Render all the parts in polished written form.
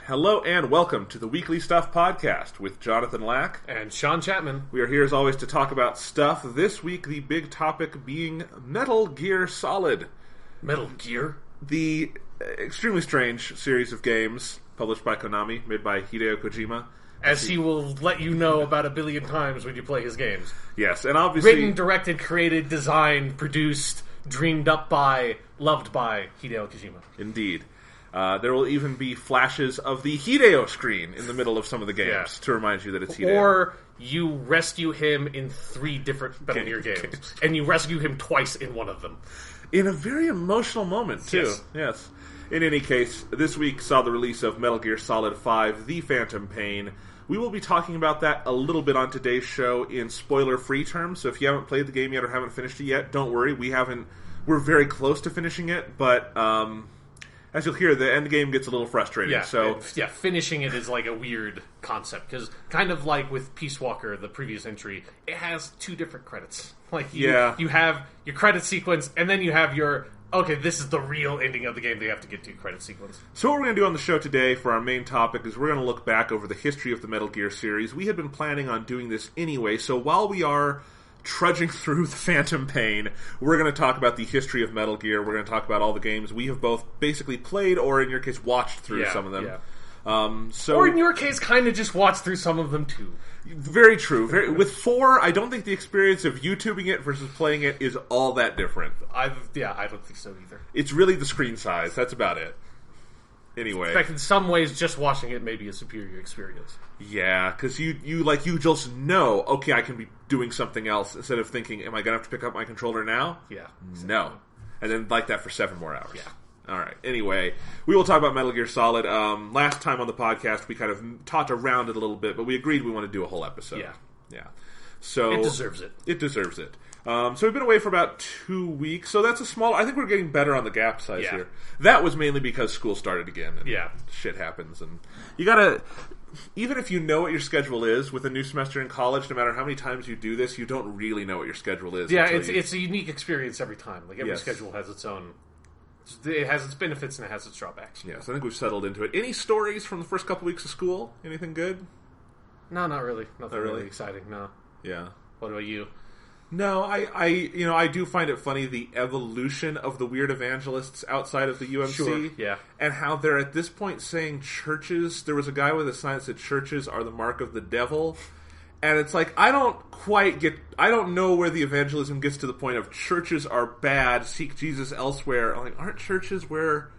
Hello and welcome to the Weekly Stuff Podcast with Jonathan Lack and Sean Chapman. We are here as always to talk about stuff. This week the big topic being Metal Gear Solid. Metal Gear? The extremely strange series of games published by Konami, made by Hideo Kojima. As he will let you know about 1 billion times when you play his games. Yes, and obviously... Written, directed, created, designed, produced, dreamed up by, loved by Hideo Kojima. Indeed. There will even be flashes of the Hideo screen in the middle of some of the games to remind you that it's Hideo. Or you rescue him in 3 different Metal Gear games. And you rescue him twice in one of them. In a very emotional moment, too. Yes. In any case, this week saw the release of Metal Gear Solid 5, The Phantom Pain. We will be talking about that a little bit on today's show in spoiler-free terms, so if you haven't played the game yet or haven't finished it yet, don't worry. We're very close to finishing it, but as you'll hear, the end game gets a little frustrating. Finishing it is like a weird concept, because kind of like with Peace Walker, the previous entry, it has 2 different credits. Like you have your credit sequence, and then you have your... Okay, this is the real ending of the game they have to get to, credit sequence. So what we're going to do on the show today for our main topic is we're going to look back over the history of the Metal Gear series. We had been planning on doing this anyway, so while we are trudging through the Phantom Pain, we're going to talk about the history of Metal Gear. We're going to talk about all the games we have both basically played or, in your case, watched through some of them. Yeah. Or in your case, kind of just watched through some of them too. Very true. With 4, I don't think the experience of YouTubing it versus playing it is all that different. I don't think so either. It's really the screen size. That's about it. Anyway. In fact, in some ways, just watching it may be a superior experience. Yeah, because you just know, okay, I can be doing something else instead of thinking, am I going to have to pick up my controller now? Yeah. Exactly. No. And then like that for 7 more hours. Yeah. Alright, anyway, we will talk about Metal Gear Solid. Last time on the podcast, we kind of talked around it a little bit, but we agreed we want to do a whole episode. Yeah. So it deserves it. It deserves it. So we've been away for about 2 weeks, so that's a small... I think we're getting better on the gap size here. That was mainly because school started again, and shit happens, and you gotta... Even if you know what your schedule is with a new semester in college, no matter how many times you do this, you don't really know what your schedule is. Yeah, it's a unique experience every time. Like, every schedule has its own... It has its benefits and it has its drawbacks. Yes, I think we've settled into it. Any stories from the first couple weeks of school? Anything good? No, not really. Nothing really exciting, no. Yeah. What about you? No, I do find it funny, the evolution of the weird evangelists outside of the UMC. Sure, yeah. And how they're at this point saying churches... There was a guy with a sign that said churches are the mark of the devil. And it's like, I don't know where the evangelism gets to the point of churches are bad, seek Jesus elsewhere. I'm like, aren't churches where...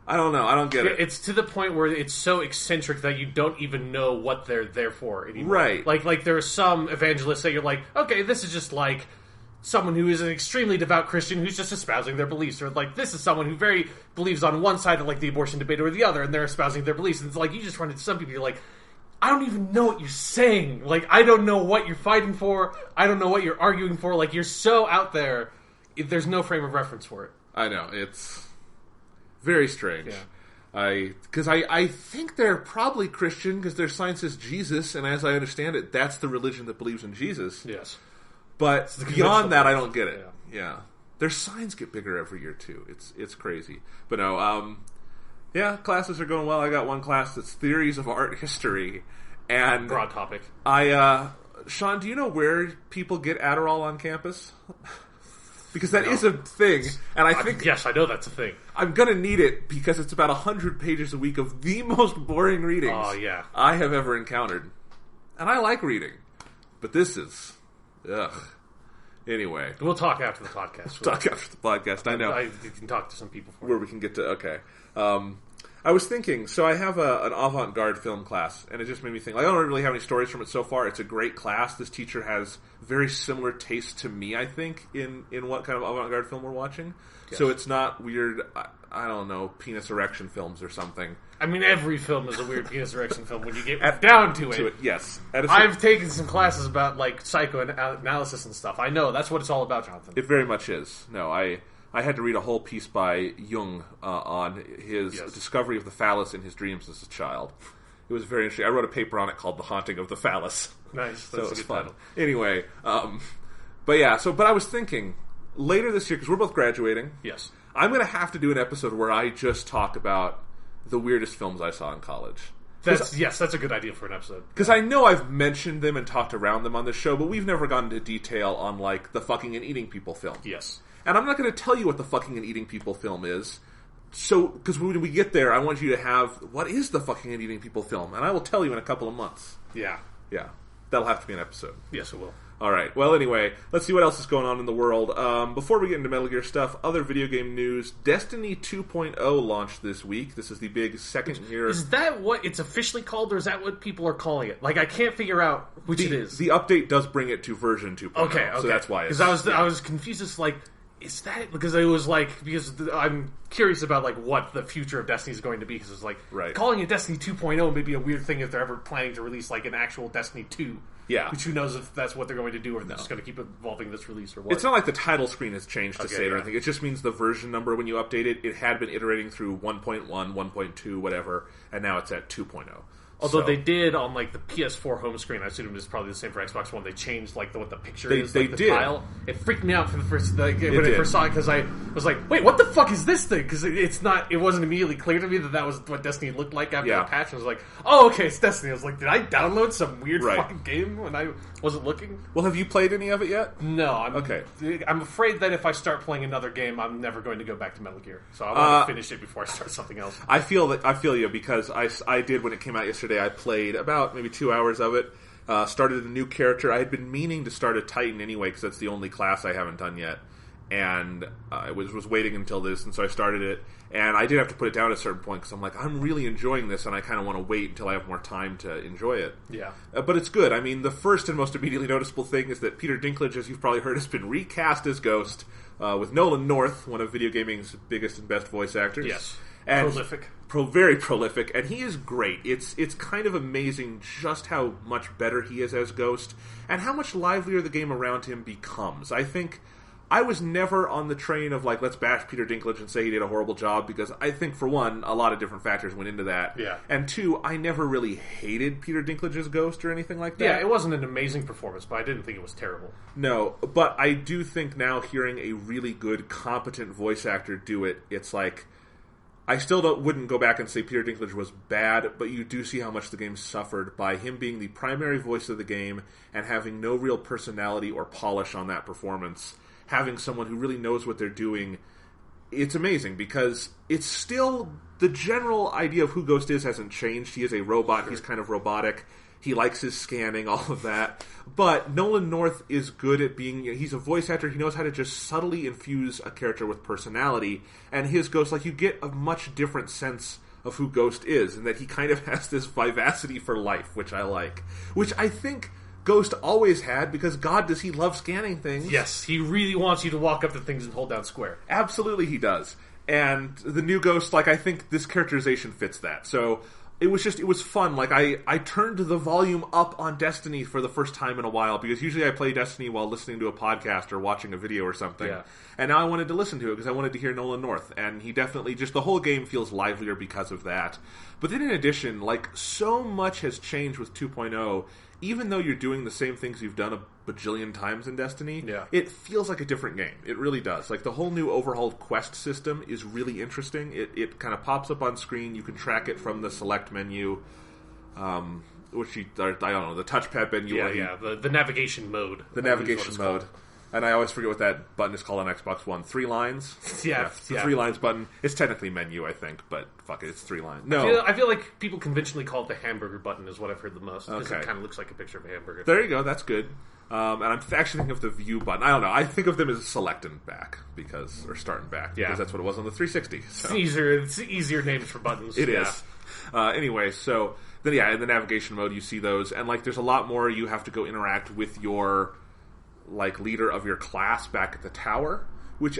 I don't know, I don't get it. It's to the point where it's so eccentric that you don't even know what they're there for anymore. Right. Like there are some evangelists that you're like, okay, this is just like someone who is an extremely devout Christian who's just espousing their beliefs. Or like, this is someone who very believes on one side of like the abortion debate or the other, and they're espousing their beliefs. And it's like, you just run into some people, you're like... I don't even know what you're saying. Like, I don't know what you're fighting for. I don't know what you're arguing for. Like, you're so out there. There's no frame of reference for it. I know. It's very strange. Yeah. Because I think they're probably Christian because their sign says Jesus, and as I understand it, that's the religion that believes in Jesus. Yes. But beyond that, I don't get it. Yeah. Their signs get bigger every year, too. It's crazy. But no, yeah, classes are going well. I got one class that's Theories of Art History. And broad topic. Sean, do you know where people get Adderall on campus? Because that is a thing. And I think... Yes, I know that's a thing. I'm going to need it because it's about 100 pages a week of the most boring readings I have ever encountered. And I like reading. But this is... Ugh. Anyway. We'll talk after the podcast. Talk after the podcast, I know. You can talk to some people for where we can get to... Okay. I was thinking, so I have an avant-garde film class, and it just made me think, like, I don't really have any stories from it so far. It's a great class. This teacher has very similar taste to me, I think, in what kind of avant-garde film we're watching. Yes. So it's not weird, I don't know, penis erection films or something. I mean, every film is a weird penis erection film when you get down to it. Yes. I've taken some classes about, like, psychoanalysis and stuff. I know, that's what it's all about, Jonathan. It very much is. No, I had to read a whole piece by Jung on his discovery of the phallus in his dreams as a child. It was very interesting. I wrote a paper on it called The Haunting of the Phallus. Nice. So it was fun. Anyway, but I was thinking, later this year, because we're both graduating. Yes. I'm going to have to do an episode where I just talk about the weirdest films I saw in college. That's a good idea for an episode. Because I know I've mentioned them and talked around them on the show, but we've never gone into detail on, like, the fucking and eating people film. Yes. And I'm not going to tell you what the fucking and eating people film is. So, because when we get there, I want you to have, what is the fucking and eating people film? And I will tell you in a couple of months. Yeah. Yeah. That'll have to be an episode. Yes, it will. Alright, well anyway, let's see what else is going on in the world. Before we get into Metal Gear stuff, other video game news. Destiny 2.0 launched this week. This is the big second year. Is that what it's officially called, or is that what people are calling it? Like, I can't figure out which it is. The update does bring it to version 2.0, okay. So that's why it's... Because I was confused, it's like, is that... Because it was like... Because I'm curious about, like, what the future of Destiny is going to be, because it's like, calling it Destiny 2.0 may be a weird thing if they're ever planning to release, like, an actual Destiny 2. Yeah. Which who knows if that's what they're going to do, or if they're just going to keep evolving this release, or what. It's not like the title screen has changed to say it or anything. It just means the version number when you update it, it had been iterating through 1.1, 1.2, whatever, and now it's at 2.0. Although they did on, like, the PS4 home screen, I assume it's probably the same for Xbox One. They changed, like, what the picture is, like, the tile. It freaked me out for the first when I first saw it, because I was like, "Wait, what the fuck is this thing?" Because it wasn't immediately clear to me that was what Destiny looked like after the patch. I was like, "Oh, okay, it's Destiny." I was like, "Did I download some weird fucking game when I wasn't looking?" Well, have you played any of it yet? No. I'm afraid that if I start playing another game, I'm never going to go back to Metal Gear. So I want to finish it before I start something else. I feel you, because I did when it came out yesterday. I played about maybe 2 hours of it. Started a new character. I had been meaning to start a Titan anyway, because that's the only class I haven't done yet. And I was waiting until this, and so I started it. And I did have to put it down at a certain point, because I'm like, I'm really enjoying this, and I kind of want to wait until I have more time to enjoy it. Yeah. But it's good. I mean, the first and most immediately noticeable thing is that Peter Dinklage, as you've probably heard, has been recast as Ghost, with Nolan North, one of video gaming's biggest and best voice actors. Yes. And prolific. Very prolific, and he is great. It's kind of amazing just how much better he is as Ghost, and how much livelier the game around him becomes. I think I was never on the train of, like, let's bash Peter Dinklage and say he did a horrible job, because I think, for one, a lot of different factors went into that. Yeah. And two, I never really hated Peter Dinklage's Ghost or anything like that. Yeah, it wasn't an amazing performance, but I didn't think it was terrible. No, but I do think now, hearing a really good, competent voice actor do it, it's like... I still wouldn't go back and say Peter Dinklage was bad, but you do see how much the game suffered by him being the primary voice of the game and having no real personality or polish on that performance. Having someone who really knows what they're doing, it's amazing, because it's still... The general idea of who Ghost is hasn't changed. He is a robot, he's kind of robotic. He likes his scanning, all of that. But Nolan North is good at being... He's a voice actor. He knows how to just subtly infuse a character with personality. And his Ghost, like, you get a much different sense of who Ghost is, and that he kind of has this vivacity for life, which I like. Which I think Ghost always had, because God, does he love scanning things. Yes, he really wants you to walk up to things and hold down square. Absolutely he does. And the new Ghost, like, I think this characterization fits that. So... It was fun. Like, I turned the volume up on Destiny for the first time in a while, because usually I play Destiny while listening to a podcast or watching a video or something. Yeah. And now I wanted to listen to it because I wanted to hear Nolan North. And he definitely, just the whole game feels livelier because of that. But then in addition, like, so much has changed with 2.0. Even though you're doing the same things you've done a bajillion times in Destiny, it feels like a different game. It really does. Like, the whole new overhauled quest system is really interesting. It kind of pops up on screen. You can track it from the select menu, which I don't know, the touchpad menu. The navigation mode. The navigation mode. Called. And I always forget what that button is called on Xbox One. 3 lines? Yeah. The 3 lines button. It's technically menu, I think, but fuck it, it's 3 lines. No. I feel like people conventionally call it the hamburger button is what I've heard the most. Because it kind of looks like a picture of a hamburger. There you go, that's good. And I'm actually thinking of the view button. I don't know. I think of them as select and back, or start and back, because that's what it was on the 360. So. It's easier names for buttons. It is. Anyway, so, then in the navigation mode you see those, and like there's a lot more you have to go interact with your... like leader of your class back at the tower,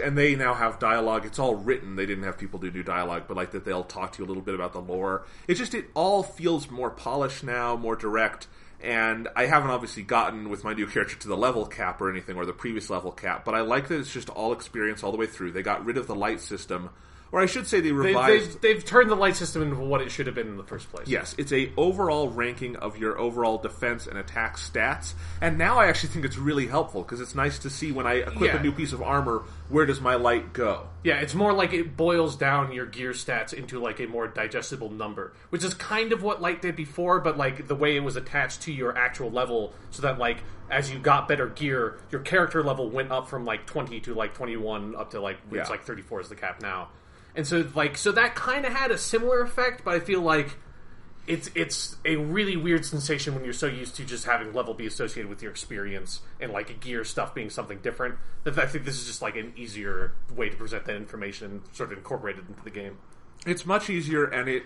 and they now have dialogue. It's all written. They didn't have people do dialogue, but like that they'll talk to you a little bit about the lore. It all feels more polished now, more direct, and I haven't obviously gotten with my new character to the level cap or anything, or the previous level cap, but I like that it's just all experience all the way through. They got rid of the light system, Or I should say they revised... They've turned the light system into what it should have been in the first place. Yes, it's a overall ranking of your overall defense and attack stats. And now I actually think it's really helpful, because it's nice to see when I equip a new piece of armor, where does my light go? Yeah, it's more like it boils down your gear stats into like a more digestible number, which is kind of what light did before, but like the way it was attached to your actual level, so that like as you got better gear, your character level went up from like 20 to like 21 up to like it's like 34 is the cap now. And so that kind of had a similar effect, but I feel like it's a really weird sensation when you're so used to just having level be associated with your experience and like gear stuff being something different. That I think this is just like an easier way to present that information, sort of incorporated into the game. It's much easier, and it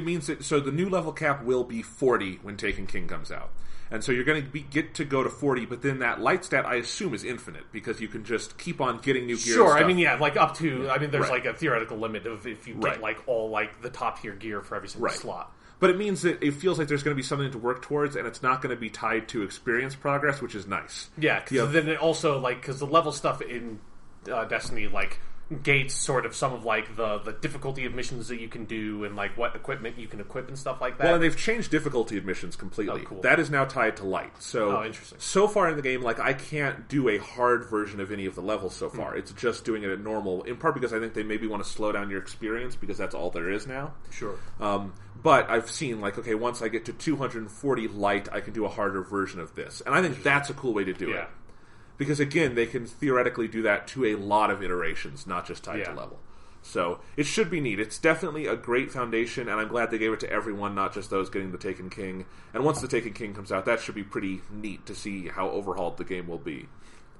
means that so the new level cap will be 40 when Taken King comes out. And so you're going to get to go to 40, but then that light stat, I assume, is infinite, because you can just keep on getting new gear. Sure, and stuff. I mean, yeah, like up to, I mean, there's like a theoretical limit of if you get like all like the top tier gear for every single slot. But it means that it feels like there's going to be something to work towards, and it's not going to be tied to experience progress, which is nice. Yeah, because then it also, like, because the level stuff in Destiny, like, gates sort of some of like the difficulty of missions that you can do and like what equipment you can equip and stuff like that. Well, and they've changed difficulty of missions completely. Oh, cool. That is now tied to light. So, interesting. So far in the game, like I can't do a hard version of any of the levels so far. It's just doing it at normal, in part because I think they maybe want to slow down your experience because that's all there is now. Sure. But I've seen like, okay, once I get to 240 light, I can do a harder version of this. And I think that's a cool way to do it. Because, again, they can theoretically do that to a lot of iterations, not just tied to level. So, it should be neat. It's definitely a great foundation, and I'm glad they gave it to everyone, not just those getting the Taken King. And once the Taken King comes out, that should be pretty neat to see how overhauled the game will be.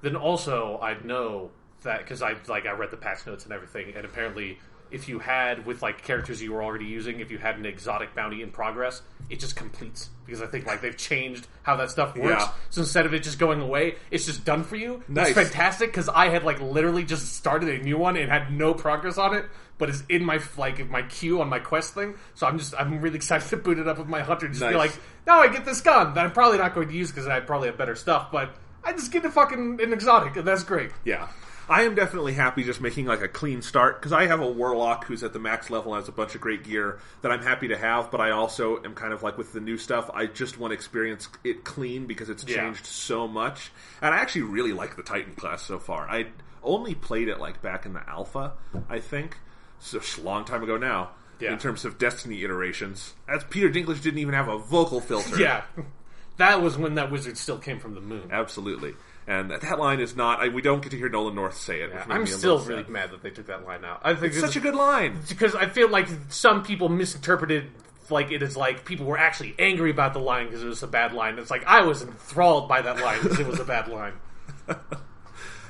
Then also, I know that, because I read the patch notes and everything, and apparently if you had, with like characters you were already using, if you had an exotic bounty in progress, it just completes. Because I think like they've changed how that stuff works. Yeah. So instead of it just going away, it's just done for you. Nice. It's fantastic, because I had like literally just started a new one and had no progress on it, but it's in my like my queue on my quest thing. So I'm really excited to boot it up with my hunter and just be like, now I get this gun that I'm probably not going to use because I probably have better stuff, but I just get an exotic, and that's great. Yeah. I am definitely happy just making like a clean start, because I have a warlock who's at the max level and has a bunch of great gear that I'm happy to have, but I also am kind of like with the new stuff, I just want to experience it clean because it's changed so much. And I actually really like the Titan class so far. I only played it like back in the alpha, I think. So a long time ago now, in terms of Destiny iterations. As Peter Dinklage didn't even have a vocal filter. Yeah. That was when that wizard still came from the moon. Absolutely. And that line is not... we don't get to hear Nolan North say it. Yeah, I'm still really mad that they took that line out. I think it's such a good line. Because I feel like some people misinterpreted like it is like people were actually angry about the line because it was a bad line. It's like I was enthralled by that line because it was a bad line.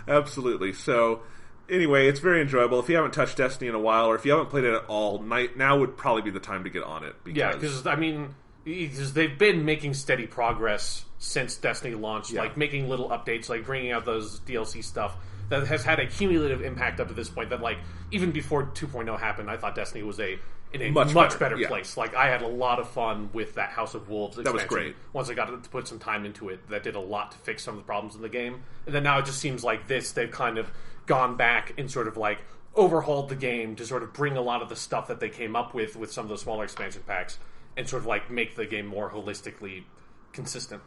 Absolutely. So... anyway, it's very enjoyable. If you haven't touched Destiny in a while, or if you haven't played it at all, now would probably be the time to get on it. Because I mean... because they've been making steady progress since Destiny launched, like making little updates, like bringing out those DLC stuff that has had a cumulative impact up to this point that, like, even before 2.0 happened, I thought Destiny was in a much better place. Like, I had a lot of fun with that House of Wolves expansion. That was great. Once I got to put some time into it, that did a lot to fix some of the problems in the game. And then now it just seems like they've kind of gone back and sort of, like, overhauled the game to sort of bring a lot of the stuff that they came up with some of the smaller expansion packs and sort of like make the game more holistically consistent.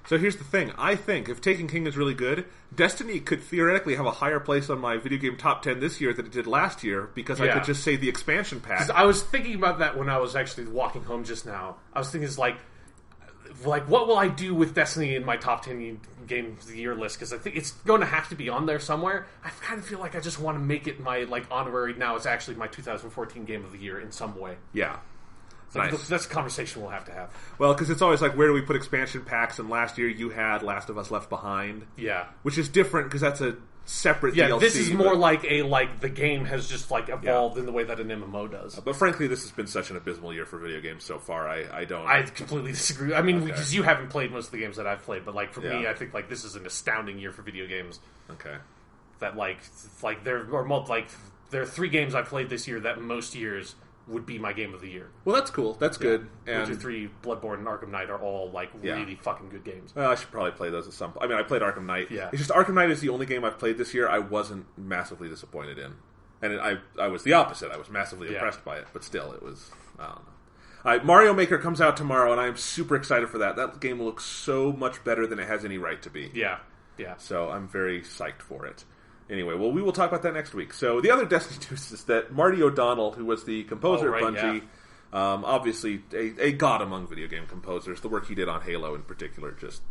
So here's the thing. I think if Taken King is really good, Destiny could theoretically have a higher place on my video game top 10 this year than it did last year, because I could just say the expansion pack. I was thinking about that when I was actually walking home just now. I was thinking, like what will I do with Destiny in my top 10 games of the year list? Because I think it's going to have to be on there somewhere. I kind of feel like I just want to make it my like honorary. Now it's actually my 2014 game of the year in some way. Yeah. Nice. That's a conversation we'll have to have. Well, because it's always like, where do we put expansion packs? And last year you had Last of Us Left Behind. Yeah. Which is different, because that's a separate DLC. Yeah, this is more like the game has just like evolved in the way that an MMO does. But frankly, this has been such an abysmal year for video games so far. I don't... I completely disagree. I mean, because you haven't played most of the games that I've played, but like for me, I think like this is an astounding year for video games. Okay. That there are 3 games I've played this year that most years would be my game of the year. Well, that's cool. That's good. And Witcher 3, Bloodborne, and Arkham Knight are all like really fucking good games. Well, I should probably play those at some point. I mean, I played Arkham Knight. Yeah. It's just Arkham Knight is the only game I've played this year I wasn't massively disappointed in. And I was the opposite. I was massively impressed by it, but still, it was, I don't know. Mario Maker comes out tomorrow, and I am super excited for that. That game looks so much better than it has any right to be. Yeah. So I'm very psyched for it. Anyway, well, we will talk about that next week. So the other Destiny news is that Marty O'Donnell, who was the composer at Bungie, obviously a god among video game composers, the work he did on Halo in particular, just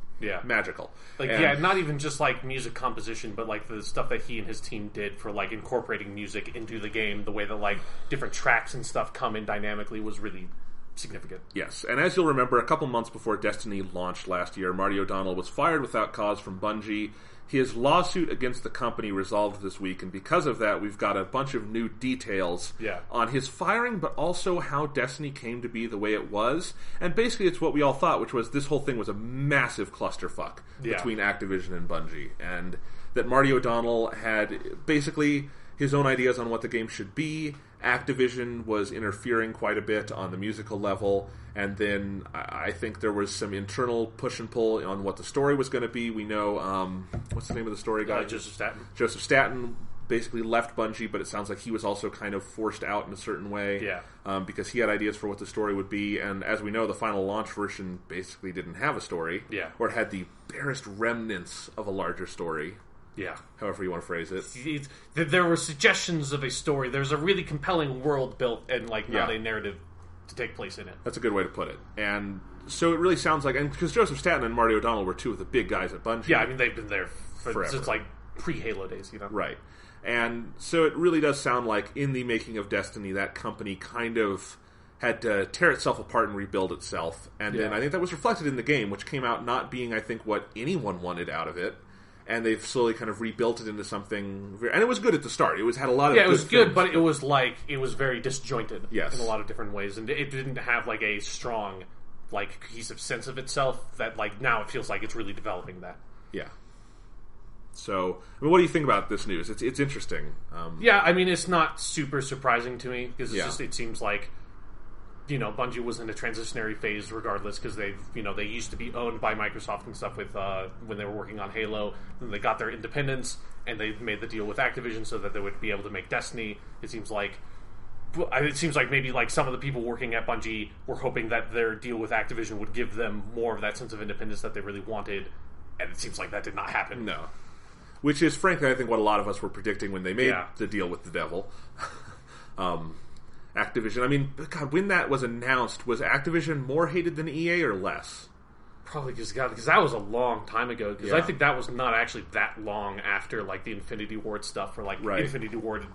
magical. Not even just like music composition, but like the stuff that he and his team did for like incorporating music into the game, the way that like different tracks and stuff come in dynamically was really significant. Yes, and as you'll remember, a couple months before Destiny launched last year, Marty O'Donnell was fired without cause from Bungie. His lawsuit against the company resolved this week, and because of that, we've got a bunch of new details on his firing, but also how Destiny came to be the way it was. And basically, it's what we all thought, which was this whole thing was a massive clusterfuck between Activision and Bungie, and that Marty O'Donnell had basically his own ideas on what the game should be. Activision was interfering quite a bit on the musical level, and then I think there was some internal push and pull on what the story was going to be. We know, what's the name of the story guy? Joseph Staten. Joseph Staten basically left Bungie, but it sounds like he was also kind of forced out in a certain way because he had ideas for what the story would be, and as we know, the final launch version basically didn't have a story, or it had the barest remnants of a larger story. Yeah. However you want to phrase it. There were suggestions of a story. There's a really compelling world built and not a narrative to take place in it. That's a good way to put it. And so it really sounds like... And because Joseph Staten and Marty O'Donnell were two of the big guys at Bungie. Yeah, I mean, they've been there forever. Since like pre-Halo days, you know? Right. And so it really does sound like in the making of Destiny, that company kind of had to tear itself apart and rebuild itself. And then I think that was reflected in the game, which came out not being, I think, what anyone wanted out of it. And they've slowly kind of rebuilt it into something, and it was good at the start. It had a lot of it was good, but it was very disjointed in a lot of different ways, and it didn't have like a strong, like cohesive sense of itself. That like now it feels like it's really developing that. Yeah. So, I mean, what do you think about this news? It's interesting. I mean, it's not super surprising to me because it seems like. Bungie was in a transitionary phase regardless because they used to be owned by Microsoft and stuff with when they were working on Halo. Then they got their independence and they made the deal with Activision so that they would be able to make Destiny. It seems like maybe like some of the people working at Bungie were hoping that their deal with Activision would give them more of that sense of independence that they really wanted, and it seems like that did not happen. No. Which is, frankly, I think what a lot of us were predicting when they made the deal with the devil. Activision. I mean, God, when that was announced, was Activision more hated than EA or less? Probably because that was a long time ago. Because I think that was not actually that long after like the Infinity Ward stuff, or like Infinity Ward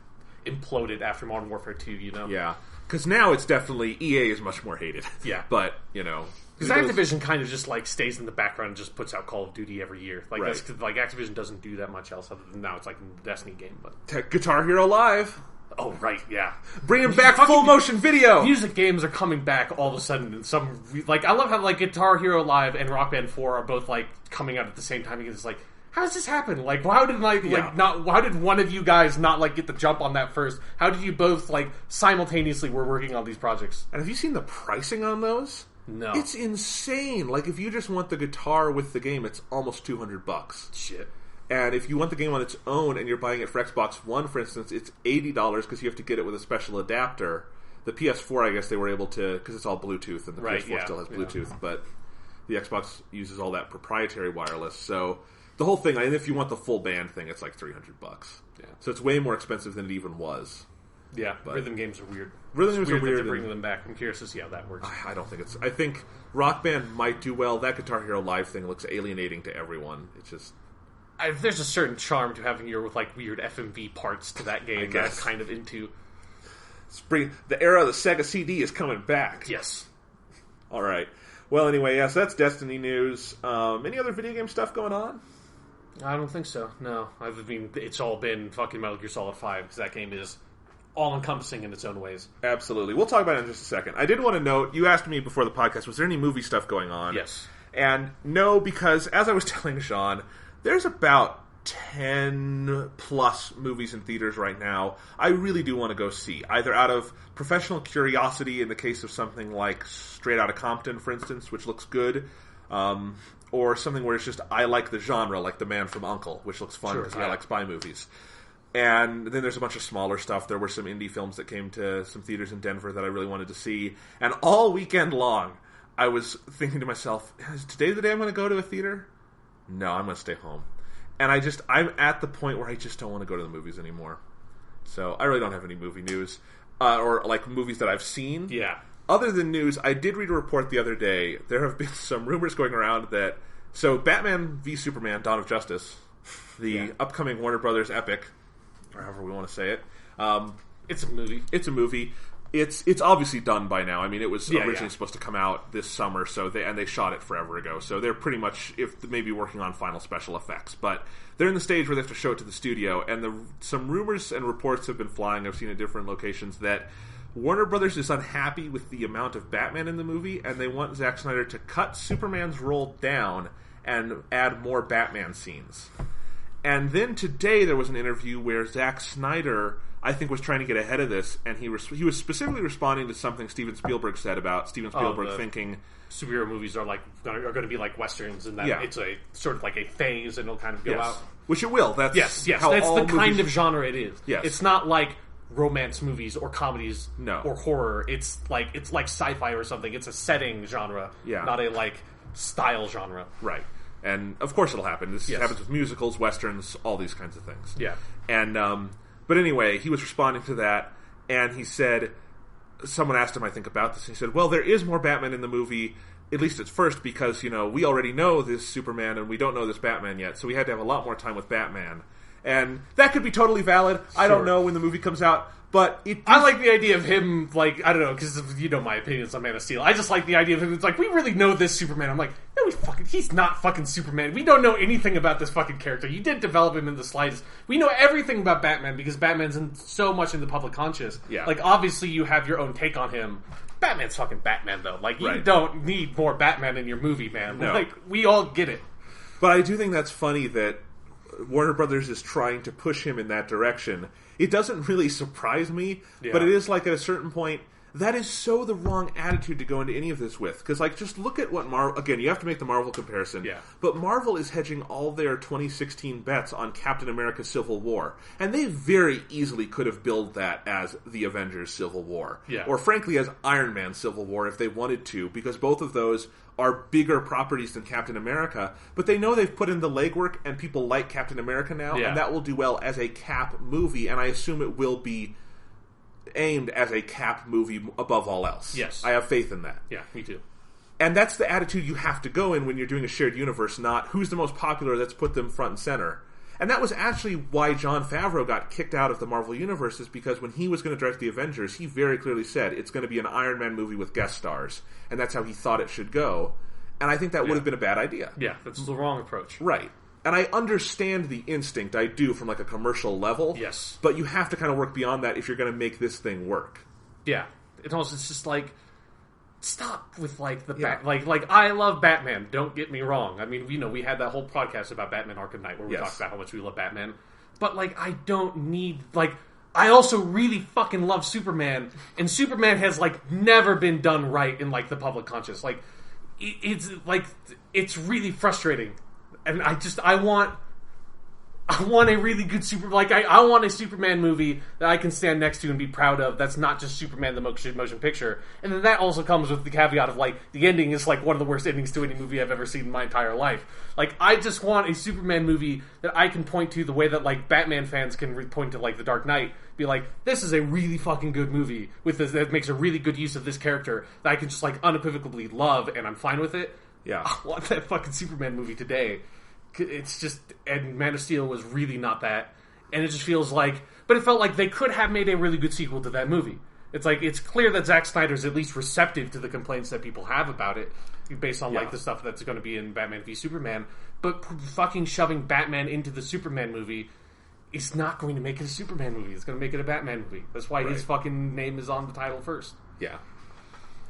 imploded after Modern Warfare 2. Yeah. Because now it's definitely EA is much more hated. Yeah, but because Activision kind of just like stays in the background and just puts out Call of Duty every year. Like that's like Activision doesn't do that much else other than now it's like a Destiny game. But Guitar Hero Live. Oh, right, yeah. Bringing back full motion video! Music games are coming back all of a sudden. I love how, like, Guitar Hero Live and Rock Band 4 are both, like, coming out at the same time. Because it's like, how does this happen? Like, how did, how did one of you guys not, like, get the jump on that first? How did you both, like, simultaneously were working on these projects? And have you seen the pricing on those? No. It's insane. Like, if you just want the guitar with the game, it's almost $200. Shit. And if you want the game on its own and you're buying it for Xbox One, for instance, it's $80 because you have to get it with a special adapter. The PS4, I guess they were able to, because it's all Bluetooth, and the PS4 still has Bluetooth, but the Xbox uses all that proprietary wireless. So the whole thing, and if you want the full band thing, it's like $300. Yeah. So it's way more expensive than it even was. Yeah, but rhythm games are weird. Rhythm games are weird. They're bringing them back. I'm curious to see how that works. I don't think it's. I think Rock Band might do well. That Guitar Hero Live thing looks alienating to everyone. It's just. There's a certain charm to having your like weird FMV parts to that game that I'm kind of into. The era of the Sega CD is coming back. Yes. All right. Well, anyway, so that's Destiny news. Any other video game stuff going on? I don't think so. No, I mean it's all been fucking Metal Gear Solid 5 because that game is all-encompassing in its own ways. Absolutely. We'll talk about it in just a second. I did want to note, you asked me before the podcast, was there any movie stuff going on? Yes. And no, because as I was telling Sean, there's about 10 plus movies in theaters right now I really do want to go see, either out of professional curiosity in the case of something like Straight Outta Compton, for instance, which looks good, or something where it's just I like the genre, like The Man from U.N.C.L.E., which looks fun because I like spy movies. And then there's a bunch of smaller stuff. There were some indie films that came to some theaters in Denver that I really wanted to see. And all weekend long, I was thinking to myself, is today the day I'm going to go to a theater? No, I'm going to stay home. And I'm at the point where I just don't want to go to the movies anymore. So I really don't have any movie news. Or like movies that I've seen. Yeah. Other than news, I did read a report the other day. There have been some rumors going around that... So Batman v Superman, Dawn of Justice, the upcoming Warner Brothers epic... or however we want to say it. It's a movie. It's a movie. It's obviously done by now. I mean, it was originally supposed to come out this summer, so they shot it forever ago. So they're pretty much maybe working on final special effects, but they're in the stage where they have to show it to the studio. And some rumors and reports have been flying. I've seen at different locations that Warner Brothers is unhappy with the amount of Batman in the movie, and they want Zack Snyder to cut Superman's role down and add more Batman scenes. And then today there was an interview where Zack Snyder, I think, was trying to get ahead of this, and he was specifically responding to something Steven Spielberg said about Steven Spielberg thinking superhero movies are going to be like westerns, and that it's a sort of like a phase, and it'll kind of go out. Which it will. That's yes. How that's all the movies... kind of genre it is. Yes. It's not like romance movies or comedies or horror. It's like sci-fi or something. It's a setting genre, not a like style genre. Right. And of course it'll happen. This happens with musicals, westerns, all these kinds of things. Yeah. And but anyway, he was responding to that, and he said, someone asked him, I think, about this, and he said, well, there is more Batman in the movie, at least at first, because, we already know this Superman, and we don't know this Batman yet, so we had to have a lot more time with Batman. And that could be totally valid. Sure. I don't know when the movie comes out, but I like the idea of him, like, I don't know, because my opinions on Man of Steel. I just like the idea of him. It's like, we really know this Superman. I'm like, no, he's not fucking Superman. We don't know anything about this fucking character. You didn't develop him in the slightest. We know everything about Batman because Batman's so much in the public conscious. Yeah. Like, obviously you have your own take on him. Batman's fucking Batman, though. Like, you don't need more Batman in your movie, man. No. Like, we all get it. But I do think that's funny that Warner Brothers is trying to push him in that direction. It doesn't really surprise me, but it is like at a certain point, that is so the wrong attitude to go into any of this with. Because, like, just look at what Marvel... Again, you have to make the Marvel comparison. Yeah. But Marvel is hedging all their 2016 bets on Captain America Civil War. And they very easily could have billed that as the Avengers Civil War. Yeah. Or, frankly, as Iron Man Civil War if they wanted to, because both of those are bigger properties than Captain America. But they know they've put in the legwork, and people like Captain America now, and that will do well as a Cap movie, and I assume it will be aimed as a Cap movie above all else. Yes. I have faith in that. Yeah, me too. And that's the attitude you have to go in when you're doing a shared universe, not who's the most popular, let's put them front and center. And that was actually why Jon Favreau got kicked out of the Marvel Universe, is because when he was going to direct the Avengers, he very clearly said it's going to be an Iron Man movie with guest stars. And that's how he thought it should go. And I think that would have been a bad idea. Yeah, that's the wrong approach. Right. And I understand the instinct, I do, from like a commercial level. Yes. But you have to kind of work beyond that if you're going to make this thing work. Yeah. It's just like, stop with like the like I love Batman, don't get me wrong. I mean, we had that whole podcast about Batman Arkham Knight where we talked about how much we love Batman. But like, I don't need, like, I also really fucking love Superman, and Superman has like never been done right in like the public conscious. Like, it's like, it's really frustrating. And I want a really good I want a Superman movie that I can stand next to and be proud of. That's not just Superman the motion picture. And then that also comes with the caveat of like the ending is like one of the worst endings to any movie I've ever seen in my entire life. Like, I just want a Superman movie that I can point to the way that like Batman fans can point to like The Dark Knight. Be like, this is a really fucking good movie with this, that makes a really good use of this character that I can just like unequivocally love, and I'm fine with it. Yeah, I want that fucking Superman movie today. It's just, and Man of Steel was really not that, and it just feels like, but it felt like they could have made a really good sequel to that movie. It's like, it's clear that Zack Snyder's at least receptive to the complaints that people have about it, based on like the stuff that's going to be in Batman v Superman, but fucking shoving Batman into the Superman movie is not going to make it a Superman movie. It's going to make it a Batman movie. That's why his fucking name is on the title first. Yeah.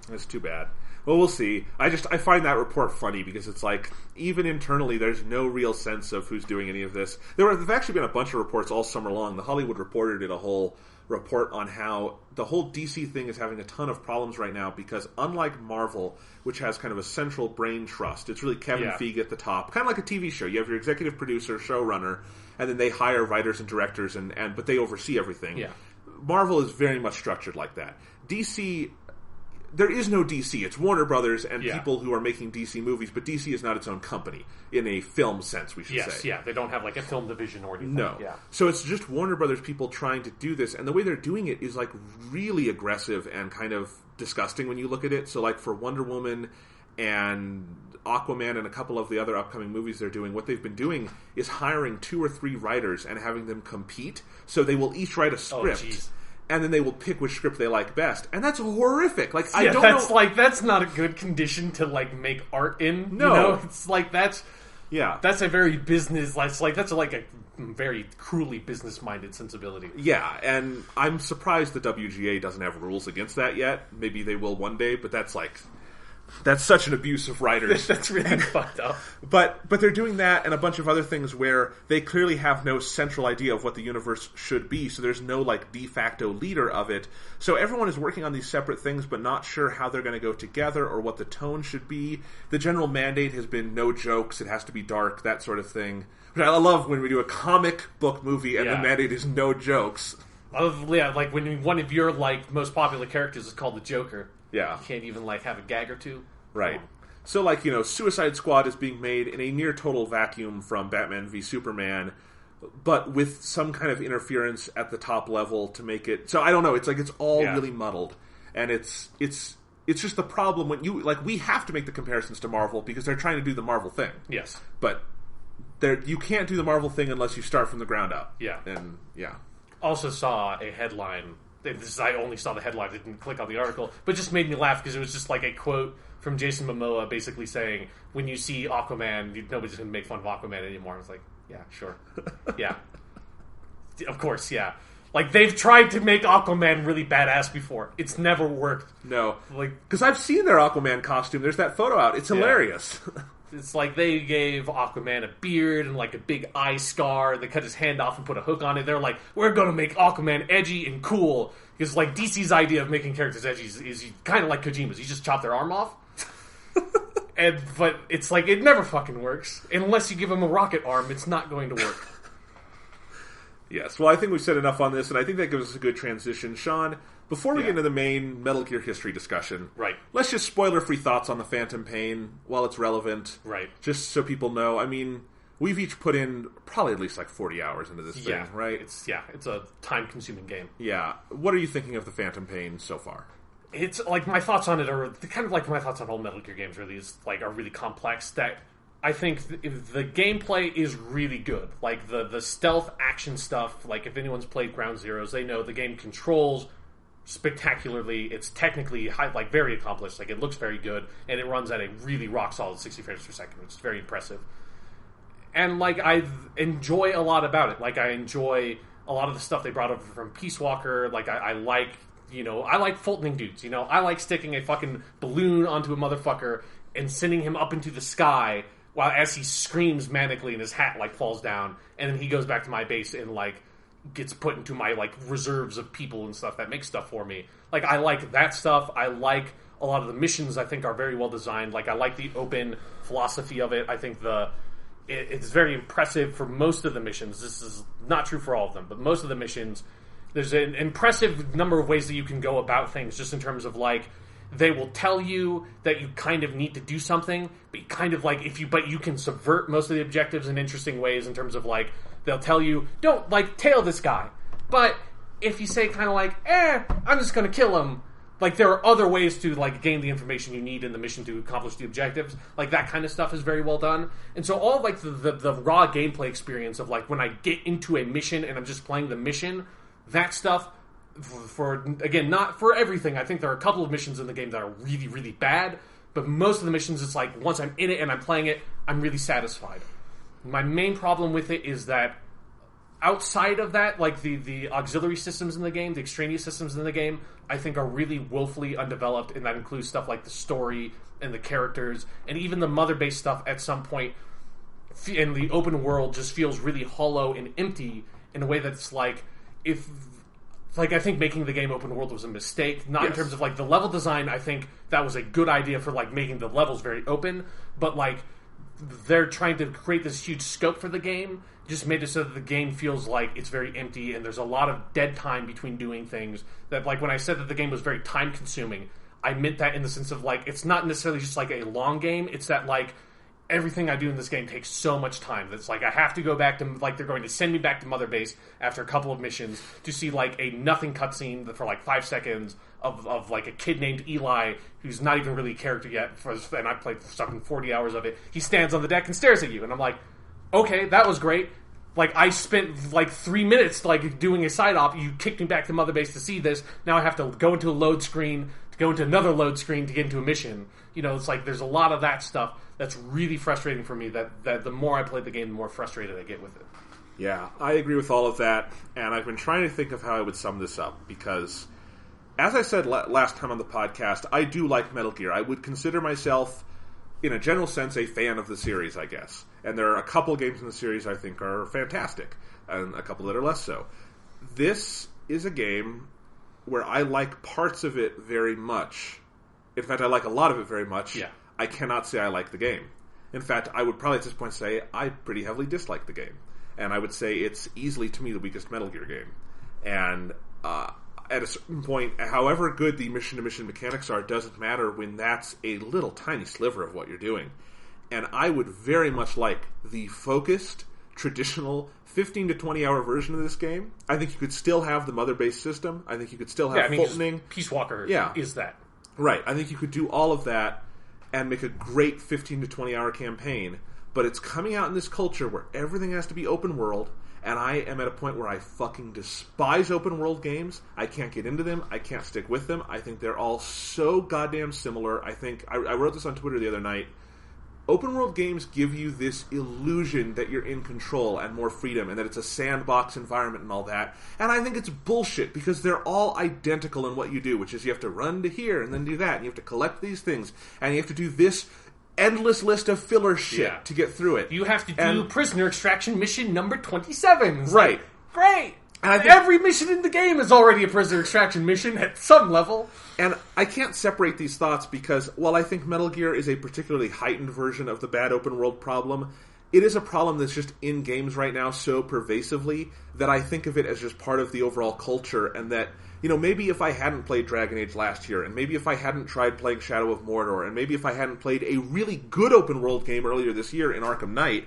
That's too bad. Well, we'll see. I find that report funny because it's like, even internally, there's no real sense of who's doing any of this. There've actually been a bunch of reports all summer long. The Hollywood Reporter did a whole report on how the whole DC thing is having a ton of problems right now because unlike Marvel, which has kind of a central brain trust, it's really Kevin Feige at the top, kind of like a TV show. You have your executive producer, showrunner, and then they hire writers and directors, but they oversee everything. Yeah. Marvel is very much structured like that. DC... There is no DC. It's Warner Brothers and people who are making DC movies, but DC is not its own company in a film sense, we should say. Yes, yeah. They don't have like a film division or anything. No. Yeah. So it's just Warner Brothers people trying to do this, and the way they're doing it is like really aggressive and kind of disgusting when you look at it. So like for Wonder Woman and Aquaman and a couple of the other upcoming movies they're doing, what they've been doing is hiring 2 or 3 writers and having them compete. So they will each write a script. And then they will pick which script they like best, and that's horrific. Like I don't know. That's not a good condition to like make art in. No, you know? It's like that's a very business. That's a very cruelly business minded sensibility. Yeah, and I'm surprised the WGA doesn't have rules against that yet. Maybe they will one day, but that's such an abuse of writers. That's really fucked up. But they're doing that and a bunch of other things where they clearly have no central idea of what the universe should be, so there's no like de facto leader of it. So everyone is working on these separate things but not sure how they're going to go together or what the tone should be. The general mandate has been no jokes, it has to be dark, that sort of thing. Which I love when we do a comic book movie and the mandate is no jokes. Like when one of your like most popular characters is called the Joker. Yeah. You can't even, like, have a gag or two. Right. So, like, Suicide Squad is being made in a near-total vacuum from Batman v Superman, but with some kind of interference at the top level to make it... So, I don't know. It's like it's all really muddled. And it's just the problem when you... Like, we have to make the comparisons to Marvel because they're trying to do the Marvel thing. Yes. But you can't do the Marvel thing unless you start from the ground up. Yeah. And, Also saw a headline... I only saw the headline, I didn't click on the article, but it just made me laugh because it was just like a quote from Jason Momoa basically saying, when you see Aquaman, nobody's going to make fun of Aquaman anymore. I was like, yeah, sure. Yeah. Of course, yeah. Like, they've tried to make Aquaman really badass before. It's never worked. No. Because I've seen their Aquaman costume. There's that photo out. It's hilarious. It's like they gave Aquaman a beard and like a big eye scar. They cut his hand off and put a hook on it. They're like, we're going to make Aquaman edgy and cool. Because like DC's idea of making characters edgy is kind of like Kojima's. You just chop their arm off. But it's like, it never fucking works. Unless you give him a rocket arm, it's not going to work. Yes, well, I think we've said enough on this, and I think that gives us a good transition. Sean, before we get into the main Metal Gear history discussion, let's just spoiler-free thoughts on the Phantom Pain while it's relevant. Right. Just so people know. I mean, we've each put in probably at least like 40 hours into this thing, right? It's a time-consuming game. Yeah. What are you thinking of the Phantom Pain so far? It's like my thoughts on it are kind of like my thoughts on all Metal Gear games. Really, are really complex. That I think the gameplay is really good. Like the stealth action stuff. Like if anyone's played Ground Zeroes, they know the game controls spectacularly. It's technically very accomplished. Like it looks very good, and it runs at a really rock solid 60 frames per second, which is very impressive. And like I enjoy a lot about it. Like I enjoy a lot of the stuff they brought over from Peace Walker. Like I like. I like Fultoning dudes, I like sticking a fucking balloon onto a motherfucker and sending him up into the sky while as he screams manically and his hat, falls down, and then he goes back to my base and, gets put into my, reserves of people and stuff that make stuff for me. I like that stuff. I like a lot of the missions, I think, are very well designed. I like the open philosophy of it. I think it's very impressive for most of the missions. This is not true for all of them, but most of the missions... There's an impressive number of ways that you can go about things, just in terms of they will tell you that you kind of need to do something, but you kind of but you can subvert most of the objectives in interesting ways. In terms of they'll tell you don't tail this guy, but if you say kind of I'm just going to kill him. There are other ways to gain the information you need in the mission to accomplish the objectives. That kind of stuff is very well done. And so all of the raw gameplay experience of when I get into a mission and I'm just playing the mission. That stuff, again, not for everything. I think there are a couple of missions in the game that are really, really bad, but most of the missions, it's once I'm in it and I'm playing it, I'm really satisfied. My main problem with it is that outside of that, like the auxiliary systems in the game, the extraneous systems in the game, I think are really woefully undeveloped, and that includes stuff like the story and the characters, and even the mother-based stuff at some point in the open world just feels really hollow and empty in a way that's like, if... Like, I think making the game open world was a mistake. Not in terms of, like, the level design. I think that was a good idea for, like, making the levels very open. But, like, they're trying to create this huge scope for the game. Just made it so that the game feels like it's very empty and there's a lot of dead time between doing things. That, like, when I said that the game was very time-consuming, I meant that in the sense of, like, it's not necessarily just, like, a long game. It's that, like... Everything I do in this game takes so much time that's like I have to go back to, like, they're going to send me back to Mother Base after a couple of missions to see, like, a nothing cutscene for, like, 5 seconds of like, a kid named Eli who's not even really a character yet, and I played fucking 40 hours of it. He stands on the deck and stares at you, and I'm like, okay, that was great. Like, I spent, like, 3 minutes, like, doing a side op. You kicked me back to Mother Base to see this. Now I have to go into a load screen, to go into another load screen to get into a mission. You know, it's like, there's a lot of that stuff that's really frustrating for me, that the more I play the game, the more frustrated I get with it. Yeah, I agree with all of that, and I've been trying to think of how I would sum this up, because, as I said last time on the podcast, I do like Metal Gear. I would consider myself, in a general sense, a fan of the series, I guess. And there are a couple games in the series I think are fantastic, and a couple that are less so. This is a game where I like parts of it very much. In fact, I like a lot of it very much. Yeah. I cannot say I like the game. In fact, I would probably at this point say I pretty heavily dislike the game. And I would say it's easily, to me, the weakest Metal Gear game. And at a certain point, however good the mission-to-mission mechanics are, doesn't matter when that's a little tiny sliver of what you're doing. And I would very much like the focused, traditional 15 to 20 hour version of this game. I think you could still have the Mother-based system. I think you could still have Fultoning. Peace Walker is that. Right. I think you could do all of that and make a great 15 to 20 hour campaign, but it's coming out in this culture where everything has to be open world, and I am at a point where I fucking despise open world games. I can't get into them. I can't stick with them. I think they're all so goddamn similar. I think, I wrote this on Twitter the other night, open world games give you this illusion that you're in control and more freedom and that it's a sandbox environment and all that. And I think it's bullshit because they're all identical in what you do, which is you have to run to here and then do that, and you have to collect these things, and you have to do this endless list of filler shit to get through it. You have to do prisoner extraction mission number 27. Right. Great. And every mission in the game is already a prisoner extraction mission at some level. And I can't separate these thoughts because, while I think Metal Gear is a particularly heightened version of the bad open world problem, it is a problem that's just in games right now so pervasively that I think of it as just part of the overall culture, and that, you know, maybe if I hadn't played Dragon Age last year, and maybe if I hadn't tried playing Shadow of Mordor, and maybe if I hadn't played a really good open world game earlier this year in Arkham Knight,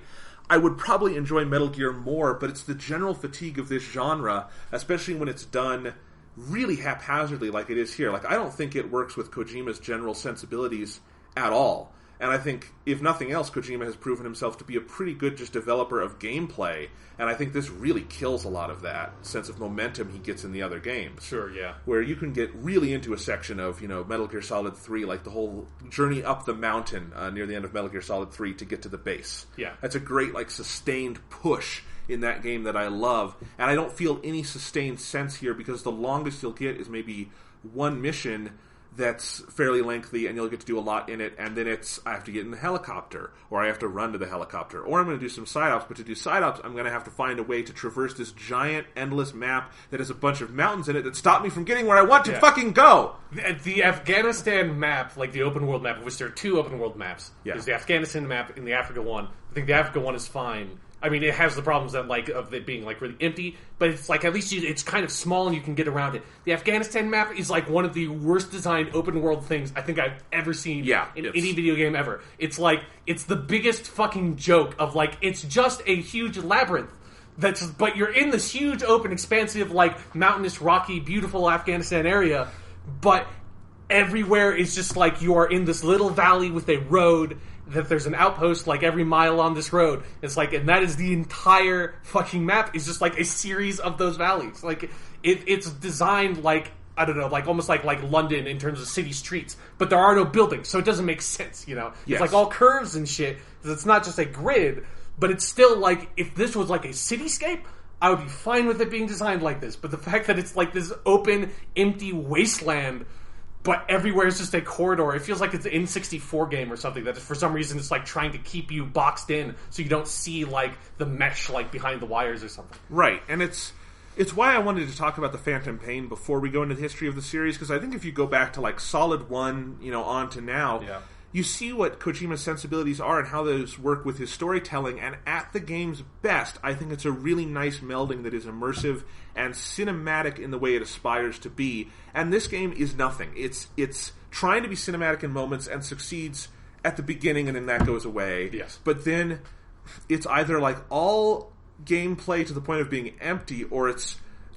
I would probably enjoy Metal Gear more, but it's the general fatigue of this genre, especially when it's done really haphazardly like it is here. Like, I don't think it works with Kojima's general sensibilities at all. And I think, if nothing else, Kojima has proven himself to be a pretty good just developer of gameplay, and I think this really kills a lot of that sense of momentum he gets in the other games. Sure, yeah. Where you can get really into a section of, you know, Metal Gear Solid 3, like the whole journey up the mountain near the end of Metal Gear Solid 3 to get to the base. Yeah. That's a great, like, sustained push in that game that I love, and I don't feel any sustained sense here because the longest you'll get is maybe one mission that's fairly lengthy, and you'll get to do a lot in it, and then it's, I have to get in the helicopter, or I have to run to the helicopter, or I'm going to do some side ops, but to do side ops, I'm going to have to find a way to traverse this giant, endless map that has a bunch of mountains in it that stop me from getting where I want to fucking go! The Afghanistan map, like the open world map, of which there are two open world maps. Yeah. There's the Afghanistan map and the Africa one. I think the Africa one is fine. I mean, it has the problems that, like, of it being, like, really empty, but it's, like, at least it's kind of small and you can get around it. The Afghanistan map is, like, one of the worst designed open world things I think I've ever seen in any video game ever. It's, like, it's the biggest fucking joke of, like, it's just a huge labyrinth. But you're in this huge, open, expansive, like, mountainous, rocky, beautiful Afghanistan area, but everywhere is just, like, you are in this little valley with a road, that there's an outpost like every mile on this road. It's like, and that is the entire fucking map is just like a series of those valleys. Like it's designed like, I don't know, like almost like London in terms of city streets, but there are no buildings, so it doesn't make sense, you know? It's like all curves and shit. It's not just a grid, but it's still like, if this was like a cityscape, I would be fine with it being designed like this. But the fact that it's like this open, empty wasteland, but everywhere is just a corridor. It feels like it's an N64 game or something that for some reason it's like trying to keep you boxed in so you don't see like the mesh like behind the wires or something. Right, and it's why I wanted to talk about the Phantom Pain before we go into the history of the series, because I think if you go back to like Solid 1, on to now, you see what Kojima's sensibilities are and how those work with his storytelling, and at the game's best, I think it's a really nice melding that is immersive and cinematic in the way it aspires to be. And this game is nothing. It's trying to be cinematic in moments and succeeds at the beginning, and then that goes away. Yes. But then it's either like all gameplay to the point of being empty, or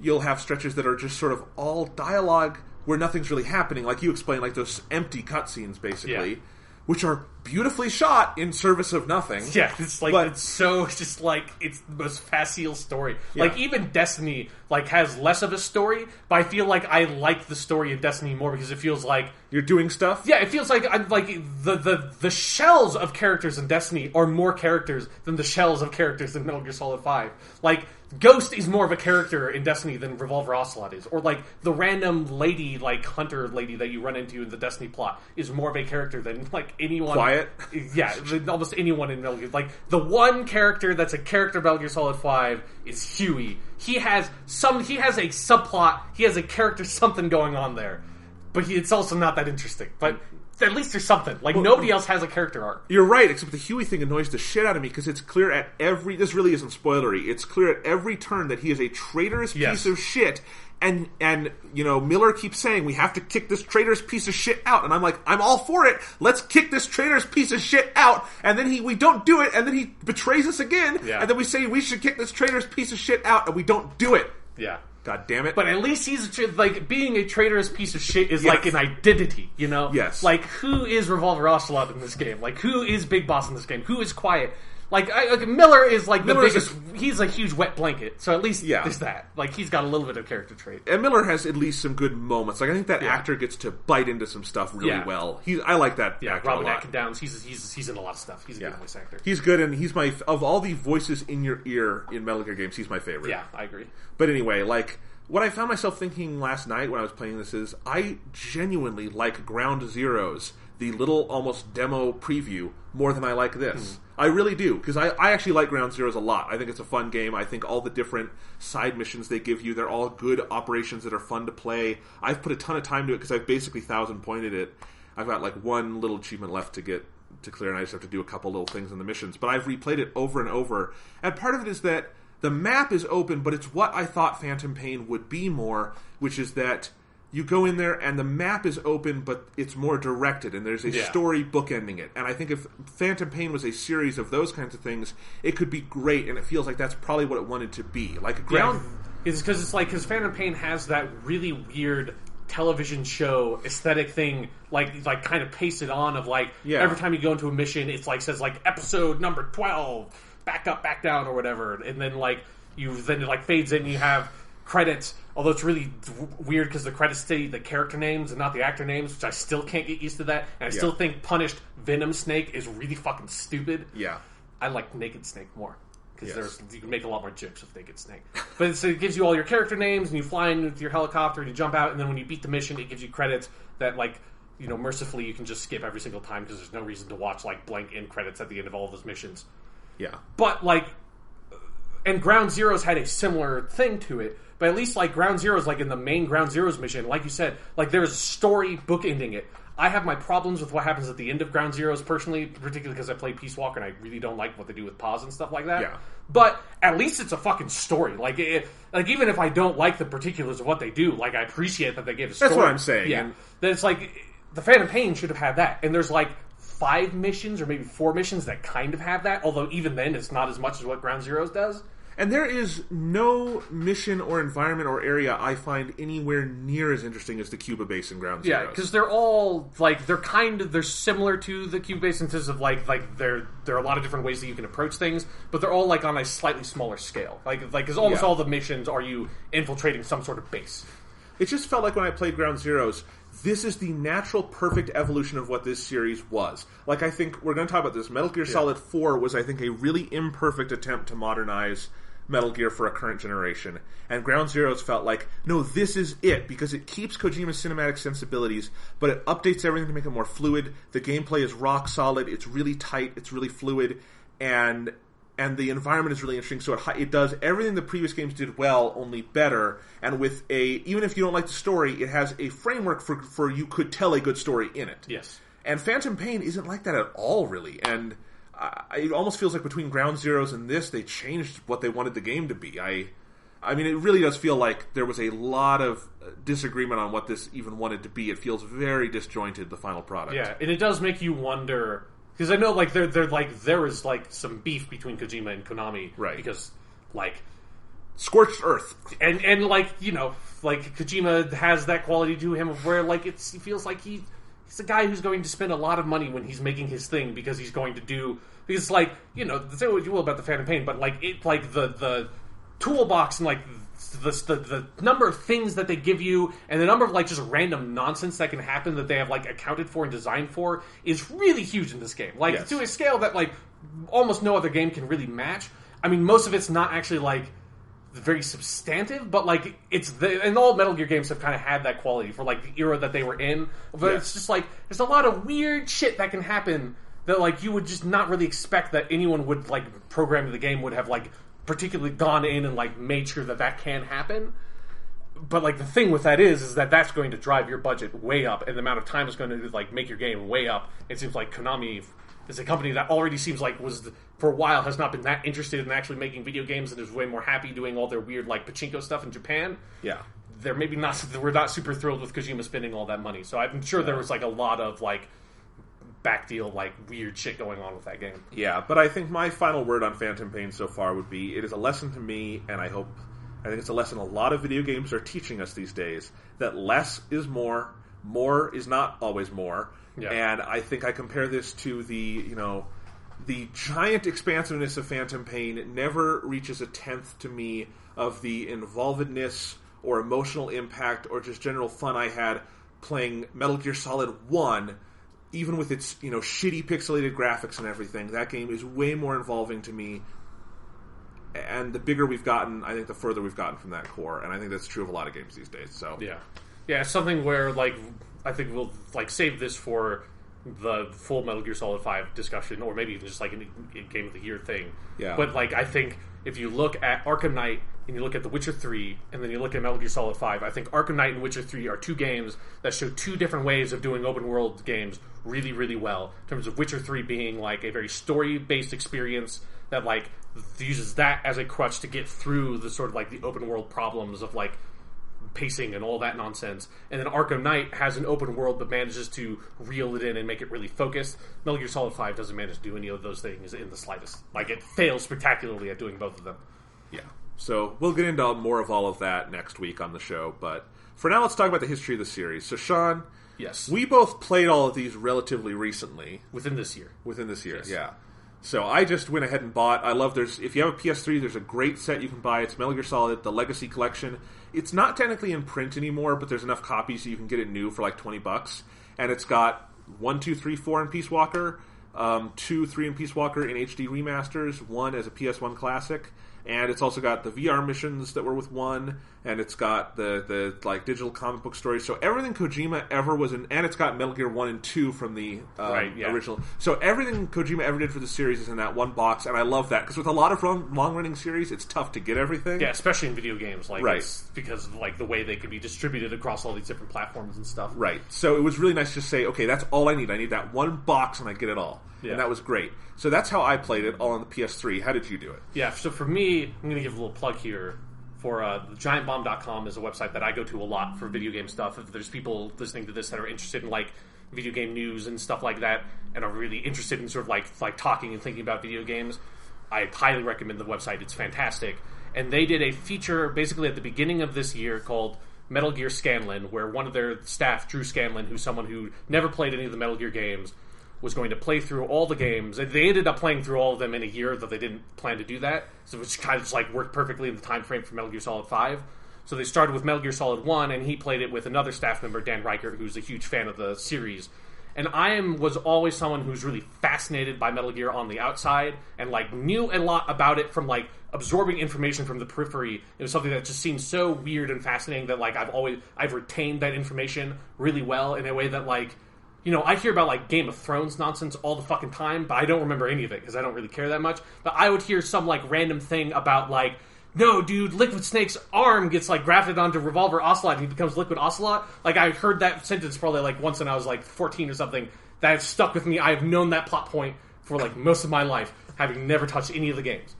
you'll have stretches that are just sort of all dialogue where nothing's really happening, like you explained, like those empty cutscenes, basically. Which are beautifully shot in service of nothing. Yeah, it's like it's so just like it's the most facile story. Yeah. Like even Destiny like has less of a story, but I feel like I like the story in Destiny more because it feels like you're doing stuff. Yeah, it feels like the shells of characters in Destiny are more characters than the shells of characters in Metal Gear Solid 5. Like Ghost is more of a character in Destiny than Revolver Ocelot is. Or, like, the random lady, like, hunter lady that you run into in the Destiny plot is more of a character than, like, anyone... Quiet? Yeah, almost anyone in Metal Gear. Like, the one character that's a character in Metal Gear Solid 5 is Huey. He has a subplot, he has a character something going on there. But it's also not that interesting. But... at least there's something. Like, nobody else has a character arc. You're right, except the Huey thing annoys the shit out of me, because it's clear at every... This really isn't spoilery. It's clear at every turn that he is a traitorous piece of shit, and Miller keeps saying, we have to kick this traitorous piece of shit out, and I'm like, I'm all for it! Let's kick this traitorous piece of shit out! And then we don't do it, and then he betrays us again, and then we say we should kick this traitorous piece of shit out, and we don't do it! Yeah. God damn it. But at least he's like being a traitorous piece of shit is like an identity, Yes. Like, who is Revolver Ocelot in this game? Like, who is Big Boss in this game? Who is Quiet? Like, Miller is like the biggest. He's a huge wet blanket, so at least there's that. Like, he's got a little bit of character trait. And Miller has at least some good moments. Like, I think that actor gets to bite into some stuff really well. I like that actor Robin a lot. Atkin Downs, he's in a lot of stuff. He's a good voice actor. He's good, and he's of all the voices in your ear in Metal Gear games, he's my favorite. Yeah, I agree. But anyway, like, what I found myself thinking last night when I was playing this is, I genuinely like Ground Zeroes, the little almost demo preview, more than I like this. I really do, because I actually like Ground Zeroes a lot. I think it's a fun game. I think all the different side missions they give you, they're all good operations that are fun to play. I've put a ton of time to it because I've basically 1,000-pointed it. I've got like one little achievement left to clear, and I just have to do a couple little things in the missions. But I've replayed it over and over, and part of it is that the map is open, but it's what I thought Phantom Pain would be more, which is that you go in there and the map is open, but it's more directed, and there's a story bookending it. And I think if Phantom Pain was a series of those kinds of things, it could be great, and it feels like that's probably what it wanted to be. Like Ground... It's because Phantom Pain has that really weird television show aesthetic thing, like kind of pasted on of like, every time you go into a mission, it's like, says like, episode number 12... back up, back down, or whatever, and then it like fades in and you have credits, although it's really weird because the credits say the character names and not the actor names, which I still can't get used to that, and I still think Punished Venom Snake is really fucking stupid. Yeah. I like Naked Snake more, because you can make a lot more jokes with Naked Snake. But it gives you all your character names, and you fly in with your helicopter, and you jump out, and then when you beat the mission, it gives you credits that, like, mercifully you can just skip every single time, because there's no reason to watch, like, blank end credits at the end of all of those missions. Yeah. But, like, and Ground Zeroes had a similar thing to it, but at least, like, Ground Zeroes, like, in the main Ground Zeroes mission, like you said, like, there's a story bookending it. I have my problems with what happens at the end of Ground Zeroes, personally, particularly because I play Peace Walker, and I really don't like what they do with pause and stuff like that. Yeah. But at least it's a fucking story. Like, even if I don't like the particulars of what they do, like, I appreciate that they gave a story. That's what I'm saying. Yeah. Then it's like, the Phantom Pain should have had that. And there's, like, 5 missions or maybe 4 missions that kind of have that, although even then it's not as much as what Ground Zeroes does. And there is no mission or environment or area I find anywhere near as interesting as the Cuba base in Ground Zeroes. Yeah, because they're all, like, they're similar to the Cuba base in terms of, like there are a lot of different ways that you can approach things, but they're all, like, on a slightly smaller scale. Like, because almost all the missions are you infiltrating some sort of base. It just felt like when I played Ground Zeroes, this is the natural, perfect evolution of what this series was. Like, I think, we're going to talk about this, Metal Gear Solid 4 was, I think, a really imperfect attempt to modernize Metal Gear for a current generation. And Ground Zeroes felt like, no, this is it, because it keeps Kojima's cinematic sensibilities, but it updates everything to make it more fluid. The gameplay is rock solid, it's really tight, it's really fluid, and the environment is really interesting, so it does everything the previous games did well, only better, and with even if you don't like the story, it has a framework for you could tell a good story in it. Yes. And Phantom Pain isn't like that at all, really, and it almost feels like between Ground Zeroes and this, they changed what they wanted the game to be. I mean, it really does feel like there was a lot of disagreement on what this even wanted to be. It feels very disjointed, the final product. Yeah, and it does make you wonder... Because I know, like, there is, like, some beef between Kojima and Konami. Right. Because, like... Scorched earth. And like, you know, like, Kojima has that quality to him of where, like, it feels like he's a guy who's going to spend a lot of money when he's making his thing because he's going to do... Because, like, you know, say what you will about the Phantom Pain, but, like, the toolbox and, like... The number of things that they give you and the number of like just random nonsense that can happen that they have like accounted for and designed for is really huge in this game. Like yes. To a scale that like almost no other game can really match. I mean, most of it's not actually like very substantive, but like and all Metal Gear games have kind of had that quality for like the era that they were in. But It's just like there's a lot of weird shit that can happen that like you would just not really expect that anyone would like program the game would have like particularly gone in and like made sure that can happen. But like the thing with that is that that's going to drive your budget way up, and the amount of time it's going to like make your game way up. It seems like Konami is a company that already seems like for a while has not been that interested in actually making video games, and is way more happy doing all their weird like pachinko stuff in Japan. Yeah, we're not super thrilled with Kojima spending all that money. So I'm sure there was like a lot of like back deal, like, weird shit going on with that game. Yeah, but I think my final word on Phantom Pain so far would be, it is a lesson to me, and I think it's a lesson a lot of video games are teaching us these days, that less is more is not always more, and I think I compare this to the giant expansiveness of Phantom Pain. It never reaches a tenth to me of the involvedness or emotional impact or just general fun I had playing Metal Gear Solid 1. Even with its, shitty pixelated graphics and everything, that game is way more involving to me. And the bigger we've gotten, I think the further we've gotten from that core. And I think that's true of a lot of games these days. So yeah, something where like I think we'll like save this for the full Metal Gear Solid 5 discussion, or maybe even just like a Game of the Year thing. Yeah. But like I think if you look at Arkham Knight and you look at The Witcher 3 and then you look at Metal Gear Solid 5, I think Arkham Knight and Witcher 3 are two games that show two different ways of doing open world games really, really well. In terms of Witcher 3 being like a very story-based experience that like uses that as a crutch to get through the sort of like the open world problems of like pacing and all that nonsense. And then Arkham Knight has an open world but manages to reel it in and make it really focused. Metal Gear Solid 5 doesn't manage to do any of those things in the slightest. Like, it fails spectacularly at doing both of them. Yeah. So we'll get into more of all of that next week on the show, but for now let's talk about the history of the series. So Sean, yes, we both played all of these relatively recently. Within this year, yes. Yeah. So I just went ahead and bought. If you have a PS3, there's a great set you can buy. It's Metal Gear Solid, the Legacy Collection. It's not technically in print anymore, but there's enough copies so you can get it new for like $20. And it's got 1, 2, 3, 4 in Peace Walker, 2, 3 in Peace Walker in HD remasters, 1 as a PS1 classic. And it's also got the VR missions that were with 1, and it's got the like digital comic book stories. So everything Kojima ever was in, and it's got Metal Gear 1 and 2 from the original. So everything Kojima ever did for the series is in that one box, and I love that, because with a lot of long-running series, it's tough to get everything. Yeah, especially in video games, like it's because of like the way they can be distributed across all these different platforms and stuff. Right. So it was really nice to just say, okay, that's all I need. I need that one box, and I get it all. Yeah. And that was great. So that's how I played it, all on the PS3. How did you do it? Yeah, so for me, I'm going to give a little plug here for giantbomb.com is a website that I go to a lot for video game stuff. If there's people listening to this that are interested in like video game news and stuff like that, and are really interested in sort of like talking and thinking about video games, I highly recommend the website. It's fantastic. And they did a feature basically at the beginning of this year called Metal Gear Scanlan, where one of their staff, Drew Scanlan, who's someone who never played any of the Metal Gear games, was going to play through all the games. And they ended up playing through all of them in a year, though they didn't plan to do that. So which kind of just like worked perfectly in the time frame for Metal Gear Solid 5. So they started with Metal Gear Solid 1, and he played it with another staff member, Dan Reichert, who's a huge fan of the series. And was always someone who's really fascinated by Metal Gear on the outside, and like knew a lot about it from like absorbing information from the periphery. It was something that just seemed so weird and fascinating that like I've retained that information really well in a way that like, you know, I hear about like Game of Thrones nonsense all the fucking time, but I don't remember any of it because I don't really care that much. But I would hear some like random thing about like, no, dude, Liquid Snake's arm gets, like, grafted onto Revolver Ocelot and he becomes Liquid Ocelot. Like, I heard that sentence probably, like, once when I was, like, 14 or something. That has stuck with me. I have known that plot point for, like, most of my life, having never touched any of the games.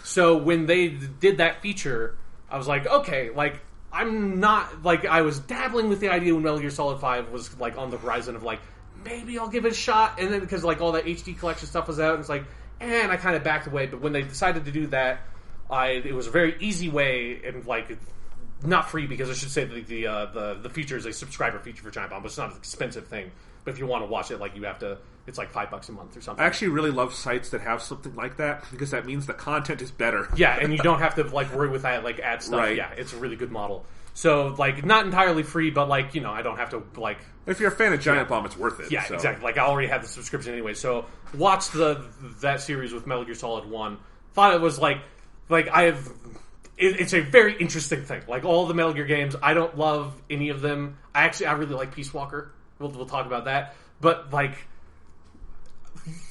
So, when they did that feature, I was like, okay, like, I'm not, like, I was dabbling with the idea when Metal Gear Solid 5 was, like, on the horizon of, like, maybe I'll give it a shot. And then, because, like, all that HD collection stuff was out, and it's like, and I kind of backed away. But when they decided to do that, it was a very easy way, and like not free because I should say the feature is a subscriber feature for Giant Bomb, but it's not an expensive thing. But if you want to watch it, like you have to, it's like $5 a month or something. I actually really love sites that have something like that because that means the content is better. Yeah, and you don't have to like worry with that like ad stuff. Right. Yeah, it's a really good model. So like not entirely free, but like you know I don't have to like. If you're a fan of Giant Bomb, it's worth it. Yeah, so. Exactly. Like I already have the subscription anyway. So watch that series with Metal Gear Solid 1. Thought it was like it's a very interesting thing. Like all the Metal Gear games, I don't love any of them. I really like Peace Walker. We'll talk about that. But like,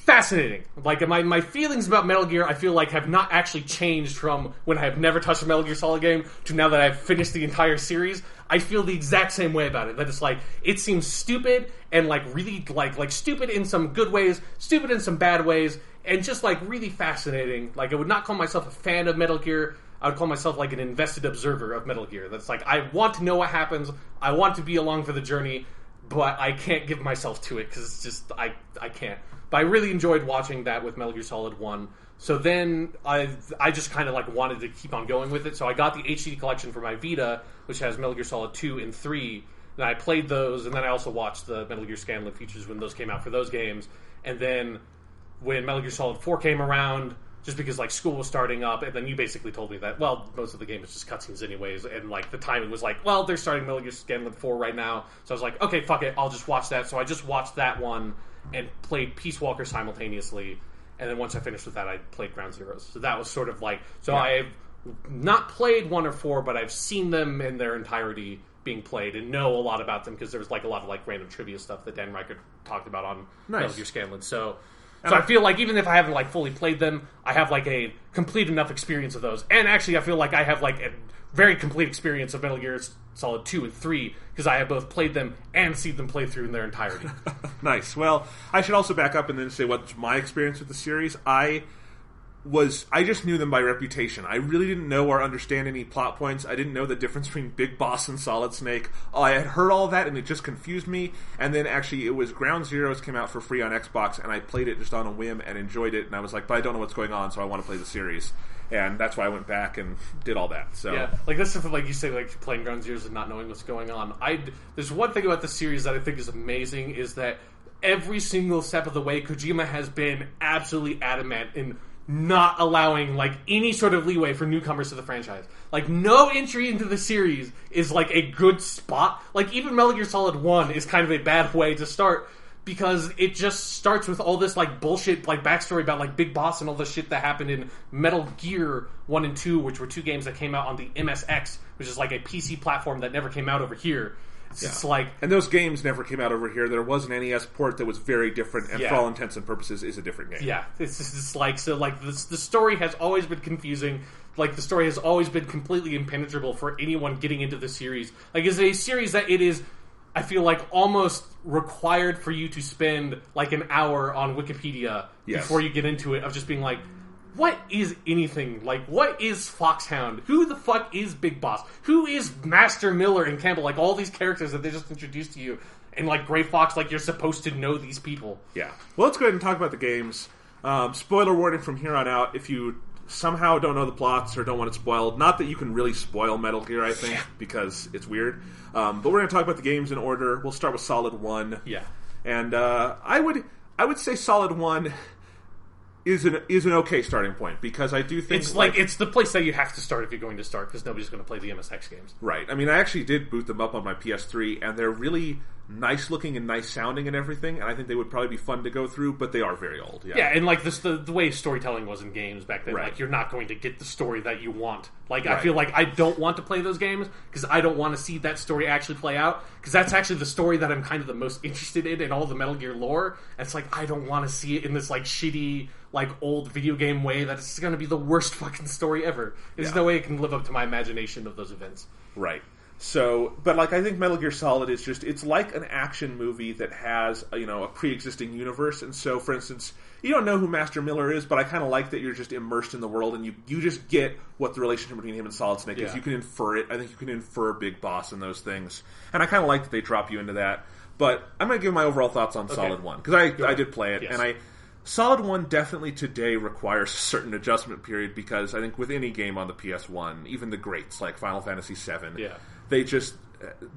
fascinating. Like my feelings about Metal Gear, I feel like have not actually changed from when I have never touched a Metal Gear Solid game to now that I've finished the entire series. I feel the exact same way about it. That it's like it seems stupid and like really like stupid in some good ways, stupid in some bad ways. And just, like, really fascinating. Like, I would not call myself a fan of Metal Gear. I would call myself, like, an invested observer of Metal Gear. That's like, I want to know what happens. I want to be along for the journey. But I can't give myself to it because it's just, I can't. But I really enjoyed watching that with Metal Gear Solid 1. So then I just kind of, like, wanted to keep on going with it. So I got the HD collection for my Vita, which has Metal Gear Solid 2 and 3. And I played those. And then I also watched the Metal Gear Scanlan features when those came out for those games. And then when Metal Gear Solid 4 came around, just because like school was starting up, and then you basically told me that, well, most of the game is just cutscenes anyways, and like the timing was like, well, they're starting Metal Gear Scanlan 4 right now, so I was like, okay, fuck it, I'll just watch that. So I just watched that one and played Peace Walker simultaneously, and then once I finished with that, I played Ground Zeroes. So that was sort of like, so yeah. I've not played 1 or 4, but I've seen them in their entirety being played and know a lot about them because there was like a lot of like random trivia stuff that Dan Reichert talked about on Metal Gear Scanlan. So I feel like even if I haven't like fully played them, I have like a complete enough experience of those. And actually, I feel like I have like a very complete experience of Metal Gear Solid 2 and 3 because I have both played them and seen them play through in their entirety. Nice. Well, I should also back up and then say what's my experience with the series. I just knew them by reputation. I really didn't know or understand any plot points. I didn't know the difference between Big Boss and Solid Snake. I had heard all that and it just confused me. And then actually it was Ground Zeroes came out for free on Xbox and I played it just on a whim and enjoyed it. And I was like, but I don't know what's going on, so I want to play the series. And that's why I went back and did all that. So yeah, like that's something like you say, like playing Ground Zeroes and not knowing what's going on. There's one thing about the series that I think is amazing is that every single step of the way, Kojima has been absolutely adamant in not allowing like any sort of leeway for newcomers to the franchise. Like no entry into the series is like a good spot. Like even Metal Gear Solid 1 is kind of a bad way to start because it just starts with all this like bullshit like backstory about like Big Boss and all the shit that happened in Metal Gear 1 and 2, which were 2 games that came out on the MSX, which is like a PC platform that never came out over here. It's just like, and those games never came out over here. There was an NES port that was very different, and for all intents and purposes, is a different game. Yeah, it's just like so. Like the story has always been confusing. Like the story has always been completely impenetrable for anyone getting into the series. Like it's a series that it is, I feel like, almost required for you to spend like an hour on Wikipedia before you get into it. Of just being like, what is anything? Like, what is Foxhound? Who the fuck is Big Boss? Who is Master Miller and Campbell? Like, all these characters that they just introduced to you. And, like, Gray Fox, like, you're supposed to know these people. Yeah. Well, let's go ahead and talk about the games. Spoiler warning from here on out. If you somehow don't know the plots or don't want it spoiled, not that you can really spoil Metal Gear, I think, because it's weird. But we're going to talk about the games in order. We'll start with Solid 1. Yeah. And I would say Solid 1... is an okay starting point because I do think it's the place that you have to start if you're going to start because nobody's going to play the MSX games. Right. I mean, I actually did boot them up on my PS3 and they're really nice looking and nice sounding and everything, and I think they would probably be fun to go through, but they are very old. Yeah, and like the way storytelling was in games back then, Right. like you're not going to get the story that you want. Like I Right. feel like I don't want to play those games because I don't want to see that story actually play out, because that's actually the story that I'm kind of the most interested in all the Metal Gear lore. And it's like I don't want to see it in this like shitty, like old video game way that it's going to be the worst fucking story ever. There's no way it can live up to my imagination of those events. Right. So, but like I think Metal Gear Solid is just, it's like an action movie that has, a pre-existing universe. And so, for instance, you don't know who Master Miller is, but I kind of like that you're just immersed in the world and you just get what the relationship between him and Solid Snake is. You can infer it. I think you can infer Big Boss and those things. And I kind of like that they drop you into that. But I'm going to give my overall thoughts on Solid 1, because I did play it, and Solid 1 definitely today requires a certain adjustment period, because I think with any game on the PS1, even the greats like Final Fantasy VII, they just,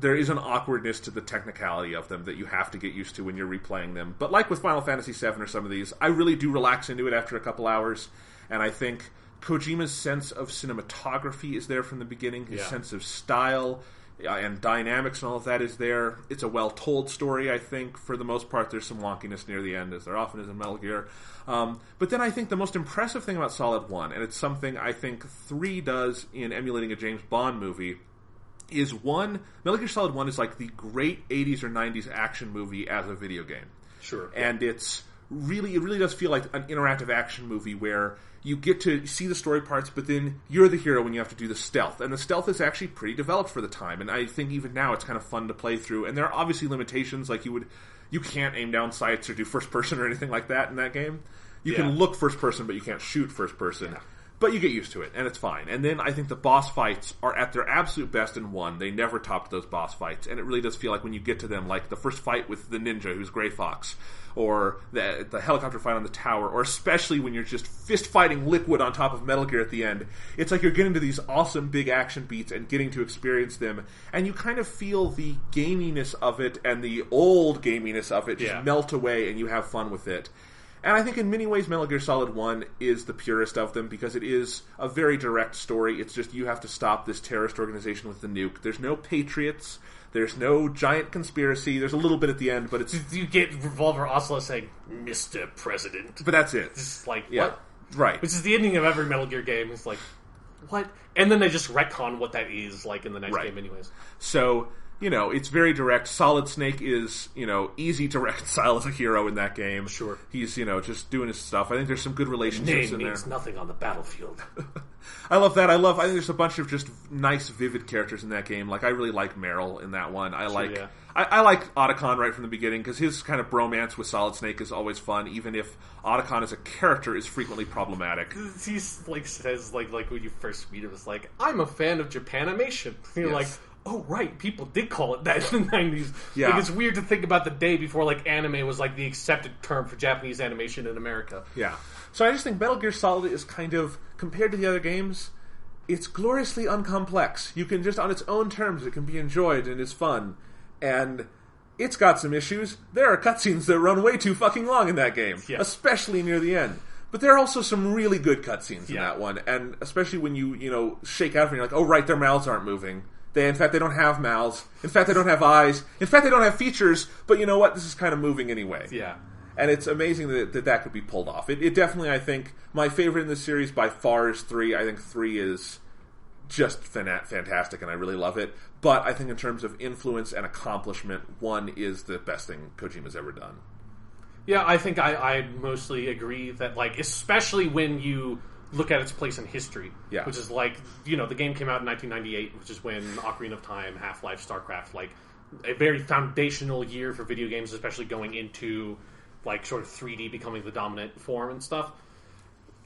there is an awkwardness to the technicality of them that you have to get used to when you're replaying them. But like with Final Fantasy VII or some of these, I really do relax into it after a couple hours, and I think Kojima's sense of cinematography is there from the beginning, his sense of style and dynamics and all of that is there. It's a well-told story, I think. For the most part, there's some wonkiness near the end, as there often is in Metal Gear. But then I think the most impressive thing about Solid 1, and it's something I think 3 does in emulating a James Bond movie, is Metal Gear Solid 1 is like the great 80s or 90s action movie as a video game. Sure. And it really does feel like an interactive action movie where you get to see the story parts, but then you're the hero when you have to do the stealth. And the stealth is actually pretty developed for the time, and I think even now it's kind of fun to play through. And there are obviously limitations, like you can't aim down sights or do first person or anything like that in that game. You can look first person, but you can't shoot first person. Yeah. But you get used to it, and it's fine. And then I think the boss fights are at their absolute best in 1. They never topped those boss fights, and it really does feel like when you get to them, like the first fight with the ninja, who's Grey Fox, or the helicopter fight on the tower, or especially when you're just fist-fighting Liquid on top of Metal Gear at the end. It's like you're getting to these awesome big action beats and getting to experience them, and you kind of feel the gaminess of it and the old gaminess of it just melt away, and you have fun with it. And I think in many ways Metal Gear Solid 1 is the purest of them, because it is a very direct story. It's just you have to stop this terrorist organization with the nuke. There's no patriots. There's no giant conspiracy. There's a little bit at the end, but it's... You get Revolver Ocelot saying, Mr. President. But that's it. It's like, yeah. What? Right. Which is the ending of every Metal Gear game. It's like, what? And then they just retcon what that is, like, in the next game anyways. So... it's very direct. Solid Snake is, easy to reconcile as a hero in that game. Sure. He's, just doing his stuff. I think there's some good relationships Name in there. means nothing on the battlefield. I love that. I think there's a bunch of just nice, vivid characters in that game. Like, I really like Meryl in that one. I like Otacon right from the beginning, because his kind of bromance with Solid Snake is always fun, even if Otacon as a character is frequently problematic. He's, says, when you first meet him, it's like, I'm a fan of Japanimation. You're like... Oh, right, people did call it that in the 90s. Yeah. Like, it's weird to think about the day before, anime was, the accepted term for Japanese animation in America. Yeah. So I just think Metal Gear Solid is kind of, compared to the other games, it's gloriously uncomplex. You can just, on its own terms, it can be enjoyed and is fun. And it's got some issues. There are cutscenes that run way too fucking long in that game. Yeah. Especially near the end. But there are also some really good cutscenes in that one. And especially when you, shake out and you're like, oh, right, their mouths aren't moving. In fact, they don't have mouths. In fact, they don't have eyes. In fact, they don't have features. But you know what? This is kind of moving anyway. Yeah. And it's amazing that could be pulled off. It definitely, I think, my favorite in this series by far is 3. I think 3 is just fantastic, and I really love it. But I think in terms of influence and accomplishment, 1 is the best thing Kojima's ever done. Yeah, I think I mostly agree that, especially when you... look at its place in history, which is the game came out in 1998, which is when Ocarina of Time, Half-Life, StarCraft, a very foundational year for video games, especially going into sort of 3D becoming the dominant form and stuff.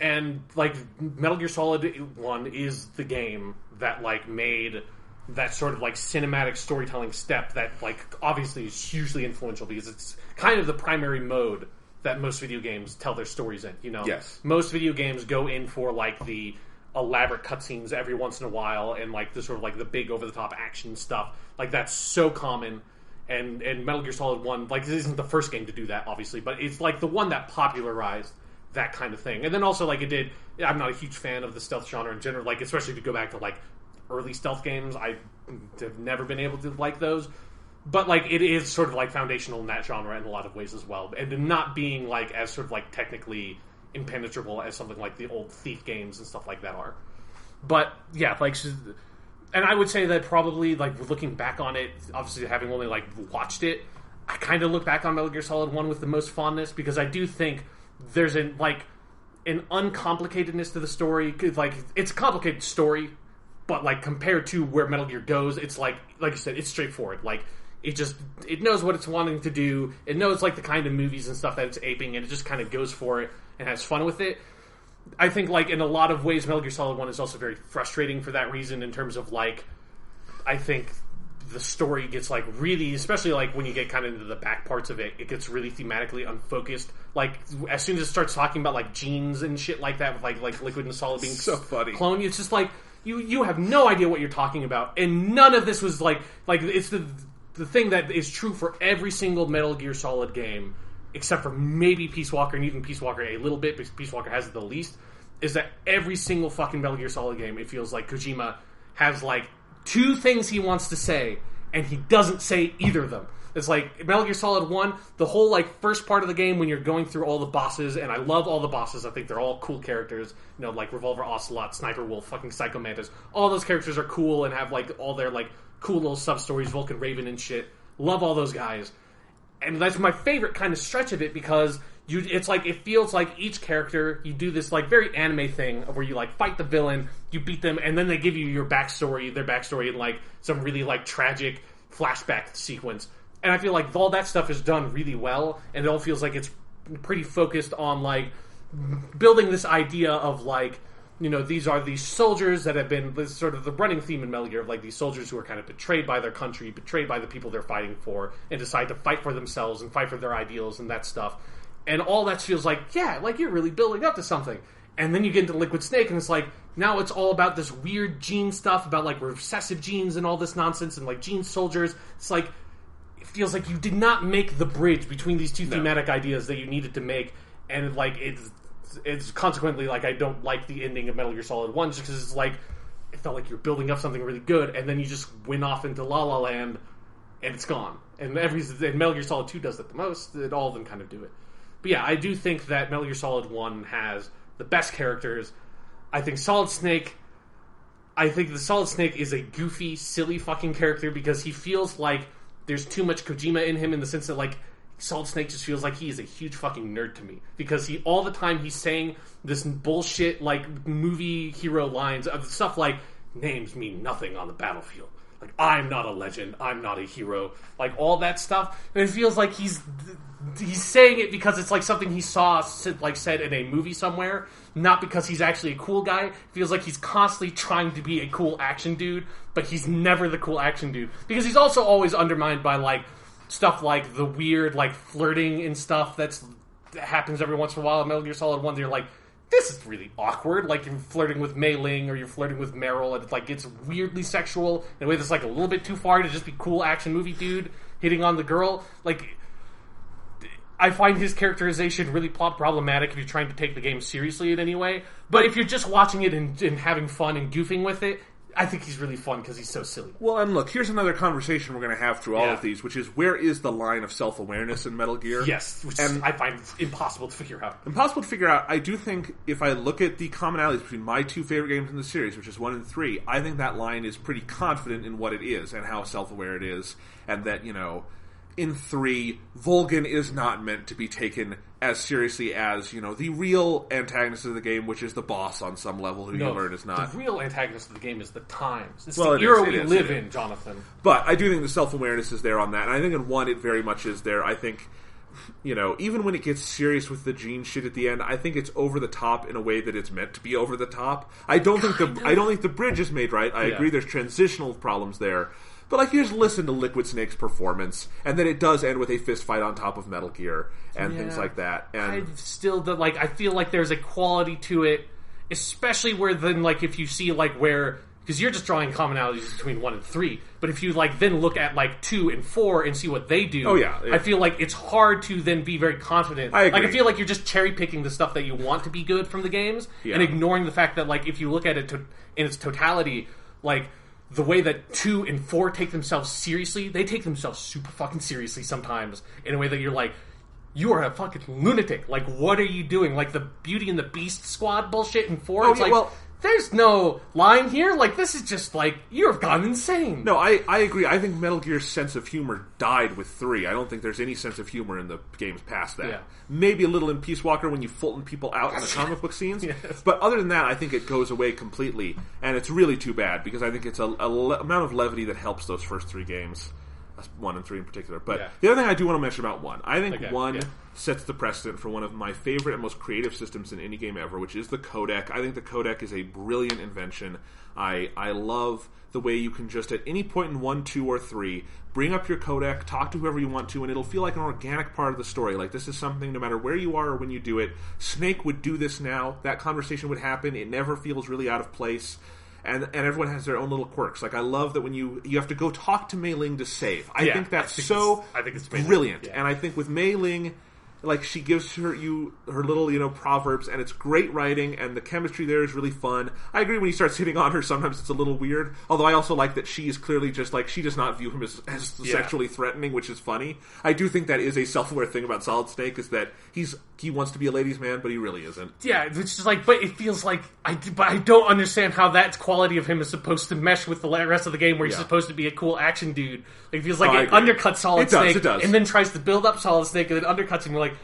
And Metal Gear Solid 1 is the game that made that sort of cinematic storytelling step that obviously is hugely influential, because it's kind of the primary mode that most video games tell their stories in, Yes. Most video games go in for, the elaborate cutscenes every once in a while, and, the sort of, the big over-the-top action stuff. That's so common. And Metal Gear Solid 1, this isn't the first game to do that, obviously, but it's, the one that popularized that kind of thing. And then also, it did... I'm not a huge fan of the stealth genre in general, especially if you go back to, early stealth games. I have never been able to like those. But, like, it is sort of, like, foundational in that genre in a lot of ways as well. And not being, like, as sort of, like, technically impenetrable as something like the old Thief games and stuff like that are. But, yeah, like... And I would say that probably, like, looking back on it, obviously having only, like, watched it, I kind of look back on Metal Gear Solid 1 with the most fondness, because I do think there's, an uncomplicatedness to the story. Like, it's a complicated story, but, like, compared to where Metal Gear goes, it's, like you said, it's straightforward. Like, it knows what it's wanting to do. It knows, like, the kind of movies and stuff that it's aping, and it just kind of goes for it and has fun with it. I think, like, in a lot of ways, Metal Gear Solid 1 is also very frustrating for that reason, in terms of, like, I think the story gets, like, really, especially, like, when you get kind of into the back parts of it, it gets really thematically unfocused. Like, as soon as it starts talking about, like, genes and shit like that, with, like Liquid and Solid being so funny. Clone, it's just, like, you have no idea what you're talking about, and none of this was, like it's the thing that is true for every single Metal Gear Solid game, except for maybe Peace Walker, and even Peace Walker a little bit, because Peace Walker has it the least, is that every single fucking Metal Gear Solid game, it feels like Kojima has, like, 2 things he wants to say, and he doesn't say either of them. It's like, Metal Gear Solid 1, the whole, like, first part of the game when you're going through all the bosses, and I love all the bosses, I think they're all cool characters, you know, like Revolver Ocelot, Sniper Wolf, fucking Psycho Mantis, all those characters are cool and have, like, all their, like, cool little sub-stories, Vulcan Raven and shit. Love all those guys. And that's my favorite kind of stretch of it, because it's like, it feels like each character, you do this, like, very anime thing where you, like, fight the villain, you beat them, and then they give you their backstory in, like, some really, like, tragic flashback sequence. And I feel like all that stuff is done really well, and it all feels like it's pretty focused on, like, building this idea of, like, you know, these are these soldiers that have been, this sort of the running theme in Metal Gear, of, like, these soldiers who are kind of betrayed by their country, betrayed by the people they're fighting for, and decide to fight for themselves and fight for their ideals and that stuff. And all that feels like, yeah, like, you're really building up to something. And then you get into Liquid Snake, and it's like, now it's all about this weird gene stuff, about, like, recessive genes and all this nonsense, and, like, gene soldiers. It's like, it feels like you did not make the bridge between these two thematic ideas that you needed to make, and, like, it's consequently, like, I don't like the ending of Metal Gear Solid 1, just because it's like, it felt like you're building up something really good, and then you just went off into La La Land, and it's gone. And Metal Gear Solid 2 does that the most. All of them kind of do it. But yeah, I do think that Metal Gear Solid 1 has the best characters. I think the Solid Snake is a goofy, silly fucking character, because he feels like there's too much Kojima in him, in the sense that, like, Solid Snake just feels like he is a huge fucking nerd to me, because all the time he's saying this bullshit, like, movie hero lines of stuff like, names mean nothing on the battlefield. Like, I'm not a legend, I'm not a hero. Like, all that stuff. And it feels like he's saying it because it's, like, something he saw, like, said in a movie somewhere, not because he's actually a cool guy. It feels like he's constantly trying to be a cool action dude, but he's never the cool action dude. Because he's also always undermined by, like, stuff like the weird, like, flirting and stuff that happens every once in a while in Metal Gear Solid 1. You're like, this is really awkward. Like, you're flirting with Mei Ling, or you're flirting with Meryl, and it, like, gets weirdly sexual in a way that's, like, a little bit too far to just be cool action movie dude hitting on the girl. Like, I find his characterization really plot problematic if you're trying to take the game seriously in any way. But if you're just watching it and having fun and goofing with it, I think he's really fun because he's so silly. Well, and look, here's another conversation we're going to have through all of these, which is, where is the line of self-awareness in Metal Gear? Yes, which I find impossible to figure out. Impossible to figure out. I do think, if I look at the commonalities between my 2 favorite games in the series, which is 1 and 3, I think that line is pretty confident in what it is and how self-aware it is, and that, you know, in 3, Volgin is not meant to be taken as seriously as, you know, the real antagonist of the game, which is the boss on some level, who you learn is not. The real antagonist of the game is the times. It's the era we live in, Jonathan. But I do think the self-awareness is there on that, and I think in 1 it very much is there. I think, you know, even when it gets serious with the gene shit at the end, I think it's over the top in a way that it's meant to be over the top. I don't think the bridge is made right. I agree there's transitional problems there. But, like, you just listen to Liquid Snake's performance, and then it does end with a fist fight on top of Metal Gear, and things like that. And I feel like there's a quality to it, especially where then, like, if you see, like, where, because you're just drawing commonalities between 1 and 3, but if you, like, then look at, like, 2 and 4 and see what they do, I feel like it's hard to then be very confident. I agree. Like, I feel like you're just cherry-picking the stuff that you want to be good from the games, and ignoring the fact that, like, if you look at it in its totality, like, the way that 2 and 4 take themselves seriously, they take themselves super fucking seriously sometimes in a way that you're like, you are a fucking lunatic. Like, what are you doing? Like, the Beauty and the Beast squad bullshit in 4, it's there's no line here. Like, this is just like, you have gone insane. No, I agree. I think Metal Gear's sense of humor died with 3. I don't think there's any sense of humor in the games past that. Yeah. Maybe a little in Peace Walker when you Fulton people out in the comic book scenes. Yes. But other than that, I think it goes away completely. And it's really too bad, because I think it's amount of levity that helps those first 3 games. 1 and 3 in particular. But the other thing I do want to mention about 1, I think 1 sets the precedent for one of my favorite and most creative systems in any game ever, which is the codec. I think the codec is a brilliant invention. I love the way you can just at any point in 1, 2, or 3 bring up your codec, talk to whoever you want to, and it'll feel like an organic part of the story. Like, this is something, no matter where you are or when you do it, Snake would do this now. That conversation would happen. It never feels really out of place. And everyone has their own little quirks. Like, I love that when you have to go talk to Mei Ling to save. I think that's it's brilliant. Yeah. And I think with Mei Ling, like, she gives her little, proverbs, and it's great writing, and the chemistry there is really fun. I agree when he starts hitting on her, sometimes it's a little weird. Although I also like that she is clearly just, like, she does not view him as sexually threatening, which is funny. I do think that is a self-aware thing about Solid Snake, is that he wants to be a ladies' man, but he really isn't. Yeah, it's just like, but it feels like, but I don't understand how that quality of him is supposed to mesh with the rest of the game, where he's supposed to be a cool action dude. It feels like it undercuts Solid Snake, and then tries to build up Solid Snake, and then undercuts him. You're like,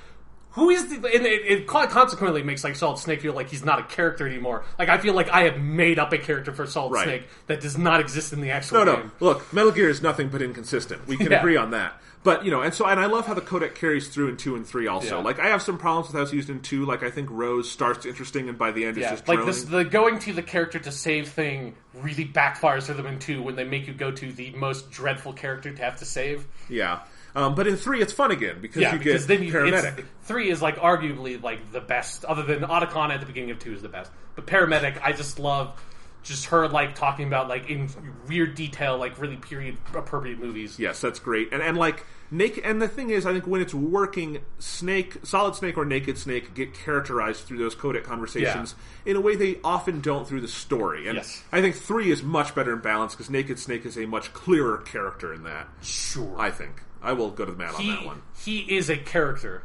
who is the... And it consequently makes, like, Solid Snake feel like he's not a character anymore. Like, I feel like I have made up a character for Solid Snake that does not exist in the actual game. No. Look, Metal Gear is nothing but inconsistent. We can agree on that. But, and I love how the codec carries through in 2 and 3 also. Yeah. Like, I have some problems with how it's used in 2. Like, I think Rose starts interesting, and by the end it's just droning. Like, the going to the character to save thing really backfires for them in 2 when they make you go to the most dreadful character to have to save. Yeah. But in 3, it's fun again, because you get Paramedic. 3 is, like, arguably, like, the best, other than Otacon at the beginning of 2 is the best. But Paramedic, I just love just her, like, talking about, like, in weird detail, like, really period-appropriate movies. Yes, that's great. And like, and the thing is, I think when it's working, Solid Snake or Naked Snake get characterized through those codec conversations in a way they often don't through the story. And I think 3 is much better in balance, because Naked Snake is a much clearer character in that. Sure. I think. I will go to the mat on that one. He is a character.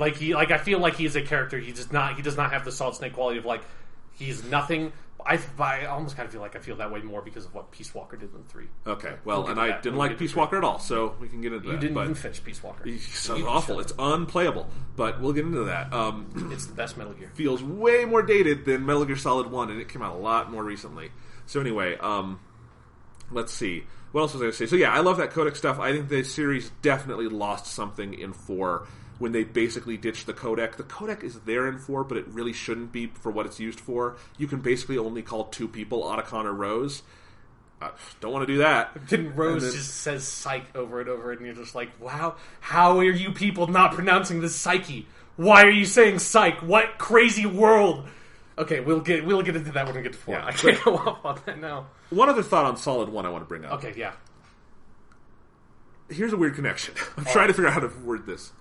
I feel like he is a character. He does not have the Solid Snake quality of, like, he's nothing. I almost kind of feel like I feel that way more because of what Peace Walker did in 3. Okay, well, and I didn't like Peace Walker at all, so we can get into that. You didn't even finish Peace Walker. It's so awful. It's unplayable, but we'll get into that. It's the best Metal Gear. Feels way more dated than Metal Gear Solid 1, and it came out a lot more recently. So anyway, let's see. What else was I going to say? So yeah, I love that codec stuff. I think the series definitely lost something in 4 when they basically ditched the codec. The codec is there in 4, but it really shouldn't be for what it's used for. You can basically only call 2 people, Otacon or Rose. Don't want to do that. Then Rose just says psych over and over, and you're just like, wow, how are you people not pronouncing this psyche? Why are you saying psych? What crazy world? Okay, we'll get into that when we get to 4. I can't go off on that now. One other thought on Solid 1 I want to bring up. Okay, yeah. Here's a weird connection. I'm trying to figure out how to word this.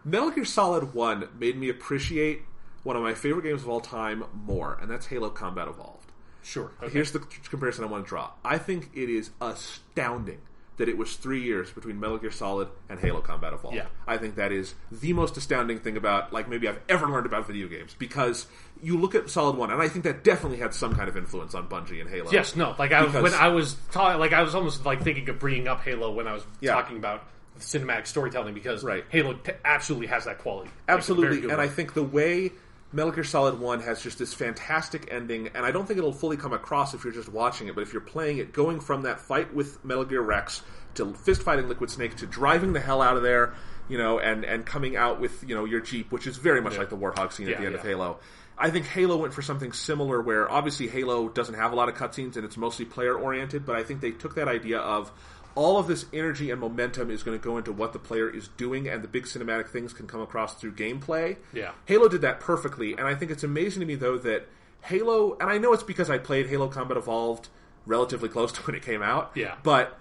Metal Gear Solid 1 made me appreciate one of my favorite games of all time more, and that's Halo Combat Evolved. Sure. Okay. Here's the comparison I want to draw. I think it is astounding that it was 3 years between Metal Gear Solid and Halo Combat Evolved. Yeah. I think that is the most astounding thing about, like, maybe I've ever learned about video games, because you look at Solid 1, and I think that definitely had some kind of influence on Bungie and Halo. Yes, no, like, I was almost, like, thinking of bringing up Halo when I was talking about cinematic storytelling, because Halo absolutely has that quality. Absolutely, and I think the way Metal Gear Solid 1 has just this fantastic ending, and I don't think it'll fully come across if you're just watching it, but if you're playing it, going from that fight with Metal Gear Rex to fist-fighting Liquid Snake to driving the hell out of there, and coming out with, your Jeep, which is very much like the Warthog scene at the end of Halo. I think Halo went for something similar, where obviously Halo doesn't have a lot of cutscenes and it's mostly player-oriented, but I think they took that idea of all of this energy and momentum is going to go into what the player is doing, and the big cinematic things can come across through gameplay. Yeah. Halo did that perfectly, and I think it's amazing to me, though, that Halo, and I know it's because I played Halo Combat Evolved relatively close to when it came out, but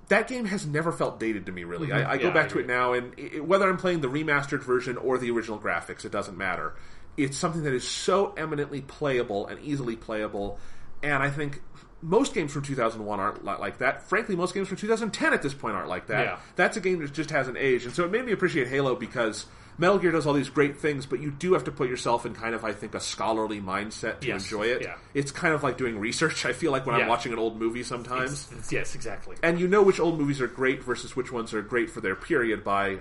that game has never felt dated to me, really. Mm-hmm. I go back to it now, and whether I'm playing the remastered version or the original graphics, it doesn't matter. It's something that is so eminently playable and easily playable, and I think most games from 2001 aren't like that. Frankly, most games from 2010 at this point aren't like that. Yeah. That's a game that just hasn't aged. And so it made me appreciate Halo because Metal Gear does all these great things, but you do have to put yourself in kind of, I think, a scholarly mindset to enjoy it. Yeah. It's kind of like doing research, I feel like, when I'm watching an old movie sometimes. Yes, exactly. And you know which old movies are great versus which ones are great for their period by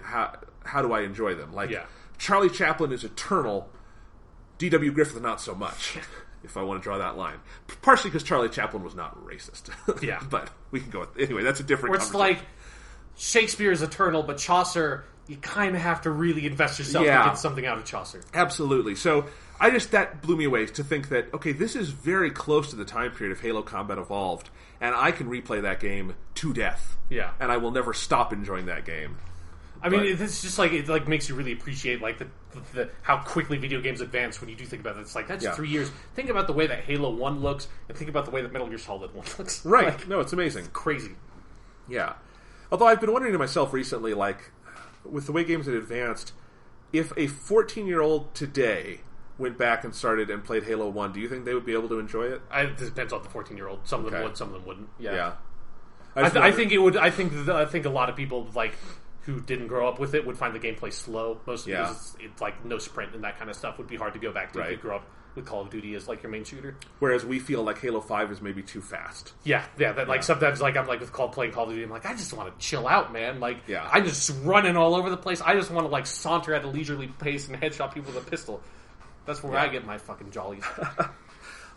how do I enjoy them. Like, Charlie Chaplin is eternal, D.W. Griffith not so much, if I want to draw that line. Partially because Charlie Chaplin was not racist. Yeah. But we can go with... Anyway, that's a different conversation. Or it's like, Shakespeare is eternal, but Chaucer... You kind of have to really invest yourself to get something out of Chaucer. Absolutely. So, that blew me away to think that, okay, this is very close to the time period of Halo Combat Evolved, and I can replay that game to death. Yeah. And I will never stop enjoying that game. I mean, it's just like, it like makes you really appreciate like the how quickly video games advance when you do think about it. It's like, that's 3 years. Think about the way that Halo 1 looks, and think about the way that Metal Gear Solid 1 looks. Right. Like, no, it's amazing. It's crazy. Yeah. Although I've been wondering to myself recently, like... with the way games had advanced, if a 14-year-old today went back and started and played Halo 1, do you think they would be able to enjoy it? It depends on the 14-year-old. Some of them would, some of them wouldn't. Yeah. I think it would. I think a lot of people like who didn't grow up with it would find the gameplay slow. Mostly because it's like no sprint and that kind of stuff would be hard to go back to if you grew up with Call of Duty as like your main shooter. Whereas we feel like Halo 5 is maybe too fast. Like sometimes like I'm like with playing Call of Duty, I'm like, I just want to chill out, man. Like I'm just running all over the place. I just want to like saunter at a leisurely pace and headshot people with a pistol. That's where I get my fucking jollies.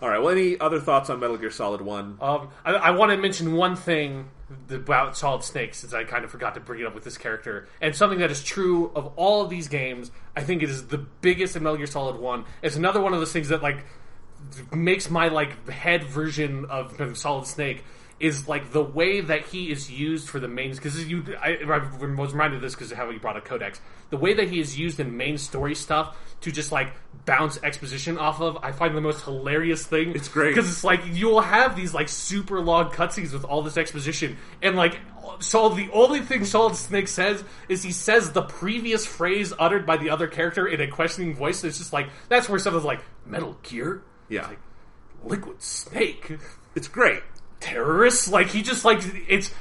All right, well, any other thoughts on Metal Gear Solid 1? I want to mention one thing about Solid Snake, since I kind of forgot to bring it up with this character. And something that is true of all of these games, I think it is the biggest in Metal Gear Solid 1. It's another one of those things that, like, makes my, like, head version of Solid Snake is, like, the way that he is used for the main... Because I was reminded of this because of how he brought a codex. The way that he is used in main story stuff to just, like, bounce exposition off of, I find the most hilarious thing. It's great. Because it's like, you'll have these, like, super long cutscenes with all this exposition, and, like, so the only thing Solid Snake says is he says the previous phrase uttered by the other character in a questioning voice. So it's just like, that's where someone's like, Metal Gear? Yeah. It's like, Liquid Snake? It's great. Terrorists? Like, he just, like, it's...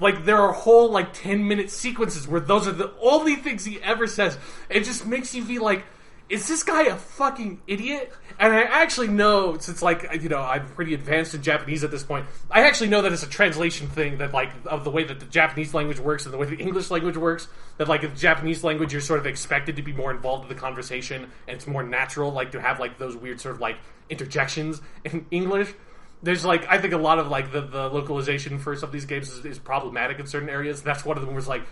Like, there are whole, like, 10-minute sequences where those are the only things he ever says. It just makes you feel like, is this guy a fucking idiot? And I actually know, since, like, you know, I'm pretty advanced in Japanese at this point, I actually know that it's a translation thing that, like, of the way that the Japanese language works and the way the English language works, that, like, in the Japanese language, you're sort of expected to be more involved in the conversation, and it's more natural, like, to have, like, those weird sort of, like, interjections in English. There's, like, I think a lot of, like, the localization for some of these games is problematic in certain areas. That's one of them was, like,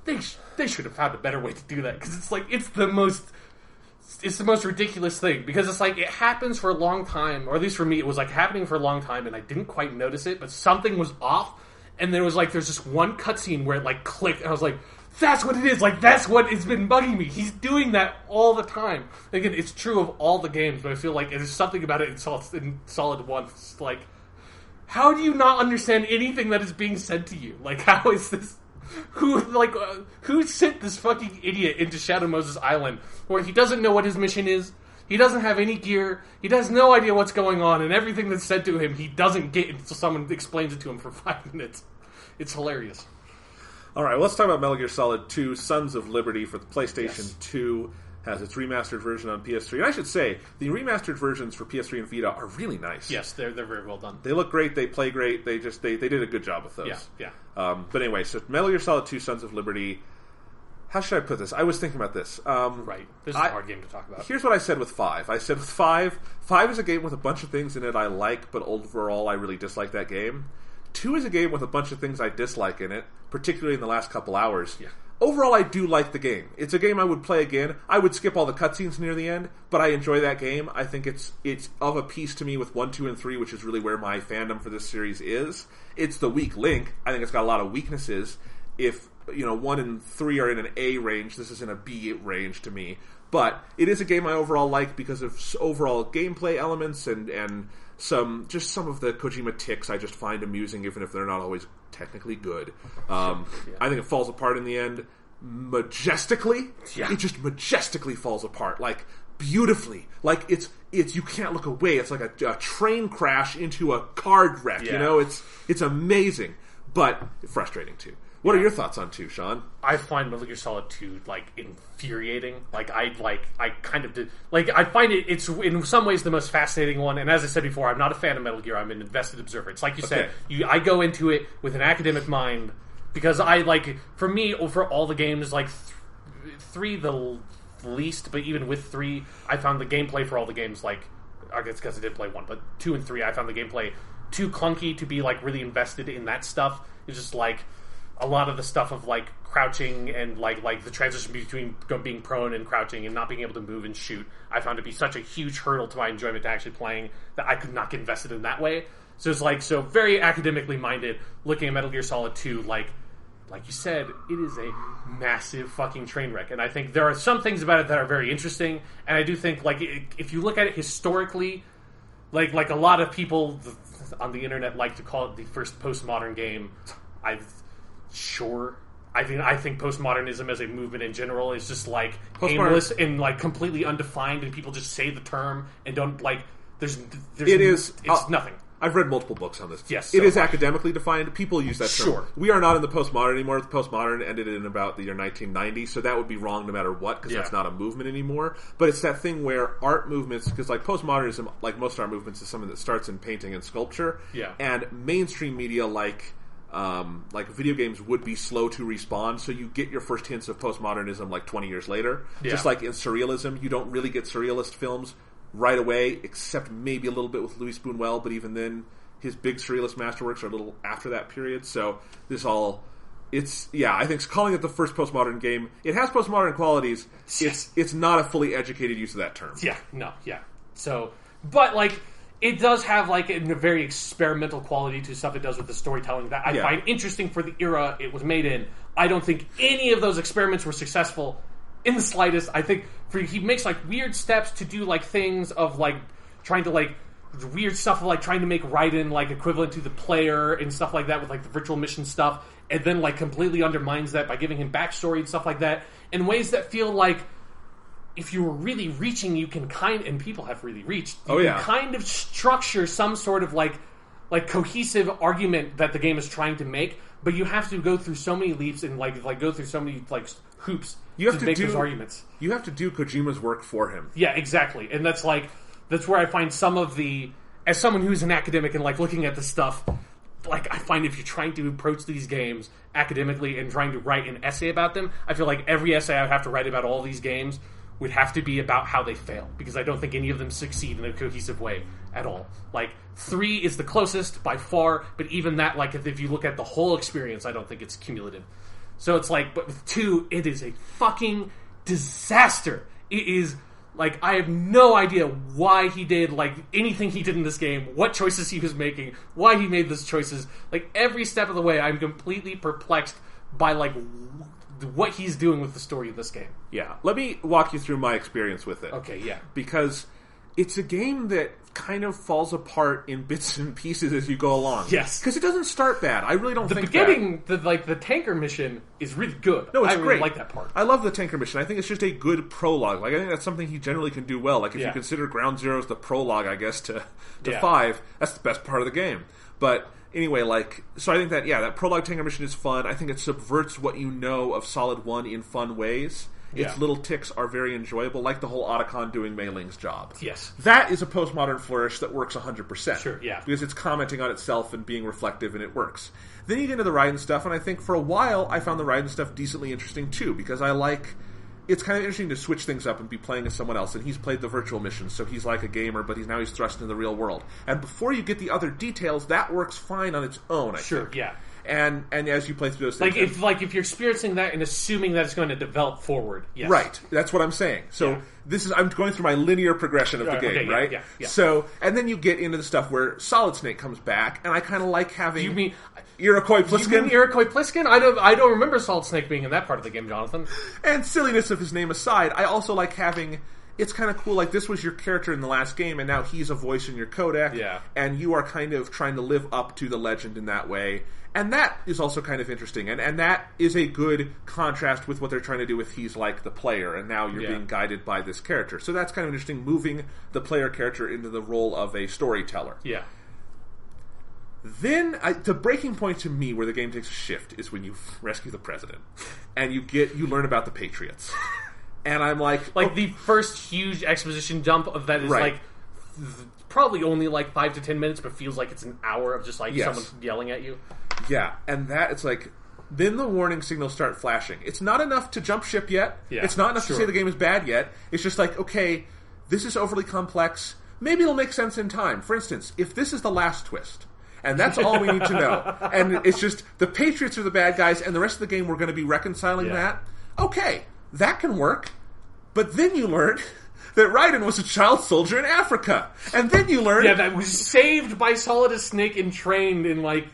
they should have found a better way to do that. Because it's, like, it's the most ridiculous thing. Because it's, like, it happens for a long time, or at least for me, it was, like, happening for a long time, and I didn't quite notice it, but something was off, and there was, like, there's just one cutscene where it, like, clicked, and I was like, that's what it is. Like, that's what has been bugging me. He's doing that all the time. Again, it's true of all the games, but I feel like there's something about it in Solid 1. It's like, how do you not understand anything that is being said to you? Like, how is this... Who sent this fucking idiot into Shadow Moses Island where he doesn't know what his mission is, he doesn't have any gear, he has no idea what's going on, and everything that's said to him, he doesn't get until someone explains it to him for 5 minutes. It's hilarious. Alright, well, let's talk about Metal Gear Solid 2, Sons of Liberty for the PlayStation 2. Has its remastered version on PS3. And I should say, the remastered versions for PS3 and Vita are really nice. Yes, they're very well done. They look great, they play great, they did a good job with those. Yeah. But anyway, so Metal Gear Solid 2, Sons of Liberty. How should I put this? I was thinking about this. Right. This is a hard game to talk about. Here's what I said with 5. I said with 5 is a game with a bunch of things in it I like, but overall I really dislike that game. 2 is a game with a bunch of things I dislike in it, particularly in the last couple hours. Yeah. Overall, I do like the game. It's a game I would play again. I would skip all the cutscenes near the end, but I enjoy that game. I think it's of a piece to me with 1, 2, and 3, which is really where my fandom for this series is. It's the weak link. I think it's got a lot of weaknesses. If 1 and 3 are in an A range, this is in a B range to me. But it is a game I overall like because of overall gameplay elements and some of the Kojima tics I just find amusing, even if they're not always technically good. I think it falls apart in the end majestically. Yeah. It just majestically falls apart. Like, beautifully. Like it's you can't look away. It's like a train crash into a car wreck. Yeah. You know, it's amazing, but frustrating too. What are your thoughts on 2, Sean? I find Metal Gear Solid 2 infuriating. I kind of did. I find it's in some ways the most fascinating one. And as I said before, I'm not a fan of Metal Gear. I'm an invested observer. It's like you said. I go into it with an academic mind because for me, for all the games, 3 the least. But even with 3, I found the gameplay for all the games I guess because I did play 1, but 2 and 3, I found the gameplay too clunky to be really invested in that stuff. It's just a lot of the stuff of crouching and the transition between being prone and crouching and not being able to move and shoot, I found to be such a huge hurdle to my enjoyment to actually playing that I could not get invested in that way. So it's so very academically minded. Looking at Metal Gear Solid 2, like you said, it is a massive fucking train wreck, and I think there are some things about it that are very interesting. And I do think if you look at it historically, like a lot of people on the internet like to call it the first postmodern game. I think postmodernism as a movement in general is just aimless and completely undefined, and people just say the term and don't it's nothing. I've read multiple books on this. Yes, it is academically defined. People use that term. Sure. We are not in the postmodern anymore. The postmodern ended in about the year 1990, so that would be wrong no matter what, because that's not a movement anymore. But it's that thing where art movements, because postmodernism, like most art movements, is something that starts in painting and sculpture. Yeah. And mainstream media like video games would be slow to respond, so you get your first hints of postmodernism 20 years later. Yeah. Just like in surrealism, you don't really get surrealist films right away, except maybe a little bit with Louis Buñuel, but even then, his big surrealist masterworks are a little after that period. So I think calling it the first postmodern game, it has postmodern qualities. It's not a fully educated use of that term. Yeah, no, yeah. So, but it does have a very experimental quality to stuff it does with the storytelling that I find interesting for the era it was made in. I don't think any of those experiments were successful in the slightest. I think he makes weird steps to do things of trying to weird stuff of trying to make Raiden equivalent to the player and stuff like that with the virtual mission stuff, and then completely undermines that by giving him backstory and stuff like that in ways that feel if you were really reaching, you can and people have really reached. You can kind of structure some sort of cohesive argument that the game is trying to make, but you have to go through so many leaps and go through so many hoops to make those arguments. You have to do Kojima's work for him. Yeah, exactly, and that's where I find some of the, as someone who's an academic and looking at this stuff, I find if you're trying to approach these games academically and trying to write an essay about them, I feel every essay I would have to write about all these games would have to be about how they fail, because I don't think any of them succeed in a cohesive way at all. 3 is the closest by far, but even that, if you look at the whole experience, I don't think it's cumulative. So it's but with 2, it is a fucking disaster. It is I have no idea why he did anything he did in this game, what choices he was making, why he made those choices. Every step of the way, I'm completely perplexed by what he's doing with the story of this game. Yeah. Let me walk you through my experience with it. Okay, yeah. Because it's a game that kind of falls apart in bits and pieces as you go along. Yes. Because it doesn't start bad. I really don't think the beginning, the tanker mission is really good. No, it's great. I really like that part. I love the tanker mission. I think it's just a good prologue. I think that's something he generally can do well. If you consider Ground Zero as the prologue, I guess, to 5, that's the best part of the game. But anyway, so I think that, that prologue tanker mission is fun. I think it subverts what you know of Solid 1 in fun ways. Its little ticks are very enjoyable, like the whole Otacon doing Mei Ling's job. Yes. That is a postmodern flourish that works 100%. Sure, yeah. Because it's commenting on itself and being reflective, and it works. Then you get into the Raiden stuff, and I think for a while I found the Raiden stuff decently interesting too, because it's kind of interesting to switch things up and be playing as someone else, and he's played the virtual missions, so he's like a gamer, but he's thrust into the real world. And before you get the other details, that works fine on its own, I think. Yeah. And as you play through those things... if you're experiencing that and assuming that it's going to develop forward, yes. Right. That's what I'm saying. So I'm going through my linear progression of the game, right? Yeah. So, and then you get into the stuff where Solid Snake comes back, and I kind of like having... You mean... Iroquois Pliskin? You mean Iroquois Pliskin? I don't remember Solid Snake being in that part of the game, Jonathan. And silliness of his name aside, I also like having it's kind of cool. Like, this was your character in the last game, and now he's a voice in your codec. Yeah. And you are kind of trying to live up to the legend in that way. And that is also kind of interesting. And that is a good contrast with what they're trying to do with he's like the player, and now you're being guided by this character. So that's kind of interesting, moving the player character into the role of a storyteller. Yeah. Then, the breaking point to me where the game takes a shift is when you rescue the president. And you learn about the Patriots. And I'm like... Like, the first huge exposition dump of that is, like, probably only, like, 5 to 10 minutes, but feels like it's an hour of just, like, someone yelling at you. Yeah, and that, it's like... Then the warning signals start flashing. It's not enough to jump ship yet. Yeah, it's not enough to say the game is bad yet. It's just like, okay, this is overly complex. Maybe it'll make sense in time. For instance, if this is the last twist... And that's all we need to know. And it's just, the Patriots are the bad guys, and the rest of the game we're going to be reconciling that. Okay, that can work. But then you learn that Raiden was a child soldier in Africa. And then you learn... Yeah, that was saved by Solidus Snake and trained in, like,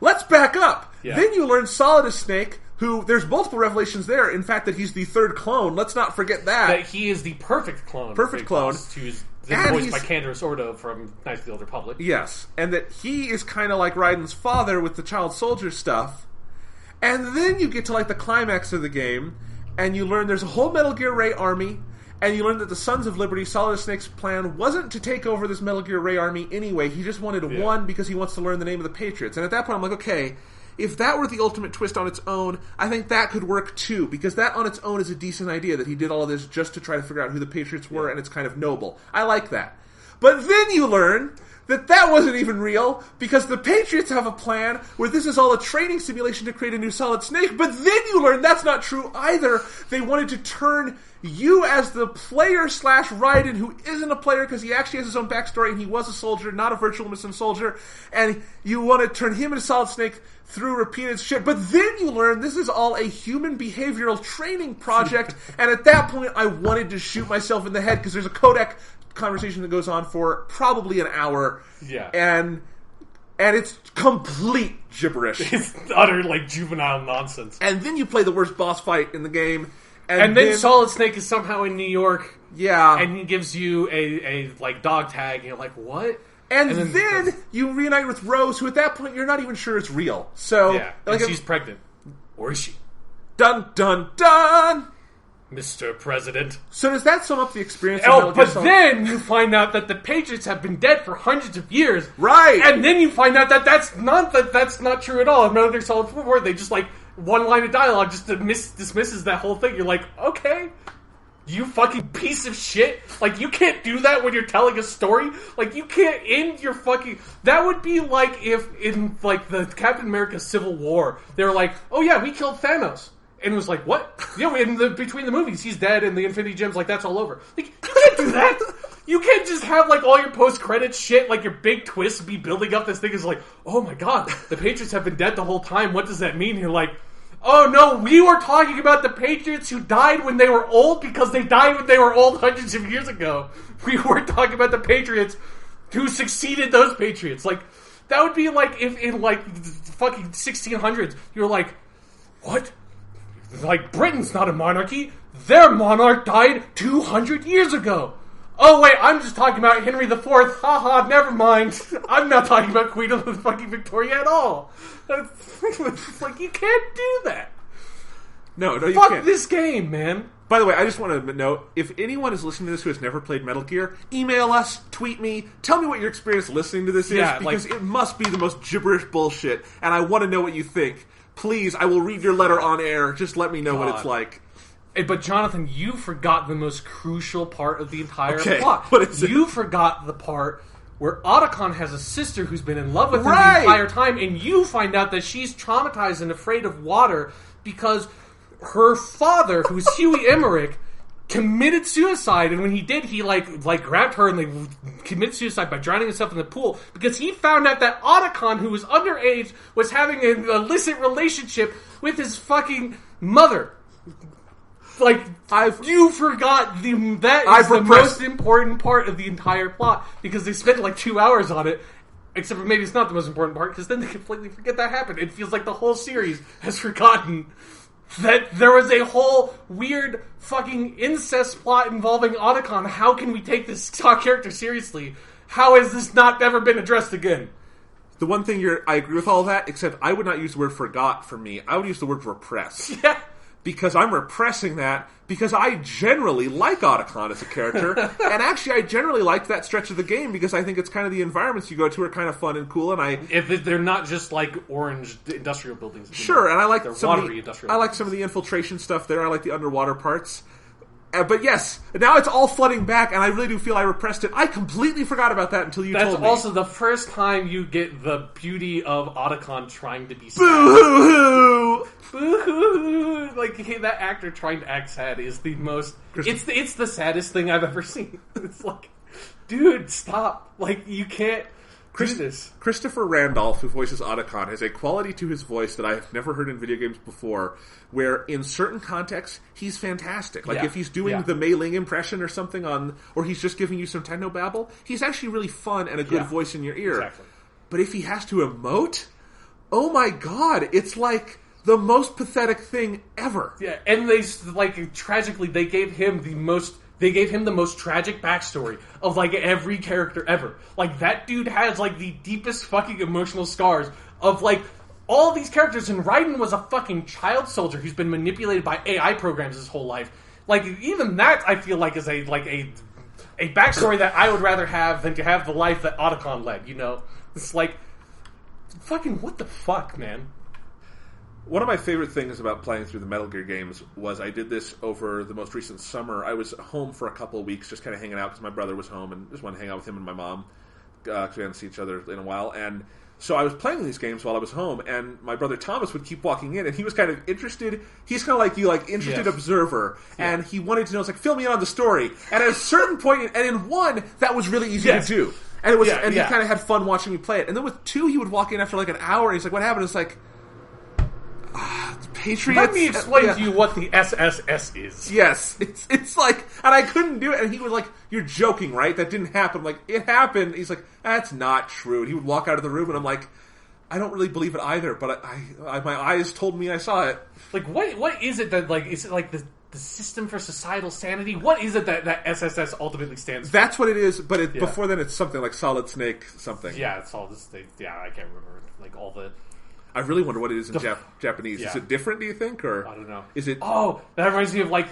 Let's back up. Yeah. Then you learn Solidus Snake, who, there's multiple revelations there. In fact, that he's the third clone. Let's not forget that. That he is the perfect clone. Perfect clone. Who's voiced by Candace Ordo from Knights of the Old Republic. Yes. And that he is kind of like Raiden's father with the child soldier stuff. And then you get to, like, the climax of the game, and you learn there's a whole Metal Gear Ray army, and you learn that the Sons of Liberty, Solidus Snake's plan, wasn't to take over this Metal Gear Ray army anyway. He just wanted one because he wants to learn the name of the Patriots. And at that point, I'm like, okay, if that were the ultimate twist on its own, I think that could work too, because that on its own is a decent idea, that he did all of this just to try to figure out who the Patriots were, and it's kind of noble. I like that. But then you learn that wasn't even real, because the Patriots have a plan where this is all a training simulation to create a new Solid Snake, but then you learn that's not true either. They wanted to turn you as the player / Raiden, who isn't a player because he actually has his own backstory and he was a soldier, not a virtual missing soldier, and you want to turn him into Solid Snake through repeated shit. But then you learn this is all a human behavioral training project, and at that point I wanted to shoot myself in the head, because there's a codec conversation that goes on for probably an hour. Yeah. And it's complete gibberish. It's utter, like, juvenile nonsense. And then you play the worst boss fight in the game. And then Solid Snake is somehow in New York. Yeah. And he gives you a like, dog tag, and you're like, what? And then you reunite with Rose, who at that point you're not even sure is real. So, yeah, and she's pregnant. Or is she? Dun, dun, dun! Mr. President. So does that sum up the experience? But then you find out that the Patriots have been dead for hundreds of years. Right. And then you find out that that's not true at all. In Metal Gear Solid 4, they just, like, one line of dialogue just dismisses that whole thing. You're like, okay, you fucking piece of shit. Like, you can't do that when you're telling a story. Like, you can't end your fucking... That would be like if in, like, the Captain America Civil War, they were like, oh yeah, we killed Thanos. And it was like, what? Yeah, between the movies, he's dead, and the Infinity Gems, like, that's all over. Like, you can't do that! You can't just have, like, all your post-credits shit, like, your big twists be building up this thing is like, oh my god, the Patriots have been dead the whole time, what does that mean? And you're like, oh no, we were talking about the Patriots who died when they were old, because they died when they were old hundreds of years ago. We weren't talking about the Patriots who succeeded those Patriots. Like, that would be like, if in, like, the fucking 1600s, you're like, what? Like, Britain's not a monarchy. Their monarch died 200 years ago. Oh, wait, I'm just talking about Henry IV. Haha, never mind. I'm not talking about Queen of the fucking Victoria at all. It's like, you can't do that. No, you Fuck can't. This game, man. By the way, I just want to note, if anyone is listening to this who has never played Metal Gear, email us, tweet me, tell me what your experience listening to this is, because it must be the most gibberish bullshit, and I want to know what you think. Please, I will read your letter on air. Just let me know what it's like. Hey, but Jonathan, you forgot the most crucial part of the entire plot. What is it? You forgot the part where Otacon has a sister who's been in love with him the entire time, and you find out that she's traumatized and afraid of water because her father, who's Huey Emmerich, committed suicide, and when he did, he like grabbed her and they committed suicide by drowning himself in the pool because he found out that Otacon, who was underage, was having an illicit relationship with his fucking mother. Like, you forgot the most important part of the entire plot because they spent like 2 hours on it. Except for maybe it's not the most important part because then they completely forget that happened. It feels like the whole series has forgotten that there was a whole weird fucking incest plot involving Otacon. How can we take this stock character seriously? How has this not ever been addressed again? The one thing I agree with all of that, except I would not use the word forgot for me. I would use the word repress. Yeah. Because I'm repressing that because I generally like Otacon as a character. And actually, I generally liked that stretch of the game because I think it's kind of the environments you go to are kind of fun and cool. And if they're not just like orange industrial buildings. Sure, and I like some of the infiltration stuff there. I like the underwater parts. But yes, now it's all flooding back, and I really do feel I repressed it. I completely forgot about that until you told me. That's also the first time you get the beauty of Otacon trying to be sad. Boo-hoo-hoo! Boo-hoo-hoo! Like, that actor trying to act sad is the most... It's the saddest thing I've ever seen. It's like, dude, stop. Like, you can't... Christopher Randolph, who voices Otacon, has a quality to his voice that I have never heard in video games before, where in certain contexts, he's fantastic. Like, if he's doing the Mei Ling impression or something or he's just giving you some technobabble, he's actually really fun and a good voice in your ear. Exactly. But if he has to emote, oh my god, it's like the most pathetic thing ever. Yeah, and tragically, they gave him the most tragic backstory of, like, every character ever. Like, that dude has, like, the deepest fucking emotional scars of, like, all these characters. And Raiden was a fucking child soldier who's been manipulated by AI programs his whole life. Like, even that, I feel like, is a backstory that I would rather have than to have the life that Otacon led, you know? It's like, fucking what the fuck, man? One of my favorite things about playing through the Metal Gear games was I did this over the most recent summer. I was home for a couple of weeks just kind of hanging out because my brother was home and just wanted to hang out with him and my mom because we hadn't seen each other in a while. And so I was playing these games while I was home, and my brother Thomas would keep walking in, and he was kind of interested. He's kind of like you, like interested observer, and he wanted to know, it's like, fill me in on the story. And at a certain point, and in 1, that was really easy to do. And it was, he kind of had fun watching me play it. And then with 2, he would walk in after like an hour, and he's like, what happened? It's like... Patriots. Let me explain to you what the SSS is. Yes. It's like, and I couldn't do it, and he was like, you're joking, right? That didn't happen. I'm like, it happened. He's like, that's not true. And he would walk out of the room, and I'm like, I don't really believe it either, but my eyes told me I saw it. Like, what is it that, like, is it like the System for Societal Sanity? What is it that SSS ultimately stands for? That's what it is, but before then it's something like Solid Snake something. Yeah, it's all this thing. Yeah, I can't remember, like, all the... I really wonder what it is in Japanese. Yeah. Is it different, do you think? Or I don't know. Is it... Oh, that reminds me of, like,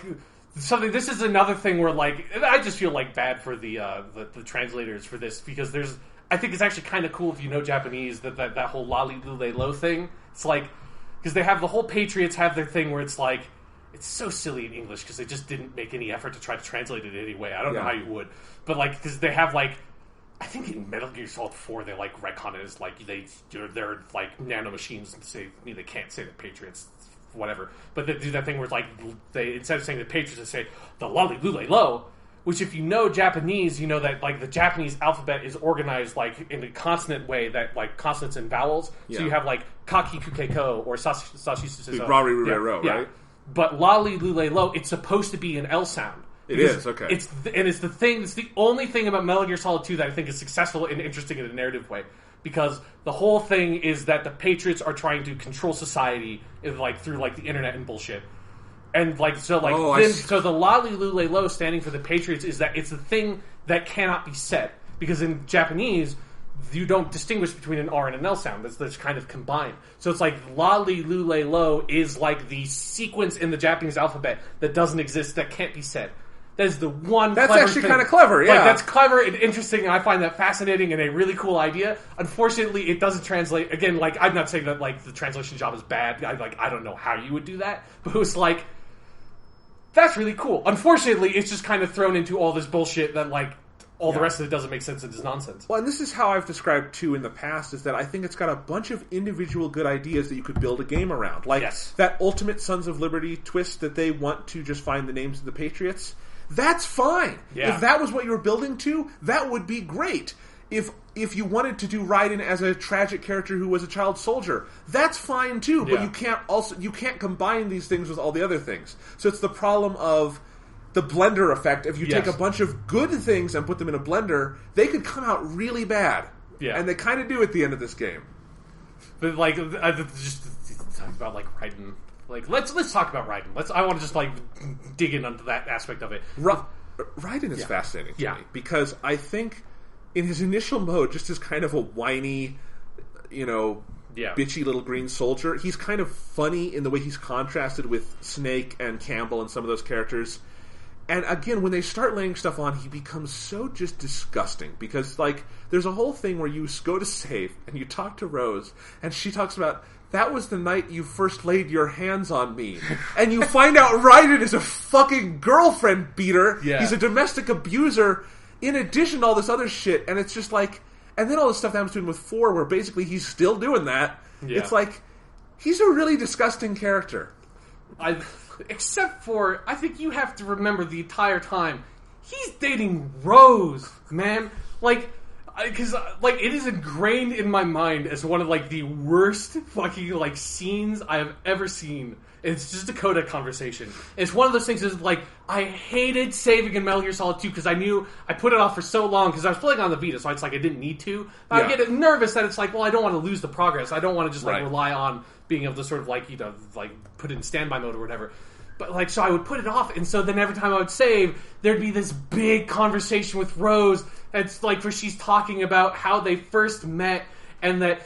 something... This is another thing where, like... I just feel, like, bad for the translators for this, because there's... I think it's actually kind of cool if you know Japanese, that whole lali lule lo thing. It's like... Because they have... The whole Patriots have their thing where it's like... It's so silly in English, because they just didn't make any effort to try to translate it anyway. I don't know how you would. But, like, because they have, like... I think in Metal Gear Solid 4 they like retcon it as like they're like nano machines and say they can't say the Patriots, whatever. But they do that thing where it's like they instead of saying the Patriots they say the lolly lule lo, which if you know Japanese, you know that like the Japanese alphabet is organized like in a consonant way, that like consonants and vowels. Yeah. So you have like kaki kuke ko or sashi suso. Rari rure ro, right? But lolly lule lo, it's supposed to be an L sound. It is, okay. It's the only thing about Metal Gear Solid 2 that I think is successful and interesting in a narrative way. Because the whole thing is that the Patriots are trying to control society through like the internet and bullshit. And like so the lali lule lo standing for the Patriots is that it's the thing that cannot be said. Because in Japanese you don't distinguish between an R and an L sound. That's kind of combined. So it's like lali lule lo is like the sequence in the Japanese alphabet that doesn't exist, that can't be said. That is the one. That's actually kind of clever, yeah. Like, that's clever and interesting, and I find that fascinating and a really cool idea. Unfortunately, it doesn't translate. Again, like, I'm not saying that like the translation job is bad. I don't know how you would do that, but it was like that's really cool. Unfortunately, it's just kind of thrown into all this bullshit that like all the rest of it doesn't make sense. It is nonsense. Well, and this is how I've described 2 in the past, is that I think it's got a bunch of individual good ideas that you could build a game around. Like that ultimate Sons of Liberty twist that they want to just find the names of the Patriots. That's fine. Yeah. If that was what you were building to, that would be great. If you wanted to do Raiden as a tragic character who was a child soldier, that's fine too. But you can't combine these things with all the other things. So it's the problem of the blender effect. If you take a bunch of good things and put them in a blender, they could come out really bad. Yeah. And they kind of do at the end of this game. But like, just talking about like Raiden. let's talk about Raiden. I want to just like dig in onto that aspect of it. Raiden is fascinating to me because I think in his initial mode, just as kind of a whiny, bitchy little green soldier, he's kind of funny in the way he's contrasted with Snake and Campbell and some of those characters. And again, when they start laying stuff on, he becomes so just disgusting because, like, there's a whole thing where you go to save and you talk to Rose, and she talks about, that was the night you first laid your hands on me. And you find out Raiden is a fucking girlfriend beater. Yeah. He's a domestic abuser in addition to all this other shit. And it's just like... And then all this stuff that happens to him with 4, where basically he's still doing that. Yeah. It's like, he's a really disgusting character. Except for, I think you have to remember the entire time, he's dating Rose, man. Because, it is ingrained in my mind as one of, the worst fucking, scenes I have ever seen. It's just a coda conversation. It's one of those things that's, I hated saving in Metal Gear Solid 2 because I knew I put it off for so long because I was playing on the Vita, so it's I didn't need to. But I get nervous that it's I don't want to lose the progress. I don't want to just, rely on being able to sort of, put it in standby mode or whatever. But, so I would put it off, and so then every time I would save, there'd be this big conversation with Rose. It's where she's talking about how they first met, and that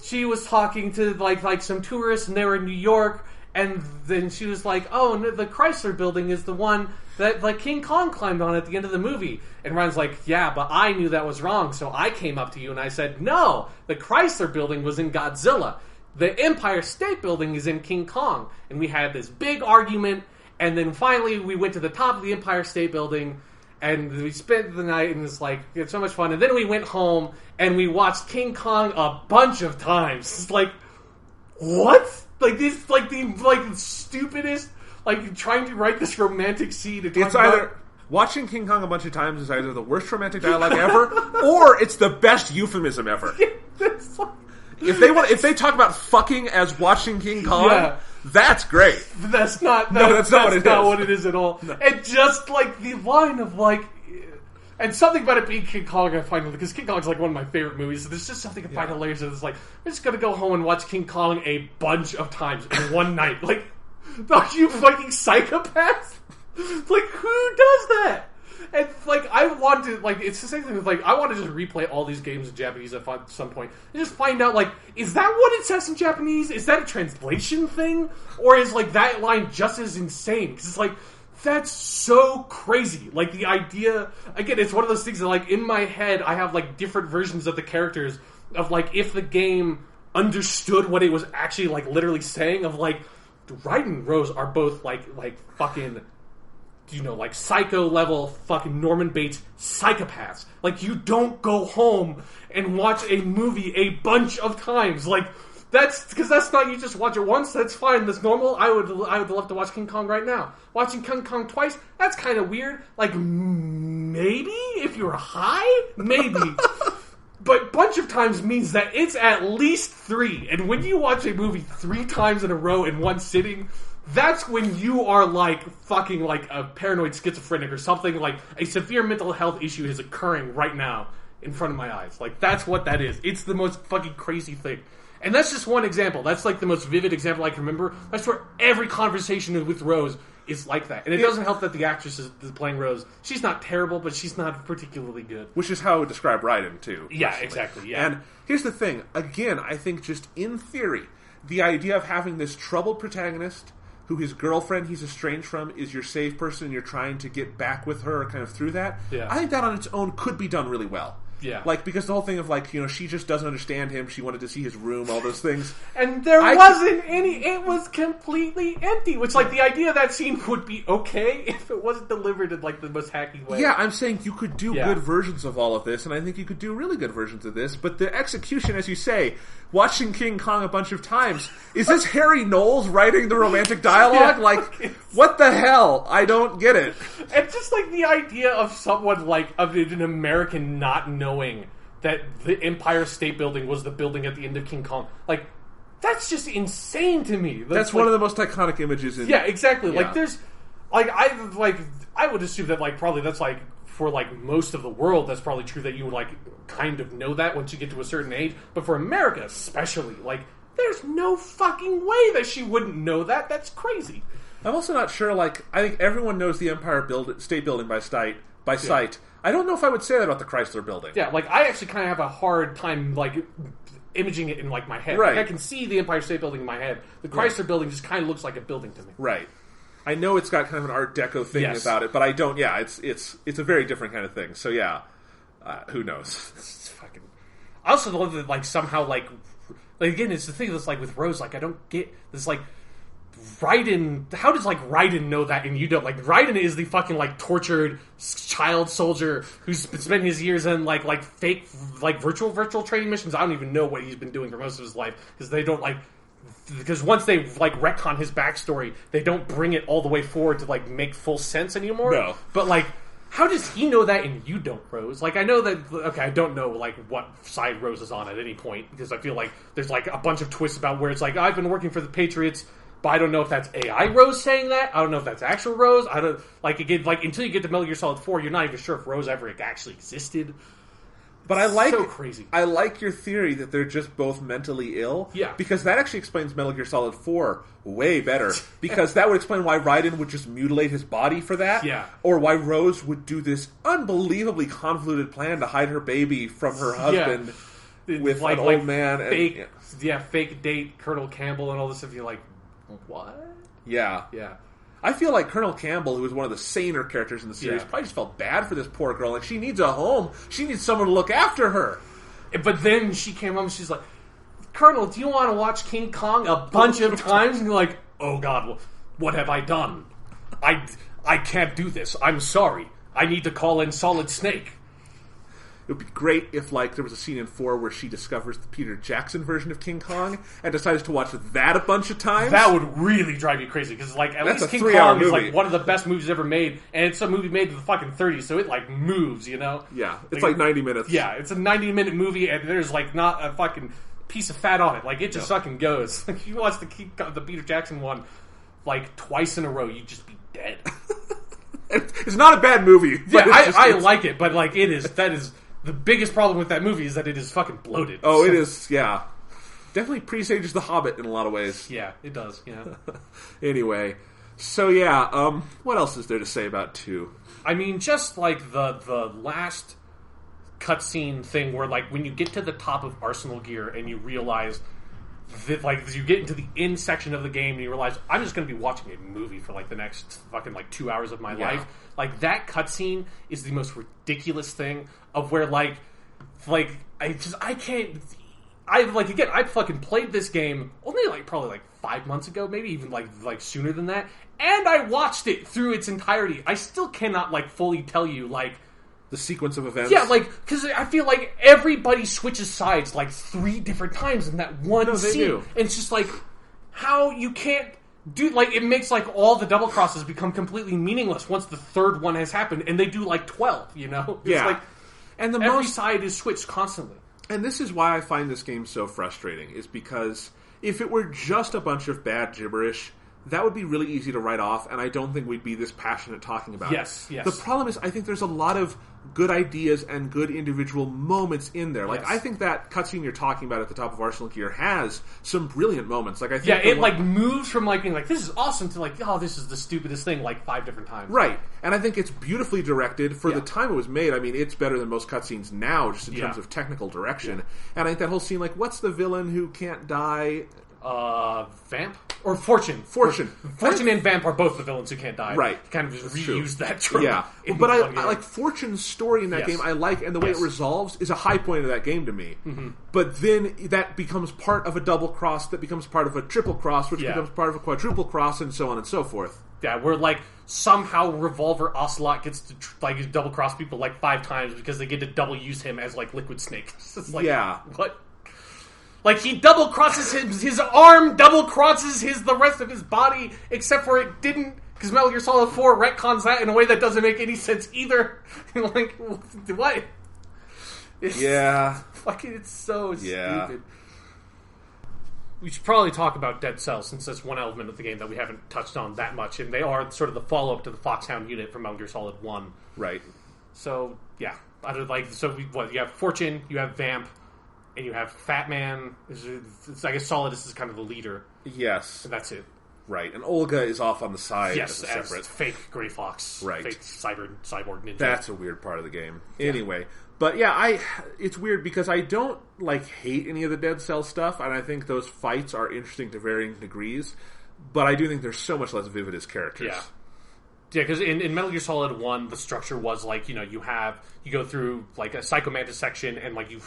she was talking to, some tourists, and they were in New York, and then she was like, oh, no, the Chrysler Building is the one that, King Kong climbed on at the end of the movie. And Ryan's like, yeah, but I knew that was wrong, so I came up to you and I said, no, the Chrysler Building was in Godzilla. The Empire State Building is in King Kong. And we had this big argument, and then finally we went to the top of the Empire State Building, and we spent the night, and it's so much fun. And then we went home, and we watched King Kong a bunch of times. It's what? The stupidest, trying to write this romantic scene to talk about... Watching King Kong a bunch of times is either the worst romantic dialogue ever, or it's the best euphemism ever. If they talk about fucking as watching King Kong, that's great. That's not what it is at all. No. And just the line of and something about it being King Kong I find, because King Kong's one of my favorite movies, so there's just something I find hilarious. It's I'm just gonna go home and watch King Kong a bunch of times in one night. Are you fucking psychopath? Who does that? And, I want to, it's the same thing with, I want to just replay all these games in Japanese at some point and just find out, is that what it says in Japanese? Is that a translation thing? Or is, that line just as insane? Because it's that's so crazy. The idea, again, it's one of those things that, in my head, I have, different versions of the characters of, if the game understood what it was actually, literally saying, of, Raiden and Rose are both, fucking... psycho level fucking Norman Bates psychopaths. You don't go home and watch a movie a bunch of times. That's not, you just watch it once, that's fine, that's normal. I would love to watch King Kong right now. Watching King Kong twice, that's kind of weird. Maybe if you're high, maybe. But bunch of times means that it's at least 3. And when you watch a movie 3 times in a row in one sitting, that's when you are fucking a paranoid schizophrenic or something, a severe mental health issue is occurring right now in front of my eyes. That's what that is. It's the most fucking crazy thing. And that's just one example. That's the most vivid example I can remember. That's where every conversation with Rose is like that. And it doesn't help that the actress is playing Rose. She's not terrible, but she's not particularly good. Which is how I would describe Raiden, too. Yeah, personally. Exactly, yeah. And here's the thing. Again, I think just in theory, the idea of having this troubled protagonist who his girlfriend he's estranged from is your safe person and you're trying to get back with her kind of through that, I think that on its own could be done really well. Yeah. Because the whole thing of, she just doesn't understand him, she wanted to see his room, all those things. And there wasn't any, it was completely empty, which, the idea of that scene would be okay if it wasn't delivered in, the most hacky way. Yeah, I'm saying you could do good versions of all of this, and I think you could do really good versions of this, but the execution, as you say, watching King Kong a bunch of times, is this Harry Knowles writing the romantic dialogue? What the hell? I don't get it. And just, the idea of someone, of an American not knowing that the Empire State Building was the building at the end of King Kong. That's just insane to me. That's one of the most iconic images in... Yeah, exactly. Yeah. There's... I would assume that, probably that's, for, most of the world, that's probably true that you would, kind of know that once you get to a certain age. But for America especially, There's no fucking way that she wouldn't know that. That's crazy. I'm also not sure, I think everyone knows the Empire State Building by sight. I don't know if I would say that about the Chrysler Building. Yeah, I actually kind of have a hard time, imaging it in, my head. Right. I can see the Empire State Building in my head. The Chrysler Building just kind of looks like a building to me. Right. I know it's got kind of an Art Deco thing about it, but I don't, it's a very different kind of thing. So, yeah, who knows? It's fucking... I also love that, somehow, again, it's the thing that's, with Rose, I don't get this, Raiden... How does, Raiden know that and you don't? Raiden is the fucking, tortured child soldier who's been spending his years in, fake, virtual training missions. I don't even know what he's been doing for most of his life, because they don't, because once they, retcon his backstory, they don't bring it all the way forward to, make full sense anymore. No. But, how does he know that and you don't, Rose? I know that... Okay, I don't know, what side Rose is on at any point, because I feel like there's, a bunch of twists about where it's I've been working for the Patriots, but I don't know if that's AI Rose saying that. I don't know if that's actual Rose. I don't... again, until you get to Metal Gear Solid 4, you're not even sure if Rose ever actually existed. But I like... So crazy. I like your theory that they're just both mentally ill. Yeah. Because that actually explains Metal Gear Solid 4 way better. Because that would explain why Raiden would just mutilate his body for that. Yeah. Or why Rose would do this unbelievably convoluted plan to hide her baby from her husband with an old man. Fake, fake date Colonel Campbell and all this stuff. You're like, what? Yeah. Yeah. I feel like Colonel Campbell, who was one of the saner characters in the series, probably just felt bad for this poor girl. She needs a home. She needs someone to look after her. But then she came home and she's like, Colonel, do you want to watch King Kong a bunch of times? And you're like, oh God, what have I done? I can't do this. I'm sorry. I need to call in Solid Snake. It would be great if, there was a scene in 4 where she discovers the Peter Jackson version of King Kong and decides to watch that a bunch of times. That would really drive you crazy, because, at That's least a King 3-hour Kong is, movie. one of the best movies ever made, and it's a movie made in the fucking 30s, so it, moves, you know? Yeah, it's 90 minutes. Yeah, it's a 90-minute movie, and there's, not a fucking piece of fat on it. It just fucking goes. You watch the Peter Jackson one, twice in a row, you'd just be dead. It's not a bad movie. Yeah, I like it, but, that is... The biggest problem with that movie is that it is fucking bloated. Oh, it is, yeah. Definitely presages The Hobbit in a lot of ways. Yeah, it does, yeah. Anyway, so yeah, what else is there to say about 2? I mean, just, the last cutscene thing where, when you get to the top of Arsenal Gear and you realize that, you get into the end section of the game and you realize, I'm just going to be watching a movie for, the next fucking, 2 hours of my life. That cutscene is the most ridiculous thing of where, I can't... I fucking played this game only, probably, 5 months ago, maybe even, sooner than that, and I watched it through its entirety. I still cannot, fully tell you, the sequence of events. Yeah, because I feel like everybody switches sides, 3 different times in that one scene. Do. And it's just, how you can't do... it makes, all the double crosses become completely meaningless once the third one has happened, and they do, 12, you know? It's yeah. And every side is switched constantly. And this is why I find this game so frustrating, is because if it were just a bunch of bad gibberish, that would be really easy to write off, and I don't think we'd be this passionate talking about it. Yes. The problem is, I think there's a lot of good ideas and good individual moments in there. I think that cutscene you're talking about at the top of Arsenal Gear has some brilliant moments. I think it moves from being this is awesome to oh, this is the stupidest thing 5 different times. Right. And I think it's beautifully directed for the time it was made. I mean, it's better than most cutscenes now, just in terms of technical direction. And I think that whole scene, what's the villain who can't die? Vamp? Or Fortune. Fortune and Vamp are both the villains who can't die. Right. Kind of just reuse that trope. Yeah. But I like Fortune's story in that game, I like, and the way it resolves is a high point of that game to me. Mm-hmm. But then that becomes part of a double cross, that becomes part of a triple cross, which becomes part of a quadruple cross, and so on and so forth. Yeah, where somehow Revolver Ocelot gets to double cross people 5 times because they get to double use him as Liquid Snake. It's what? He double crosses his arm, double crosses the rest of his body, except for it didn't, because Metal Gear Solid 4 retcons that in a way that doesn't make any sense either. What? It's so stupid. We should probably talk about Dead Cells, since that's one element of the game that we haven't touched on that much, and they are sort of the follow-up to the Foxhound unit from Metal Gear Solid 1. Right. So, yeah. You have Fortune, you have Vamp, and you have Fat Man. I guess Solidus is kind of the leader. Yes. And that's it. Right, and Olga is off on the side Yes, as a separate... fake Grey Fox. Right. Fake cyborg ninja. That's a weird part of the game. Anyway, but yeah, it's weird because I don't, hate any of the Dead Cell stuff, and I think those fights are interesting to varying degrees, but I do think they're so much less vivid as characters. Yeah. Yeah, because in Metal Gear Solid 1, the structure was you go through a Psycho Mantis section, and you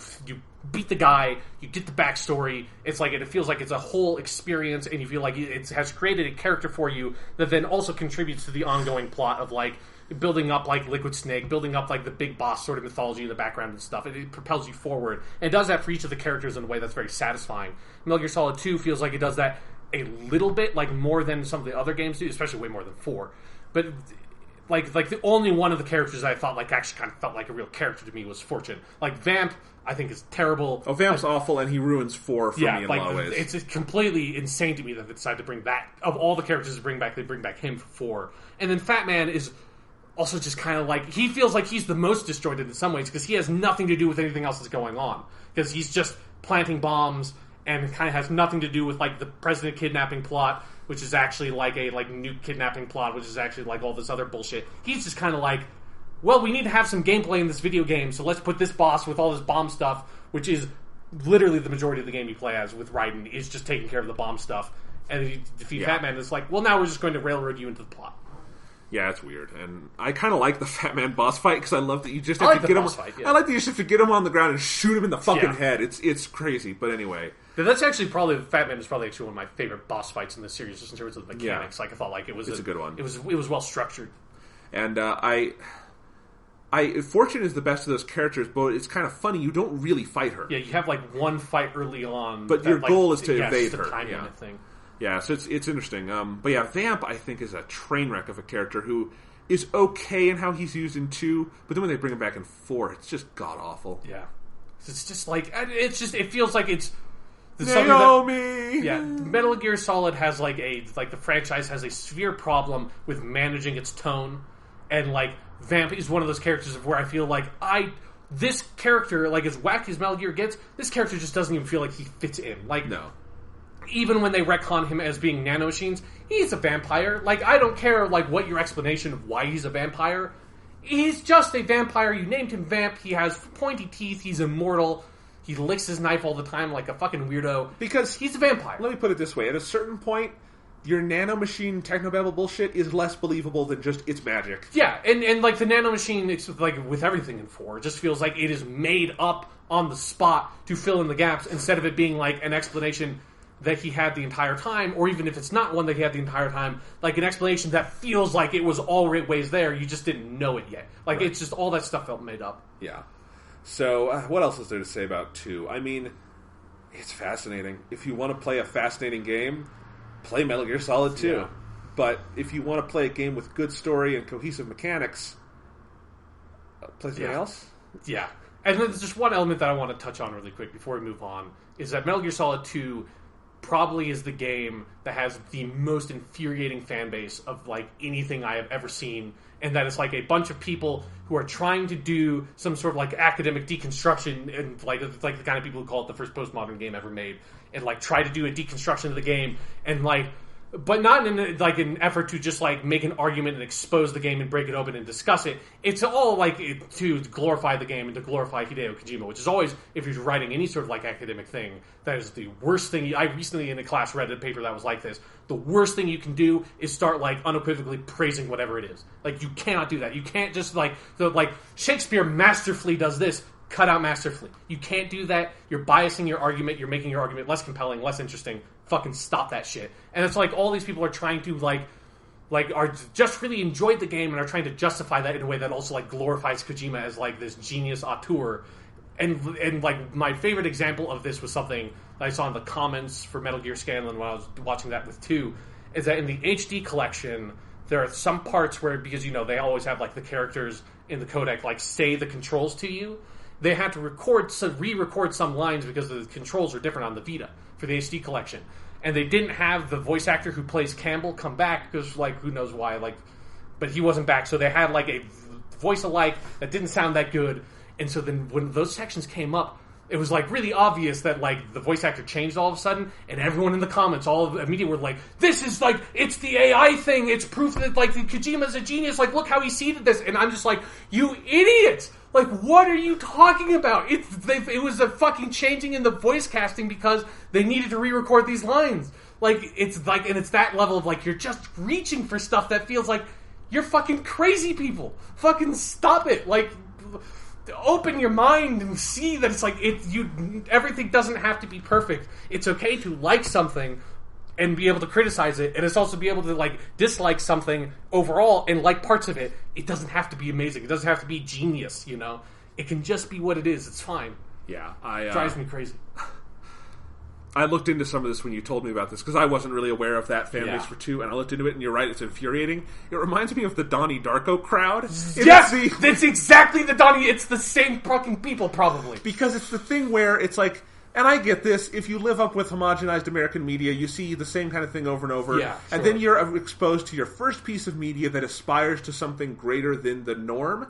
beat the guy, you get the backstory. It's it feels like it's a whole experience, and you feel like it has created a character for you that then also contributes to the ongoing plot of building up Liquid Snake, building up the big boss sort of mythology in the background and stuff. It propels you forward, and it does that for each of the characters in a way that's very satisfying. Metal Gear Solid 2 feels like it does that a little bit, more than some of the other games do, especially way more than 4. But the only one of the characters I thought actually kind of felt like a real character to me was Fortune. Vamp, I think, is terrible. Oh, Vamp's awful, and he ruins 4 for me in a lot of ways. It's completely insane to me that they decided to bring back, of all the characters to bring back, they bring back him for 4. And then Fat Man is also just kind of he feels like he's the most disjointed in some ways because he has nothing to do with anything else that's going on. Because he's just planting bombs and it kind of has nothing to do with the president kidnapping plot, which is actually a nuke kidnapping plot, which is actually all this other bullshit. He's just kind of well, we need to have some gameplay in this video game, so let's put this boss with all this bomb stuff, which is literally the majority of the game you play as with Raiden, is just taking care of the bomb stuff. And then you defeat Fat Man, and it's well, now we're just going to railroad you into the plot. Yeah, it's weird, and I kind of like the Fat Man boss fight because I love that you just have to get him. Fight, yeah. I like that you just have to get him on the ground and shoot him in the fucking head. It's crazy, but anyway. That's actually probably Fat Man is probably actually one of my favorite boss fights in the series, just in terms of the mechanics. I thought it was a good one. It was well structured, and Fortune is the best of those characters, but it's kind of funny. You don't really fight her. Yeah, you have one fight early on, but your goal is to evade her. Time limit thing. Yeah, so it's interesting. But yeah, Vamp, I think, is a train wreck of a character who is okay in how he's used in 2, but then when they bring him back in 4, it's just god-awful. Yeah. It's just it feels like it's... Naomi! Metal Gear Solid has the franchise has a severe problem with managing its tone, and Vamp is one of those characters of where I feel this character, as wacky as Metal Gear gets, this character just doesn't even feel like he fits in. No. Even when they retcon him as being nanomachines, he's a vampire. I don't care, what your explanation of why he's a vampire. He's just a vampire. You named him Vamp. He has pointy teeth. He's immortal. He licks his knife all the time like a fucking weirdo. Because he's a vampire. Let me put it this way. At a certain point, your nanomachine technobabble bullshit is less believable than just it's magic. Yeah, and the nanomachine, it's with everything in 4, it just feels like it is made up on the spot to fill in the gaps instead of it being an explanation that he had the entire time, or even if it's not one that he had the entire time, an explanation that feels like it was always there, you just didn't know it yet. Right. It's just all that stuff felt made up. Yeah. So, what else is there to say about 2? I mean, it's fascinating. If you want to play a fascinating game, play Metal Gear Solid 2. Yeah. But if you want to play a game with good story and cohesive mechanics, play something else? Yeah. And there's just one element that I want to touch on really quick before we move on, is that Metal Gear Solid 2 probably is the game that has the most infuriating fan base of anything I have ever seen, and that it's a bunch of people who are trying to do some sort of academic deconstruction, and it's the kind of people who call it the first postmodern game ever made, and try to do a deconstruction of the game, and but not in an effort to just make an argument and expose the game and break it open and discuss it. It's all to glorify the game and to glorify Hideo Kojima, which is always, if you're writing any sort of academic thing, that is the worst thing. I recently in a class read a paper that was like this. The worst thing you can do is start unequivocally praising whatever it is. You cannot do that. You can't just Shakespeare masterfully does this. Cut out masterfully. You can't do that. You're biasing your argument. You're making your argument less compelling, less interesting. Fucking stop that shit. And it's all these people are trying to are just really enjoyed the game and are trying to justify that in a way that also glorifies Kojima as this genius auteur. And my favorite example of this was something that I saw in the comments for Metal Gear Scanlan when I was watching that with 2, is that in the HD collection there are some parts where, because they always have the characters in the codec say the controls to you. They had to re-record some lines because the controls are different on the Vita for the HD collection. And they didn't have the voice actor who plays Campbell come back because, who knows why, but he wasn't back. So they had, a voice alike that didn't sound that good. And so then when those sections came up, it was like really obvious that like the voice actor changed all of a sudden, and everyone in the comments, all of the media were like, "This is like it's the AI thing. It's proof that like Kojima's a genius. Like look how he seeded this." And I'm just like, "You idiots! Like what are you talking about? It was a fucking changing in the voice casting because they needed to re-record these lines. Like it's like, and it's that level of like you're just reaching for stuff that feels like you're fucking crazy people. Fucking stop it! Like." Open your mind and see that it's like everything doesn't have to be perfect. It's okay to like something and be able to criticize it, and it's also be able to like dislike something overall and like parts of it. It doesn't have to be amazing. It doesn't have to be genius, you know. It can just be what it is. It's fine. Yeah, drives me crazy. I looked into some of this when you told me about this, because I wasn't really aware of that fan base for 2, and I looked into it, and you're right, it's infuriating. It reminds me of the Donnie Darko crowd. Yes! It's exactly the Donnie... It's the same fucking people, probably. Because it's the thing where it's like... And I get this, if you live up with homogenized American media, you see the same kind of thing over and over, and then you're exposed to your first piece of media that aspires to something greater than the norm.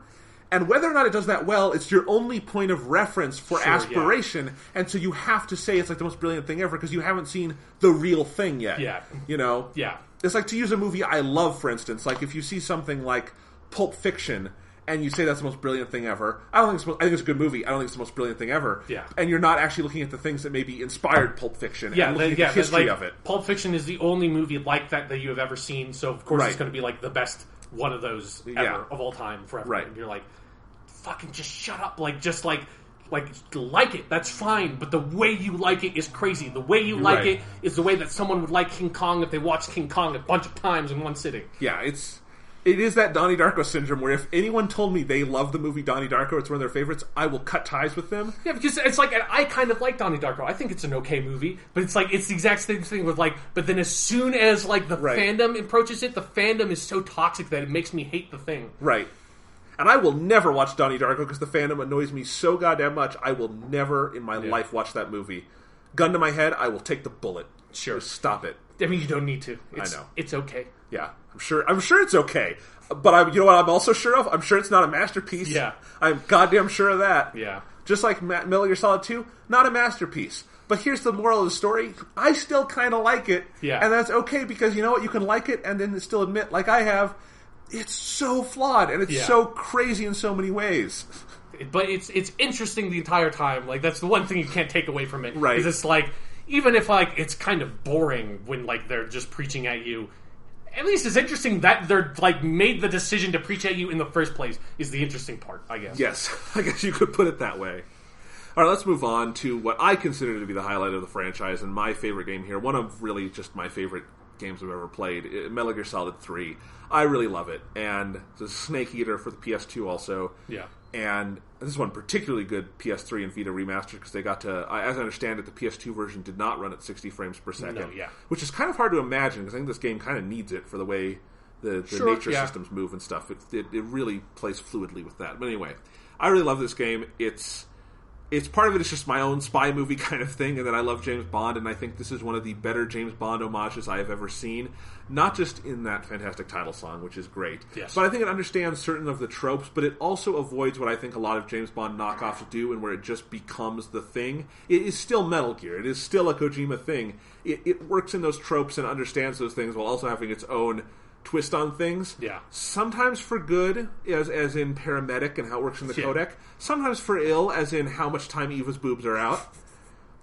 And whether or not it does that well, it's your only point of reference for aspiration, and so you have to say it's like the most brilliant thing ever because you haven't seen the real thing yet. Yeah. You know? Yeah. It's like, to use a movie I love, for instance, like if you see something like Pulp Fiction, and you say that's the most brilliant thing ever, I think it's a good movie, I don't think it's the most brilliant thing ever. Yeah. And you're not actually looking at the things that maybe inspired Pulp Fiction, and looking at the history of it. Pulp Fiction is the only movie like that you have ever seen, so of course it's going to be like the best one of those ever, of all time, forever. Right. And you're like... fucking just shut up, like it, that's fine, but the way you like it is crazy. The way you like it is the way that someone would like King Kong if they watched King Kong a bunch of times in one sitting. Yeah, it is that Donnie Darko syndrome where if anyone told me they love the movie Donnie Darko, it's one of their favorites, I will cut ties with them. Yeah, because it's like, and I kind of like Donnie Darko. I think it's an okay movie, but it's like, it's the exact same thing with like, but then as soon as like the fandom approaches it, the fandom is so toxic that it makes me hate the thing. Right. And I will never watch Donnie Darko because the fandom annoys me so goddamn much. I will never in my life watch that movie. Gun to my head, I will take the bullet. Sure. Just stop it. I mean, you don't need to. I know. It's okay. Yeah, I'm sure it's okay. But you know what I'm also sure of? I'm sure it's not a masterpiece. Yeah. I'm goddamn sure of that. Yeah. Just like Metal Gear Solid 2, not a masterpiece. But here's the moral of the story. I still kind of like it. Yeah. And that's okay because you know what? You can like it and then still admit, like I have... It's so flawed, and it's so crazy in so many ways. But it's interesting the entire time. Like, that's the one thing you can't take away from it. Right. Is it's like, even if, like, it's kind of boring when, like, they're just preaching at you, at least it's interesting that they're, like, made the decision to preach at you in the first place is the interesting part, I guess. Yes, I guess you could put it that way. All right, let's move on to what I consider to be the highlight of the franchise and my favorite game here. One of really just my favorite games I've ever played, Metal Gear Solid 3. I really love it, and the Snake Eater for the PS2 also. Yeah. And this is one particularly good PS3 and Vita remaster because they got to, as I understand it, the PS2 version did not run at 60 frames per second. No, yeah. Which is kind of hard to imagine because I think this game kind of needs it for the way the nature systems move and stuff. It really plays fluidly with that. But anyway, I really love this game. It's part of it is just my own spy movie kind of thing, and then I love James Bond, and I think this is one of the better James Bond homages I have ever seen. Not just in that fantastic title song, which is great, but I think it understands certain of the tropes, but it also avoids what I think a lot of James Bond knockoffs do, and where it just becomes the thing. It is still Metal Gear. It is still a Kojima thing. It works in those tropes and understands those things while also having its own twist on things. Yeah. Sometimes for good, as in Paramedic and how it works in the codec. Sometimes for ill, as in how much time Eva's boobs are out.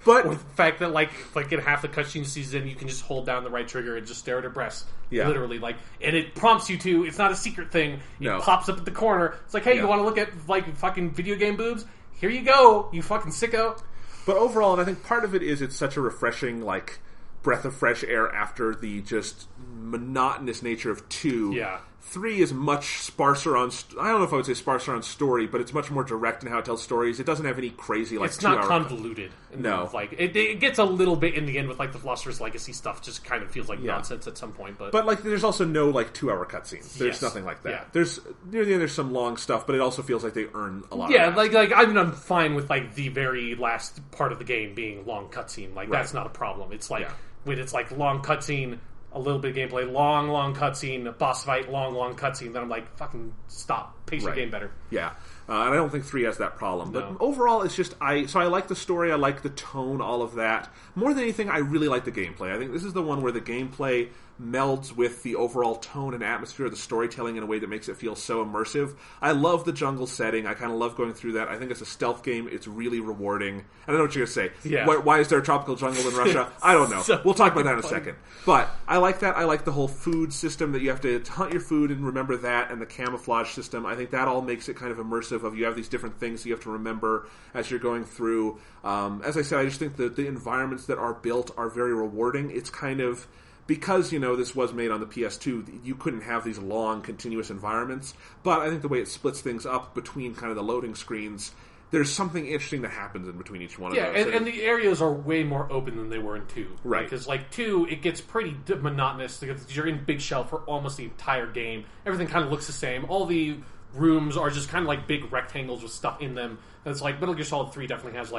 But or the fact that like in half the cutscene season you can just hold down the right trigger and just stare at her breasts. Yeah. Literally, like, and it prompts you to, it's not a secret thing. It pops up at the corner. It's like, hey, you want to look at like fucking video game boobs? Here you go, you fucking sicko. But overall, and I think part of it is it's such a refreshing, like, breath of fresh air after the just monotonous nature of 2. Yeah. 3 is much sparser on... I don't know if I would say sparser on story, but it's much more direct in how it tells stories. It doesn't have any crazy, like, it's not convoluted. No. Like, it gets a little bit in the end with, like, the Philosopher's Legacy stuff. Just kind of feels like nonsense at some point. But like, there's also no, like, 2-hour cutscenes. There's nothing like that. Yeah. There's... Near the end, there's some long stuff, but it also feels like they earn a lot of that. like I mean, I'm fine with, like, the very last part of the game being long cutscene. Like, that's not a problem. It's like... when it's like long cutscene, a little bit of gameplay, long cutscene, a boss fight, long cutscene. Then I'm like, fucking stop, pace your game better. Yeah. And I don't think 3 has that problem. No. But overall, it's just, I like the story, I like the tone, all of that. More than anything, I really like the gameplay. I think this is the one where the gameplay melds with the overall tone and atmosphere of the storytelling in a way that makes it feel so immersive. I love the jungle setting. I kind of love going through that. I think it's a stealth game. It's really rewarding. I don't know what you're going to say. Yeah. Why is there a tropical jungle in Russia? I don't know. We'll talk about that in a second. But I like that. I like the whole food system that you have to hunt your food and remember that, and the camouflage system. I think that all makes it kind of immersive of you have these different things that you have to remember as you're going through. As I said, I just think that the environments that are built are very rewarding. It's kind of... Because, this was made on the PS2, you couldn't have these long, continuous environments. But I think the way it splits things up between kind of the loading screens, there's something interesting that happens in between each one of those. Yeah, and the areas are way more open than they were in 2. Right. Because, 2, it gets pretty monotonous. Because you're in Big Shell for almost the entire game. Everything kind of looks the same. All the rooms are just kind of like big rectangles with stuff in them. And it's like, Metal Gear Solid 3 definitely has,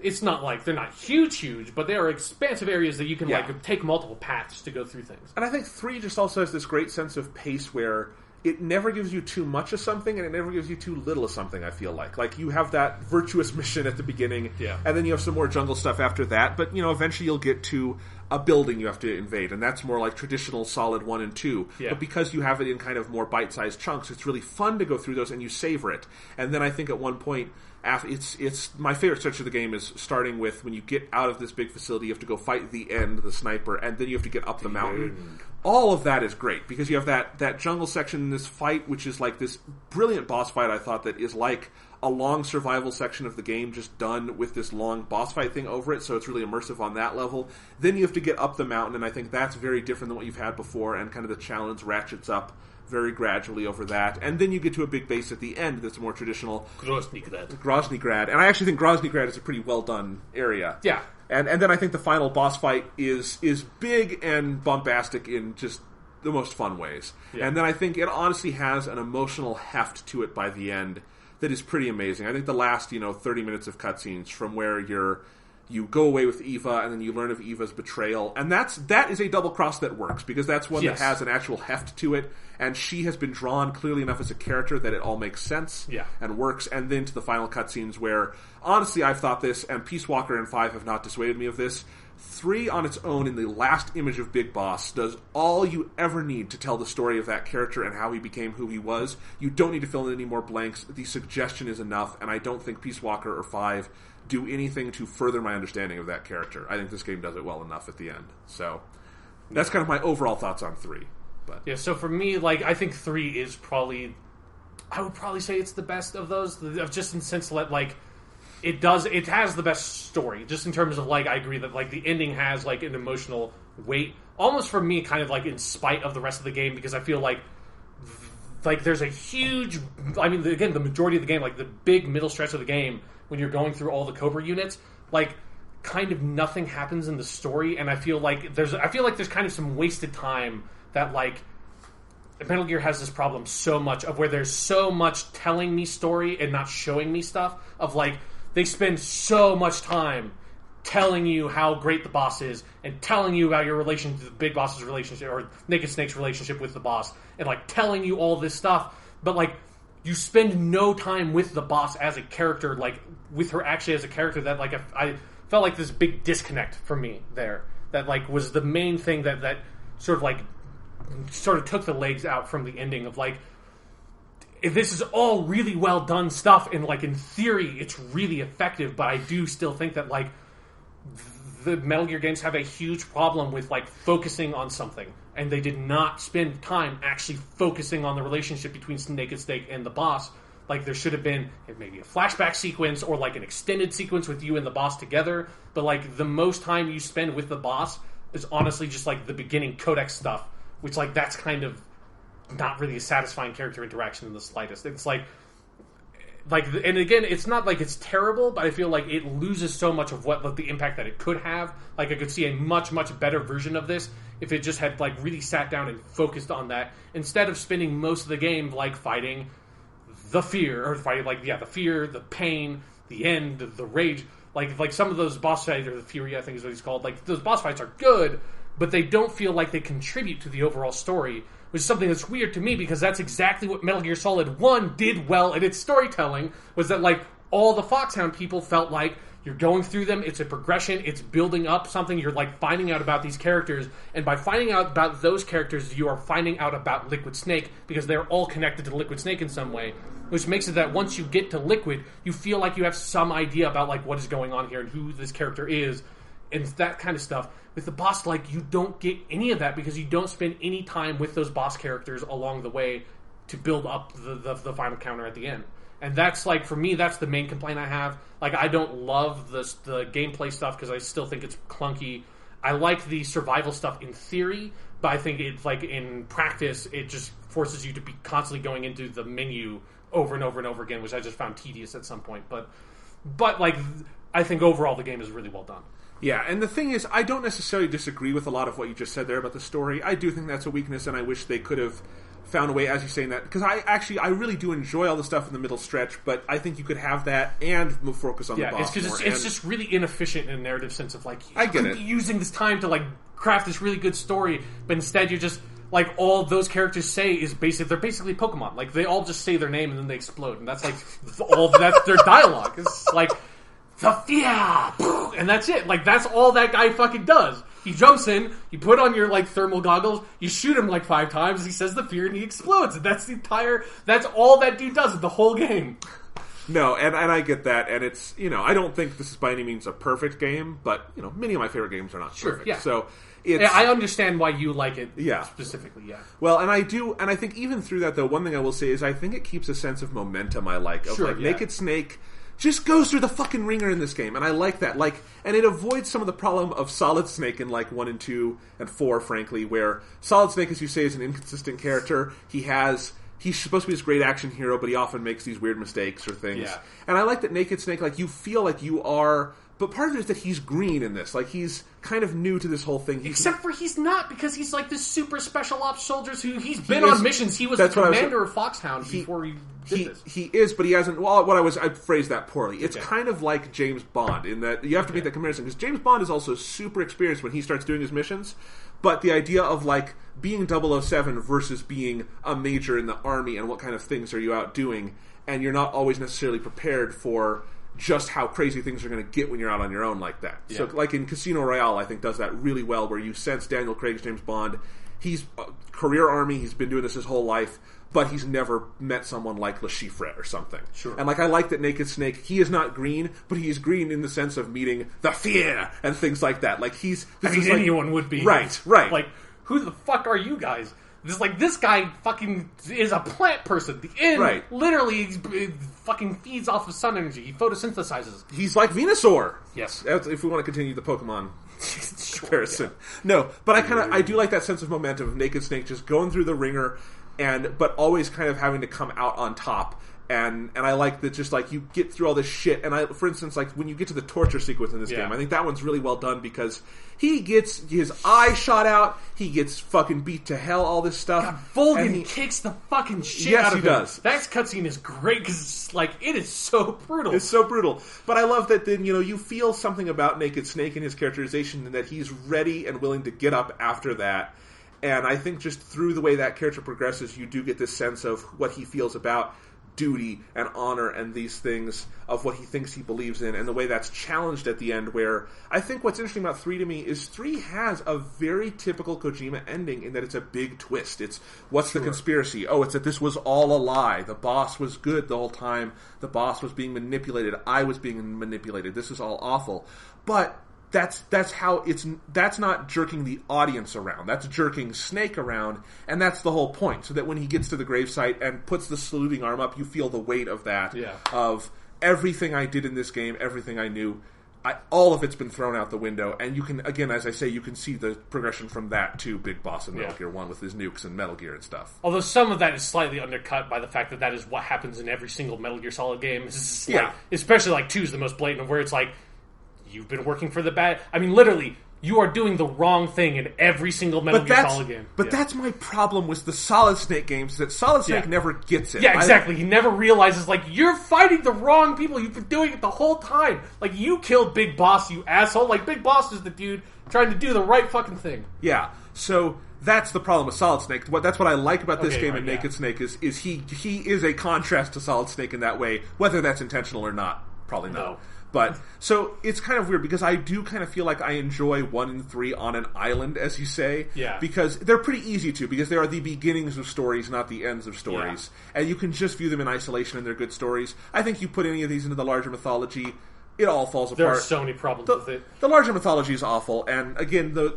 it's not like they're not huge, but they are expansive areas that you can take multiple paths to go through things. And I think 3 just also has this great sense of pace where it never gives you too much of something and it never gives you too little of something, I feel like. Like, you have that virtuous mission at the beginning, and then you have some more jungle stuff after that, but, eventually you'll get to a building you have to invade, and that's more like traditional Solid 1 and 2. Yeah. But because you have it in kind of more bite-sized chunks, it's really fun to go through those and you savor it. And then I think at one point... It's my favorite stretch of the game is starting with when you get out of this big facility, you have to go fight the sniper, and then you have to get up the mountain. All of that is great because you have that jungle section in this fight, which is like this brilliant boss fight. I thought that is like a long survival section of the game, just done with this long boss fight thing over it. So it's really immersive on that level. Then you have to get up the mountain, and I think that's very different than what you've had before, and kind of the challenge ratchets up very gradually over that. And then you get to a big base at the end that's more traditional. Groznygrad. And I actually think Groznygrad is a pretty well done area. Yeah. And then I think the final boss fight is big and bombastic in just the most fun ways. Yeah. And then I think it honestly has an emotional heft to it by the end that is pretty amazing. I think the last, 30 minutes of cutscenes from where you go away with Eva, and then you learn of Eva's betrayal. And that is a double cross that works, because that's one that has an actual heft to it, and she has been drawn clearly enough as a character that it all makes sense and works. And then to the final cutscenes where, honestly, I've thought this, and Peace Walker and 5 have not dissuaded me of this, 3 on its own in the last image of Big Boss does all you ever need to tell the story of that character and how he became who he was. You don't need to fill in any more blanks. The suggestion is enough, and I don't think Peace Walker or 5 do anything to further my understanding of that character. I think this game does it well enough at the end. So that's kind of my overall thoughts on 3. But yeah, so for me, I think 3 is probably... I would probably say it's the best of those, just in the sense that, it has the best story, just in terms of, I agree that, the ending has, an emotional weight, almost for me, kind of, in spite of the rest of the game, because I feel like there's a huge... I mean, again, the majority of the game, the big middle stretch of the game, when you're going through all the Cobra units, kind of nothing happens in the story, and I feel like there's kind of some wasted time that, Metal Gear has this problem so much of where there's so much telling me story and not showing me stuff, of, they spend so much time telling you how great the boss is and telling you about your relation to the Big Boss's relationship or Naked Snake's relationship with the boss and telling you all this stuff, but you spend no time with the boss as a character, with her actually as a character. That I felt like this big disconnect from me there. That was the main thing that sort of took the legs out from the ending of if this is all really well done stuff, and in theory it's really effective, but I do still think that the Metal Gear games have a huge problem with focusing on something, and they did not spend time actually focusing on the relationship between Naked Snake and the boss. There should have been maybe a flashback sequence or an extended sequence with you and the boss together, but the most time you spend with the boss is honestly just the beginning codex stuff, which that's kind of not really a satisfying character interaction in the slightest. It's and again, it's not it's terrible, but I feel it loses so much of what the impact that it could have. I could see a much, much better version of this if it just had really sat down and focused on that, instead of spending most of the game fighting the fear, or fighting the fear, the pain, the end, the rage. Some of those boss fights, or the Fury, I think is what he's called. Those boss fights are good, but they don't feel like they contribute to the overall story, which is something that's weird to me because that's exactly what Metal Gear Solid 1 did well in its storytelling, was that, like, all the Foxhound people felt like you're going through them, it's a progression, it's building up something, you're, like, finding out about these characters, and by finding out about those characters, you are finding out about Liquid Snake, because they're all connected to Liquid Snake in some way, which makes it that once you get to Liquid, you feel like you have some idea about, like, what is going on here and who this character is, and that kind of stuff. With the boss, like, you don't get any of that because you don't spend any time with those boss characters along the way to build up the final counter at the end. And that's, like, for me, that's the main complaint I have. Like, I don't love the gameplay stuff because I still think it's clunky. I like the survival stuff in theory, but I think it's, like, in practice, it just forces you to be constantly going into the menu over and over and over again, which I just found tedious at some point. But like, I think overall the game is really well done. Yeah, and the thing is, I don't necessarily disagree with a lot of what you just said there about the story. I do think that's a weakness, and I wish they could have found a way, as you saying that, because I really do enjoy all the stuff in the middle stretch, but I think you could have that and focus on the boss more. It's just really inefficient in a narrative sense of, like, I get it. Using this time to, like, craft this really good story, but instead you're just, like, all those characters say is they're basically Pokemon. Like, they all just say their name and then they explode, and that's, like, that's their dialogue. It's like, the fear! And that's it. Like, that's all that guy fucking does. He jumps in, you put on your, like, thermal goggles, you shoot him, like, 5 times, he says the fear, and he explodes. And that's all that dude does in the whole game. No, and I get that, and it's, I don't think this is by any means a perfect game, but, many of my favorite games are not perfect. Yeah. So, I understand why you like it specifically, yeah. Well, and I do, and I think even through that, though, one thing I will say is I think it keeps a sense of momentum I like. Of Naked Snake just goes through the fucking ringer in this game, and I like that. Like, and it avoids some of the problem of Solid Snake in, like, 1 and 2 and 4, frankly, where Solid Snake, as you say, is an inconsistent character. He's supposed to be this great action hero, but he often makes these weird mistakes or things. Yeah. And I like that Naked Snake, like, you feel like you are... But part of it is that he's green in this. Like, he's kind of new to this whole thing. Except for he's not, because he's like this super special ops soldier he's been on missions. He was the commander of Foxhound before he did this. He is, but he hasn't... Well, I phrased that poorly. It's kind of like James Bond, in that you have to make that comparison, because James Bond is also super experienced when he starts doing his missions, but the idea of, like, being 007 versus being a major in the army and what kind of things are you out doing, and you're not always necessarily prepared for just how crazy things are going to get when you're out on your own like that. Yeah. So, like in Casino Royale, I think does that really well, where you sense Daniel Craig's James Bond. He's a career army, he's been doing this his whole life, but he's never met someone like Le Chiffre or something. Sure. And, like, I like that Naked Snake, he is not green, but he is green in the sense of meeting the fear and things like that. Like, anyone would be. Right. Like, who the fuck are you guys? This guy fucking is a plant person. The inn literally fucking feeds off of sun energy. He photosynthesizes. He's like Venusaur. Yes. If we want to continue the Pokemon comparison. Yeah. No, but I do like that sense of momentum of Naked Snake just going through the ringer, but always kind of having to come out on top. And I like that, just like you get through all this shit. And for instance, like when you get to the torture sequence in this game, I think that one's really well done, because he gets his eye shot out, he gets fucking beat to hell, all this stuff. God, Volgan kicks the fucking shit out of him. Yes, he does. That cutscene is great because it is so brutal. It's so brutal. But I love that then, you feel something about Naked Snake and his characterization, and that he's ready and willing to get up after that. And I think just through the way that character progresses, you do get this sense of what he feels about duty and honor and these things, of what he thinks he believes in, and the way that's challenged at the end, where I think what's interesting about 3 to me is 3 has a very typical Kojima ending in that it's a big twist. It's, what's the conspiracy? Oh, it's that this was all a lie. The boss was good the whole time. The boss was being manipulated. I was being manipulated. This is all awful. But that's not jerking the audience around. That's jerking Snake around, and that's the whole point. So that when he gets to the gravesite and puts the saluting arm up, you feel the weight of that. Yeah. Of everything I did in this game, everything I knew, all of it's been thrown out the window. And you can, again, as I say, you can see the progression from that to Big Boss in Metal Gear 1 with his nukes and Metal Gear and stuff. Although some of that is slightly undercut by the fact that is what happens in every single Metal Gear Solid game. Especially like 2 is the most blatant, where it's like, you've been working for the bad... I mean, literally, you are doing the wrong thing in every single Metal Gear Solid game. But that's my problem with the Solid Snake games, that Solid Snake never gets it. Yeah, exactly. He never realizes, like, you're fighting the wrong people. You've been doing it the whole time. Like, you killed Big Boss, you asshole. Like, Big Boss is the dude trying to do the right fucking thing. Yeah, so that's the problem with Solid Snake. That's what I like about this game and Naked Snake is he is a contrast to Solid Snake in that way, whether that's intentional or not. Probably not. No. But, so, it's kind of weird, because I do kind of feel like I enjoy 1 and 3 on an island, as you say. Yeah. Because they're pretty easy to, because they are the beginnings of stories, not the ends of stories. Yeah. And you can just view them in isolation, and they're good stories. I think you put any of these into the larger mythology, it all falls apart. There are so many problems with it. The larger mythology is awful, and again, But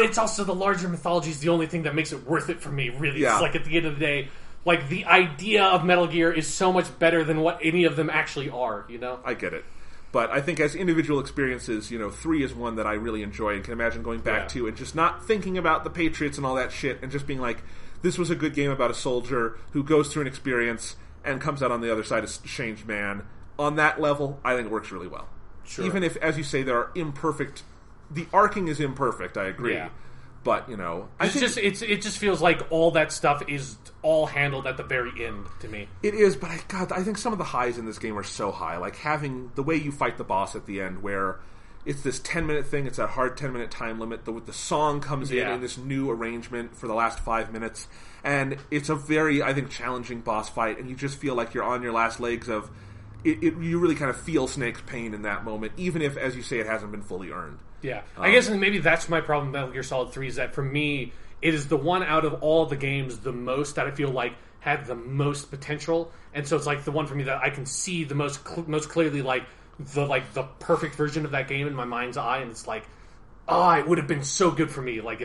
it's also, the larger mythology is the only thing that makes it worth it for me, really. Yeah. It's like, at the end of the day, like, the idea of Metal Gear is so much better than what any of them actually are, you know? I get it. But I think as individual experiences, 3 is one that I really enjoy and can imagine going back to, and just not thinking about the Patriots and all that shit, and just being like, this was a good game about a soldier who goes through an experience and comes out on the other side a changed man. On that level, I think it works really well. Sure. Even if, as you say, there are imperfect... The arcing is imperfect, I agree. Yeah. But, it just feels like all that stuff is all handled at the very end to me. It is, but I think some of the highs in this game are so high. Like having the way you fight the boss at the end, where it's this 10-minute thing, it's that hard 10-minute time limit. The song comes in this new arrangement for the last 5 minutes, and it's a very, I think, challenging boss fight, and you just feel like you're on your last legs of... you really kind of feel Snake's pain in that moment, even if, as you say, it hasn't been fully earned. Yeah. I guess maybe that's my problem with Metal Gear Solid 3, is that for me, it is the one out of all the games the most that I feel like had the most potential, and so it's like the one for me that I can see the most clearly, like the perfect version of that game in my mind's eye, and it's like, it would have been so good for me, like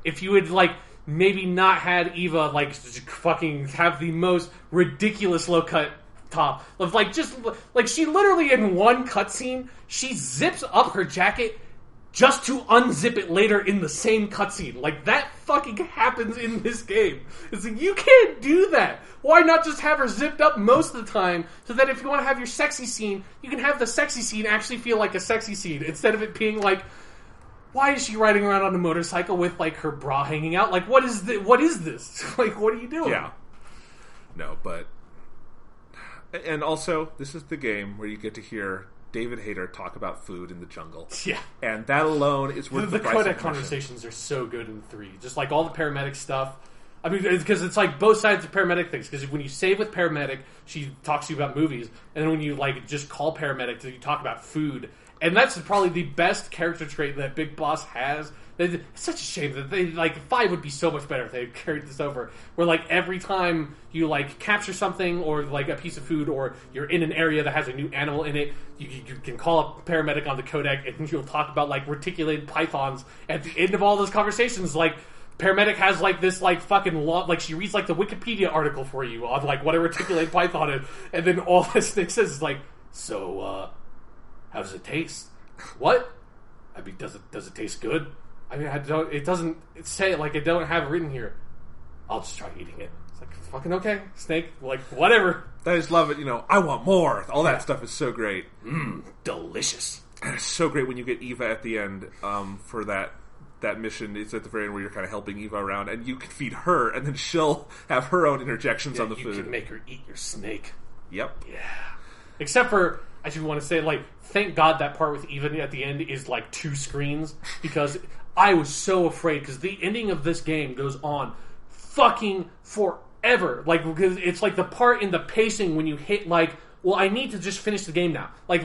if you had like maybe not had Eva like fucking have the most ridiculous low cut top of like she literally in one cutscene she zips up her jacket just to unzip it later in the same cutscene. Like, that fucking happens in this game. It's like, you can't do that. Why not just have her zipped up most of the time, so that if you want to have your sexy scene, you can have the sexy scene actually feel like a sexy scene, instead of it being like, why is she riding around on a motorcycle with, like, her bra hanging out? Like, what is this? Like, what are you doing? Yeah. No, but... And also, this is the game where you get to hear David Hayter talk about food in the jungle. Yeah. And that alone is worth the price of admission. codec conversations are so good in 3. Just like all the paramedic stuff. I mean, because it's like both sides of paramedic things. Because when you save with paramedic, she talks to you about movies. And then when you like just call paramedic, you talk about food. And that's probably the best character trait that Big Boss has. It's such a shame that they, like, 5 would be so much better if they had carried this over. Where, like, every time you, like, capture something or, like, a piece of food or you're in an area that has a new animal in it, you can call a paramedic on the codec and you'll talk about, like, reticulated pythons. At the end of all those conversations, like, paramedic has, like, this, like, fucking like, she reads, like, the Wikipedia article for you on, like, what a reticulated python is. And then all this thing says is, like, so, how does it taste? What? I mean, does it taste good? I mean, it doesn't say it, like, I don't have it written here. I'll just try eating it. It's like, fucking okay, Snake, like, whatever. I just love it, I want more. All that stuff is so great. Delicious. And it's so great when you get Eva at the end for that mission. It's at the very end where you're kind of helping Eva around, and you can feed her, and then she'll have her own interjections on the food. You can make her eat your snake. Yep. Yeah. Except for, I just want to say, like, thank God that part with Eva at the end is, like, 2 screens, because I was so afraid, because the ending of this game goes on fucking forever. Like, because it's like the part in the pacing when you hit, like, well, I need to just finish the game now. Like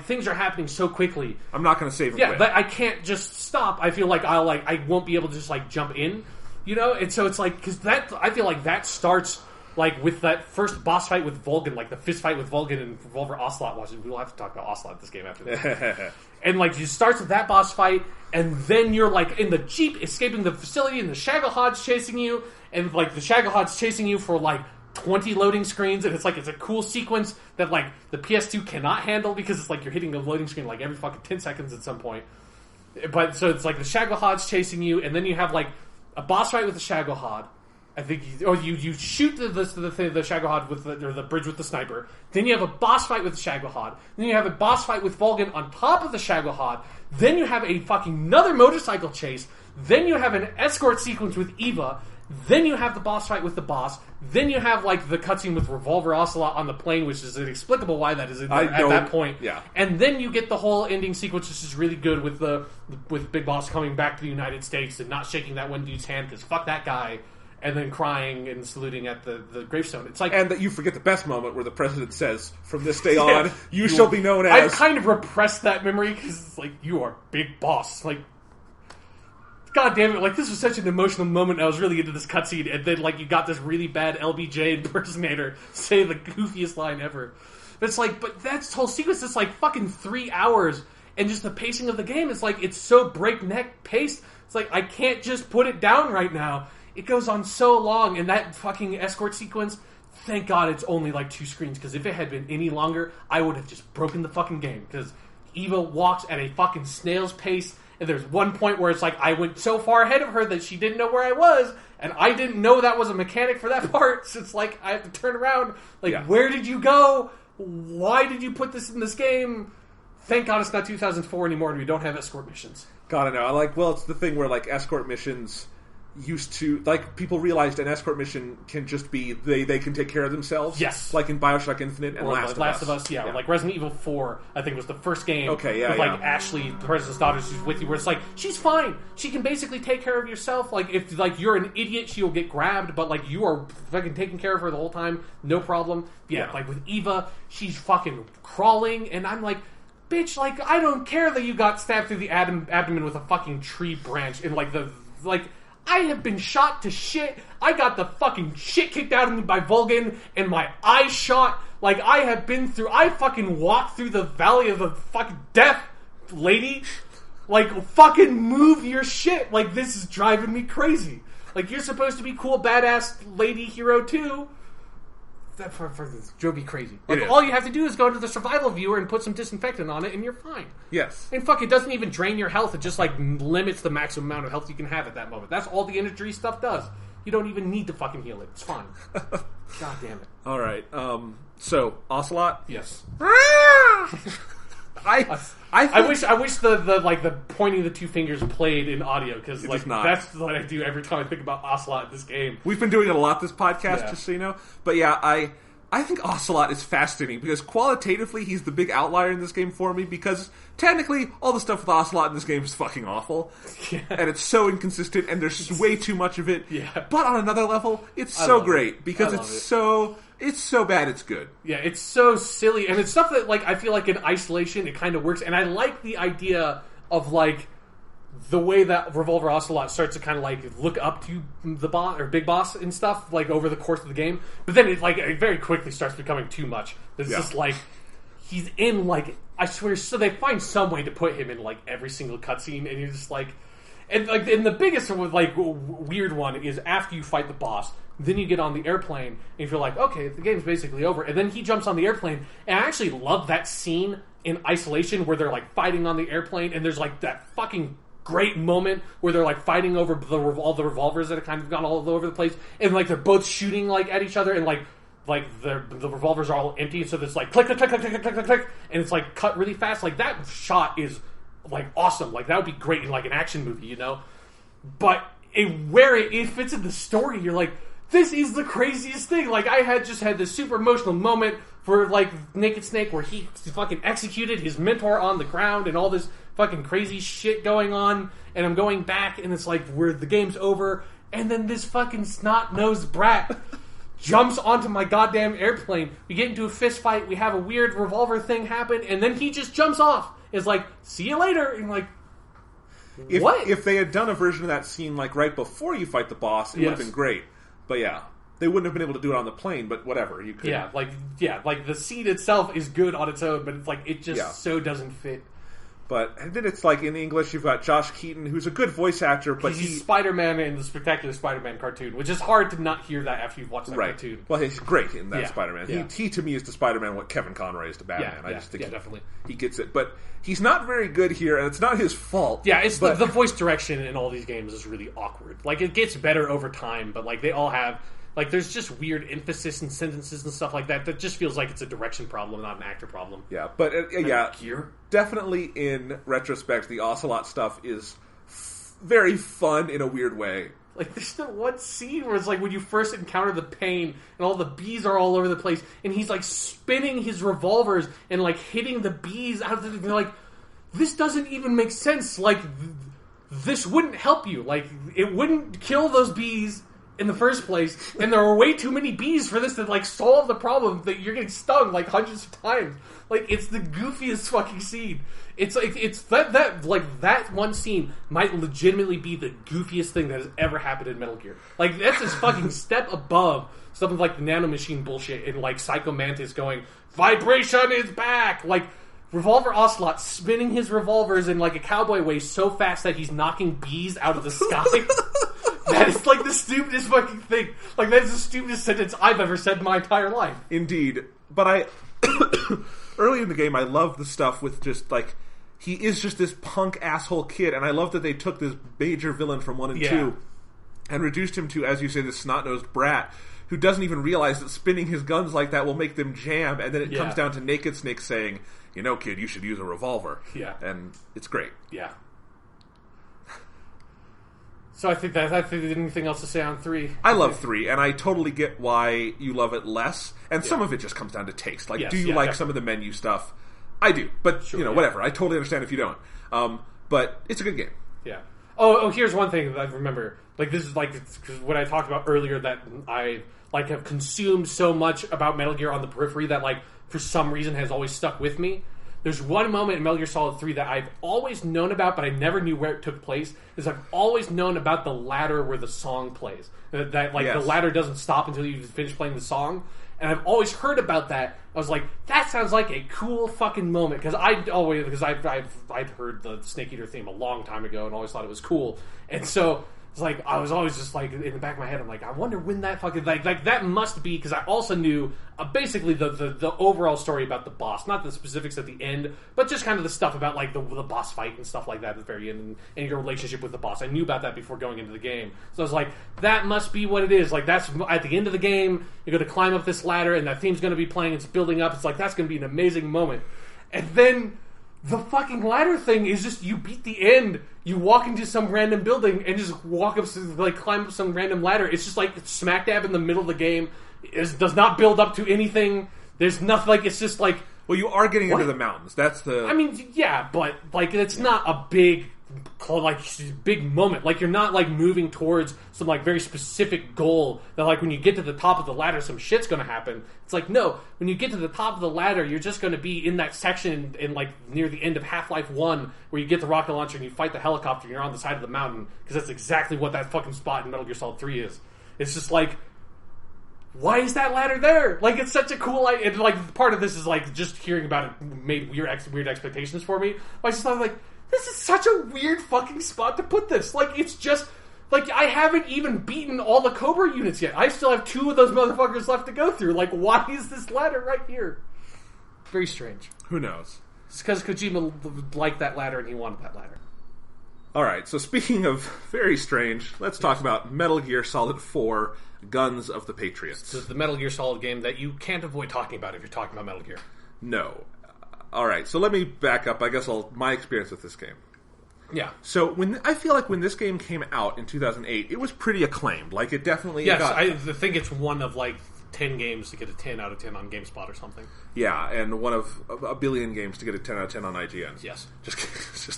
things are happening so quickly. I'm not going to save it. Yeah, but I can't just stop. I feel like I won't be able to just, like, jump in, And so it's like, because I feel like that starts, like, with that first boss fight with Vulcan, like the fist fight with Vulcan and Revolver Ocelot. We'll have to talk about Ocelot this game after this. And, like, it starts with that boss fight, and then you're, like, in the Jeep escaping the facility, and the Shagohod's chasing you, and, like, the Shagohod's chasing you for, like, 20 loading screens, and it's like, it's a cool sequence that, like, the PS2 cannot handle, because it's like you're hitting the loading screen, like, every fucking 10 seconds at some point. But, so it's like the Shagohod's chasing you, and then you have, like, a boss fight with the Shagohod, I think you shoot the Shagohod with the bridge with the sniper. Then you have a boss fight with the Shagohod. Then you have a boss fight with Volgin on top of the Shagohod. Then you have a fucking another motorcycle chase. Then you have an escort sequence with Eva. Then you have the boss fight with the boss. Then you have like the cutscene with Revolver Ocelot on the plane, which is inexplicable why that is at that point. Yeah. And then you get the whole ending sequence, which is really good with Big Boss coming back to the United States and not shaking that one dude's hand because fuck that guy. And then crying and saluting at the gravestone. It's like, and that you forget the best moment where the president says, "From this day on, you shall be known as." I've kind of repressed that memory because it's like, you are Big Boss. Like, God damn it! Like, this was such an emotional moment. I was really into this cutscene, and then like you got this really bad LBJ impersonator say the goofiest line ever. But it's like, but that whole sequence is like fucking 3 hours, and just the pacing of the game is like it's so breakneck paced. It's like I can't just put it down right now. It goes on so long, and that fucking escort sequence, thank God it's only like 2 screens, because if it had been any longer, I would have just broken the fucking game, because Eva walks at a fucking snail's pace, and there's one point where it's like, I went so far ahead of her that she didn't know where I was, and I didn't know that was a mechanic for that part, so it's like, I have to turn around, like, Where did you go? Why did you put this in this game? Thank God it's not 2004 anymore, and we don't have escort missions. Gotta know, it's the thing where, like, escort missions used to, like, people realized an escort mission can just be they can take care of themselves. Yes. Like in Bioshock Infinite and or Last of Us. Yeah. Like Resident Evil 4, I think was the first game with like Ashley, the president's daughter, who's with you, where it's like, she's fine. She can basically take care of yourself. Like, if like you're an idiot, she'll get grabbed, but like you are fucking taking care of her the whole time, no problem. Yeah. Like with Eva, she's fucking crawling, and I'm like, bitch, like, I don't care that you got stabbed through the abdomen with a fucking tree branch, and like I have been shot to shit. I got the fucking shit kicked out of me by Volgin, and my eye shot. Like, I fucking walked through the valley of the fucking death, lady. Like, fucking move your shit. Like, this is driving me crazy. Like, you're supposed to be cool, badass lady hero too. That drove me crazy. Like, all you have to do is go to the survival viewer and put some disinfectant on it, and you're fine. Yes. And fuck, it doesn't even drain your health. It just, like, limits the maximum amount of health you can have at that moment. That's all the injury stuff does. You don't even need to fucking heal it. It's fine. God damn it. All right. So, Ocelot? Yes. I wish the pointing the 2 fingers played in audio, because like that's what I do every time I think about Ocelot in this game. We've been doing it a lot this podcast, just so you know. But yeah, I think Ocelot is fascinating because qualitatively he's the big outlier in this game for me, because technically all the stuff with Ocelot in this game is fucking awful. Yeah. And it's so inconsistent and there's just way too much of it. Yeah. But on another level, it's so great because it's so bad it's good. Yeah, it's so silly, and it's stuff that, like, I feel like in isolation it kind of works, and I like the idea of, like, the way that Revolver Ocelot starts to kind of, like, look up to the boss, or Big Boss and stuff, like, over the course of the game, but then it very quickly starts becoming too much. It's just, like, he's in, like, I swear, so they find some way to put him in, like, every single cutscene, and you're just, like, and the biggest, like, weird one is after you fight the boss, then you get on the airplane, and you feel like, okay, the game's basically over. And then he jumps on the airplane, and I actually love that scene in isolation where they're, like, fighting on the airplane, and there's, like, that fucking great moment where they're, like, fighting over all the revolvers that have kind of gone all over the place, and, like, they're both shooting, like, at each other, and, like the revolvers are all empty, so there's, like, click, click, click, click, click, click, click, click, and it's, like, cut really fast. Like, that shot is, like, awesome. Like, that would be great in, like, an action movie, you know? But where it fits in the story, you're like, this is the craziest thing. Like, I had this super emotional moment for, like, Naked Snake where he fucking executed his mentor on the ground and all this fucking crazy shit going on, and I'm going back, and it's like, where the game's over, and then this fucking snot-nosed brat jumps onto my goddamn airplane. We get into a fist fight, we have a weird revolver thing happen, and then he just jumps off. It's like, see you later, and like, what? If they had done a version of that scene, like, right before you fight the boss, it would have been great. But yeah, they wouldn't have been able to do it on the plane, but whatever, you could. Yeah, like the scene itself is good on its own, but it's like, it just so doesn't fit. And then it's like in English, you've got Josh Keaton, who's a good voice actor, but he's Spider-Man in the Spectacular Spider-Man cartoon, which is hard to not hear that after you've watched that cartoon. Well, he's great in that Spider-Man. Yeah. He to me is to Spider-Man what Kevin Conroy is to Batman. I just think definitely he gets it, but he's not very good here, and it's not his fault. Yeah, it's the voice direction in all these games is really awkward. Like, it gets better over time, but like they all have. Like, there's just weird emphasis in sentences and stuff like that just feels like it's a direction problem, not an actor problem. Yeah, but definitely in retrospect, the Ocelot stuff is very fun in a weird way. Like, there's that one scene where it's like when you first encounter the pain and all the bees are all over the place, and he's like spinning his revolvers and like hitting the bees out of the... Like, this doesn't even make sense. Like, this wouldn't help you. Like, it wouldn't kill those bees in the first place, and there are way too many bees for this to like solve the problem that you're getting stung like hundreds of times. Like, it's the goofiest fucking scene. It's like that one scene might legitimately be the goofiest thing that has ever happened in Metal Gear. Like, that's a fucking step above something like the nanomachine bullshit and like Psycho Mantis going, "Vibration is back!" Like, Revolver Ocelot spinning his revolvers in like a cowboy way so fast that he's knocking bees out of the sky. That is like the stupidest fucking thing. Like, that is the stupidest sentence I've ever said in my entire life. Indeed. But early in the game, I love the stuff with just like, he is just this punk asshole kid, and I love that they took this major villain from 1 and 2 and reduced him to, as you say, this snot-nosed brat who doesn't even realize that spinning his guns like that will make them jam, and then it comes down to Naked Snake saying, "You know, kid, you should use a revolver." Yeah. And it's great. Yeah. So I think anything else to say on 3? I love 3, and I totally get why you love it less. And some of it just comes down to taste. Like, do you like some of the menu stuff? I do, but whatever. I totally understand if you don't. But it's a good game. Yeah. Oh, here's one thing that I remember. Like, this is like what I talked about earlier, that I like have consumed so much about Metal Gear on the periphery that like for some reason has always stuck with me. There's one moment in Metal Gear Solid 3 that I've always known about, but I never knew where it took place, is I've always known about the ladder where the song plays. The ladder doesn't stop until you finish playing the song. And I've always heard about that. I was like, that sounds like a cool fucking moment. Because I'd heard the Snake Eater theme a long time ago and always thought it was cool. And so it's like, I was always just like, in the back of my head, I'm like, I wonder when that fucking, like that must be, because I also knew basically the overall story about the boss, not the specifics at the end, but just kind of the stuff about like the boss fight and stuff like that at the very end, and your relationship with the boss. I knew about that before going into the game. So I was like, that must be what it is. Like, that's at the end of the game, you're going to climb up this ladder and that theme's going to be playing, it's building up, it's like, that's going to be an amazing moment. And then the fucking ladder thing is just, you beat the end, you walk into some random building and just walk up, like, climb up some random ladder. It's just like smack dab in the middle of the game. It does not build up to anything. There's nothing, like, it's just like... Well, you are getting into the mountains. That's the... I mean, yeah, but, like, it's not a big moment. Like, you're not, like, moving towards some, like, very specific goal that, like, when you get to the top of the ladder, some shit's gonna happen. It's like, no, when you get to the top of the ladder, you're just gonna be in that section in like, near the end of Half-Life 1, where you get the rocket launcher and you fight the helicopter and you're on the side of the mountain, because that's exactly what that fucking spot in Metal Gear Solid 3 is. It's just like, why is that ladder there? Like, it's such a cool idea. And, like, part of this is, like, just hearing about it made weird expectations for me. But I just thought, like, this is such a weird fucking spot to put this. Like, it's just... Like, I haven't even beaten all the Cobra units yet. I still have 2 of those motherfuckers left to go through. Like, why is this ladder right here? Very strange. Who knows? It's because Kojima liked that ladder and he wanted that ladder. Alright, so speaking of very strange, let's talk about Metal Gear Solid 4, Guns of the Patriots. This is the Metal Gear Solid game that you can't avoid talking about if you're talking about Metal Gear. No. Alright, so let me back up, I guess, my experience with this game. Yeah. So I feel like when this game came out in 2008, it was pretty acclaimed. Like, it definitely... Yes, I think it's one of, like, 10 games to get a 10 out of 10 on GameSpot or something. Yeah, and one of a billion games to get a 10 out of 10 on IGN. Yes.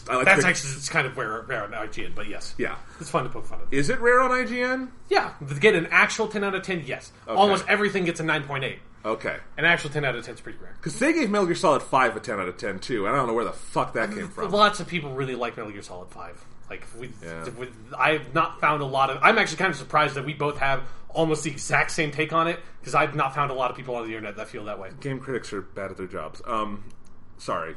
I like That's actually, it's kind of rare on IGN, but yes. Yeah. It's fun to poke fun at. Is it rare on IGN? Yeah. To get an actual 10 out of 10, yes. Okay. Almost everything gets a 9.8. Okay. An actual 10 out of 10 is pretty rare. Because they gave Metal Gear Solid 5 a 10 out of 10, too, and I don't know where the fuck that came from. Lots of people really like Metal Gear Solid 5. Like, I've not found a lot of... I'm actually kind of surprised that we both have almost the exact same take on it, because I've not found a lot of people on the internet that feel that way. Game critics are bad at their jobs. Sorry.